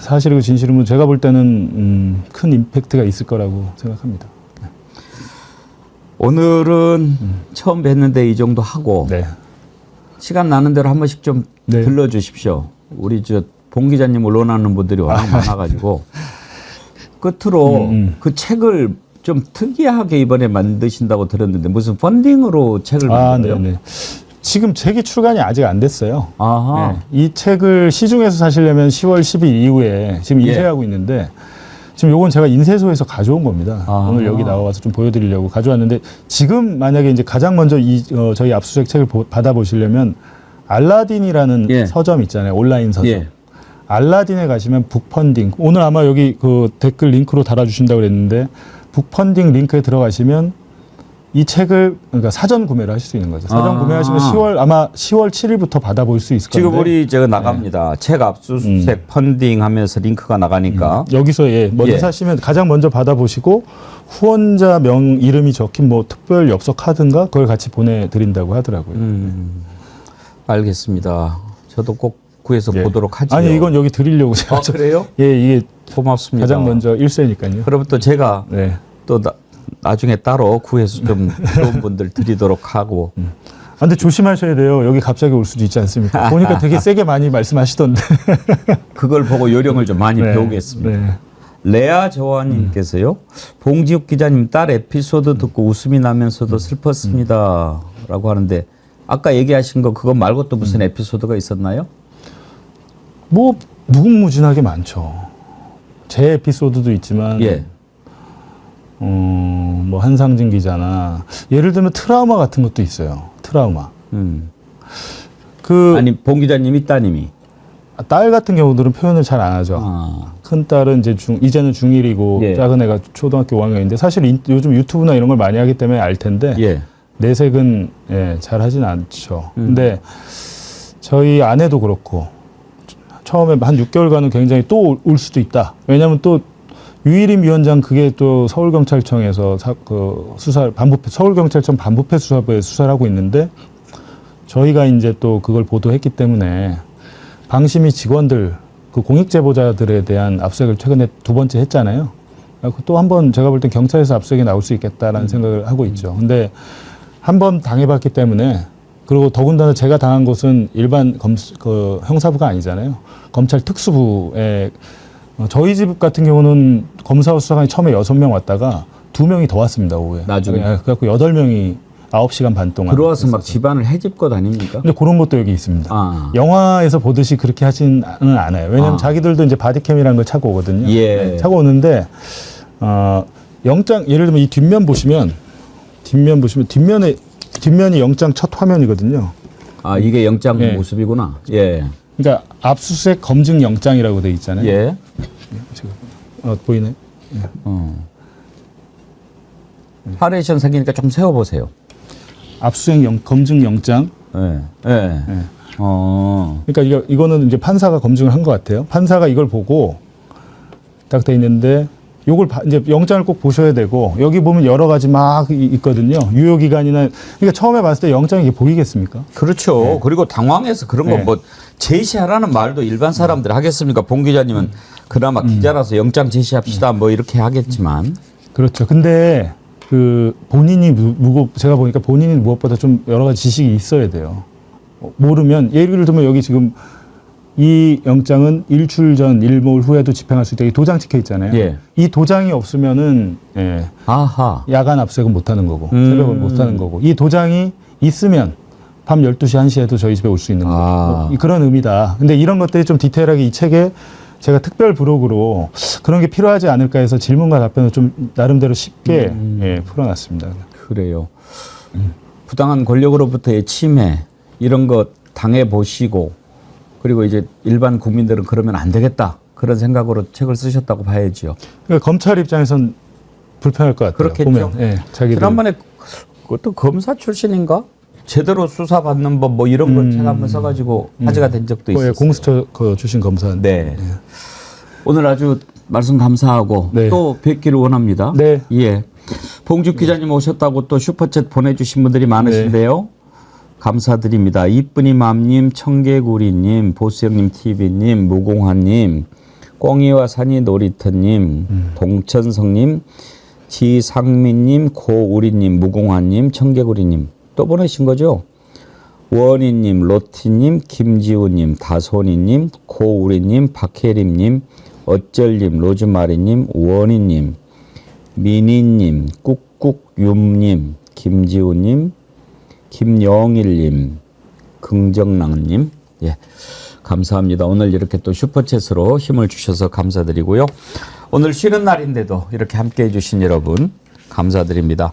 사실이고 진실이면 제가 볼 때는 큰 임팩트가 있을 거라고 생각합니다. 네. 오늘은 처음 뵀는데 이 정도 하고 네. 시간 나는 대로 한 번씩 좀 네. 들러주십시오. 우리 봉 기자님을 원하는 분들이 워낙 많아가지고 끝으로 그 책을 좀 특이하게 이번에 만드신다고 들었는데 무슨 펀딩으로 책을 만들어요? 네네. 지금 책이 출간이 아직 안 됐어요. 아하. 네. 이 책을 시중에서 사시려면 10월 10일 이후에 지금 인쇄하고 있는데 지금 요건 제가 인쇄소에서 가져온 겁니다. 아하. 오늘 여기 나와서 좀 보여드리려고 가져왔는데 지금 만약에 이제 가장 먼저 저희 압수수색 책을 받아보시려면 알라딘이라는 예. 서점 있잖아요. 온라인 서점. 예. 알라딘에 가시면 북펀딩. 오늘 아마 여기 그 댓글 링크로 달아주신다고 그랬는데 북펀딩 링크에 들어가시면 이 책을 그러니까 사전 구매를 하실 수 있는 거죠. 사전 구매하시면 10월 7일부터 받아볼 수 있을 건데. 지금 우리 제가 나갑니다. 책 압수수색 펀딩 하면서 링크가 나가니까. 여기서 먼저 사시면 가장 먼저 받아보시고 후원자 명 이름이 적힌 뭐 특별 엽서 카드인가 그걸 같이 보내드린다고 하더라고요. 알겠습니다. 저도 꼭 구해서 보도록 하죠. 아니 이건 여기 드리려고 제가. 그래요? 예, 이게 고맙습니다. 가장 먼저 1세니까요. 그러면 또 제가 네. 또 나중에 따로 구해서 좀 좋은 분들 드리도록 하고. 근데 조심하셔야 돼요. 여기 갑자기 올 수도 있지 않습니까? 보니까 되게 세게 많이 말씀하시던데. 그걸 보고 요령을 좀 많이 네. 배우겠습니다. 네. 레아 저하님께서요. 봉지욱 기자님 딸 에피소드 듣고 웃음이 나면서도 슬펐습니다. 라고 하는데 아까 얘기하신 거 그거 말고 또 무슨 에피소드가 있었나요? 뭐 무궁무진하게 많죠. 제 에피소드도 있지만 예. 뭐 한상진 기자나 예를 들면 트라우마 같은 것도 있어요. 트라우마. 아니 봉 기자님이 따님이. 딸 같은 경우들은 표현을 잘 안 하죠. 큰 딸은 이제 이제는 중1이고 예. 작은 애가 초등학교 5학년인데 사실 요즘 유튜브나 이런 걸 많이 하기 때문에 알 텐데 예. 내색은 예, 잘 하진 않죠. 근데 저희 아내도 그렇고 처음에 한 6개월간은 굉장히 또 올 수도 있다. 왜냐하면 또 유일임 위원장 그게 또 서울경찰청에서 수사 반부패 서울경찰청 반부패 수사부에 수사를 하고 있는데 저희가 이제 또 그걸 보도했기 때문에 방심위 직원들 그 공익 제보자들에 대한 압수수색을 최근에 2번째 했잖아요. 또 한 번 제가 볼 땐 경찰에서 압수수색이 나올 수 있겠다라는 생각을 하고 있죠. 근데 한 번 당해봤기 때문에 그리고 더군다나 제가 당한 곳은 일반 형사부가 아니잖아요. 검찰 특수부에 저희 집 같은 경우는 검사와 수사관이 처음에 6명 왔다가 2명이 더 왔습니다, 오후에. 나중에. 그래갖고 8명이 9시간 반 동안. 들어와서 막 집안을 해집 것 아닙니까? 근데 그런 것도 여기 있습니다. 아. 영화에서 보듯이 그렇게 하지는 않아요. 왜냐하면 자기들도 이제 바디캠이라는 걸 차고 오거든요. 예. 네, 차고 오는데, 영장, 예를 들면 이 뒷면이 영장 첫 화면이거든요. 아, 이게 영장 예. 모습이구나. 예. 그러니까 압수수색 검증 영장이라고 돼 있잖아요. 예. 지금 보이네. 하레이션 생기니까 좀 세워보세요. 압수수색 검증 영장. 예. 예. 예. 그러니까 이거는 이제 판사가 검증을 한 것 같아요. 판사가 이걸 보고 딱 돼 있는데 요걸 이제 영장을 꼭 보셔야 되고 여기 보면 여러 가지 막 있거든요. 유효 기간이나 그러니까 처음에 봤을 때 영장이 이게 보이겠습니까? 그렇죠. 네. 그리고 당황해서 그런 거 네. 뭐 제시하라는 말도 일반 사람들이 하겠습니까? 봉 기자님은 그나마 기자라서 영장 제시합시다 뭐 이렇게 하겠지만. 그렇죠. 근데 그 본인이 제가 보니까 본인이 무엇보다 좀 여러 가지 지식이 있어야 돼요. 모르면 예를 들면 여기 지금 이 영장은 일출 전 일몰 후에도 집행할 수 있다. 이 도장 찍혀 있잖아요. 예. 이 도장이 없으면은 예, 아하. 야간 압수수색은 못 하는 거고 새벽은 못 하는 거고 이 도장이 있으면 밤 12시 1시에도 저희 집에 올 수 있는 거고 뭐 그런 의미다. 근데 이런 것들이 좀 디테일하게 이 책에 제가 특별 부록으로 그런 게 필요하지 않을까 해서 질문과 답변을 좀 나름대로 쉽게 예, 풀어놨습니다. 그래요. 부당한 권력으로부터의 침해 이런 거 당해 보시고 그리고 이제 일반 국민들은 그러면 안 되겠다 그런 생각으로 책을 쓰셨다고 봐야죠. 그러니까 검찰 입장에선 불편할 것 같아요. 그렇겠죠. 보면. 예, 자기들. 지난번에 그것도 검사 출신인가? 제대로 수사받는 법 뭐 이런 걸 책 한번 써가지고 화제가 된 적도 있었어요. 공수처 출신 검사인데. 네. 오늘 아주 말씀 감사하고 네. 또 뵙기를 원합니다. 네. 예. 봉죽 기자님 오셨다고 또 슈퍼챗 보내주신 분들이 많으신데요. 감사드립니다. 이쁜이맘님, 청개구리님, 보스형님 TV님, 무공화님, 꽁이와 산이 놀이터님, 동천성님, 지상민님, 고우리님, 무공화님, 청개구리님 또 보내신 거죠? 원희님, 로티님, 김지우님, 다소니님, 고우리님, 박혜림님, 어쩔님, 로즈마리님, 원희님, 미니님, 꾹꾹윰님, 김지우님, 김영일님, 긍정랑님, 예, 감사합니다. 오늘 이렇게 또 슈퍼챗으로 힘을 주셔서 감사드리고요. 오늘 쉬는 날인데도 이렇게 함께해 주신 여러분 감사드립니다.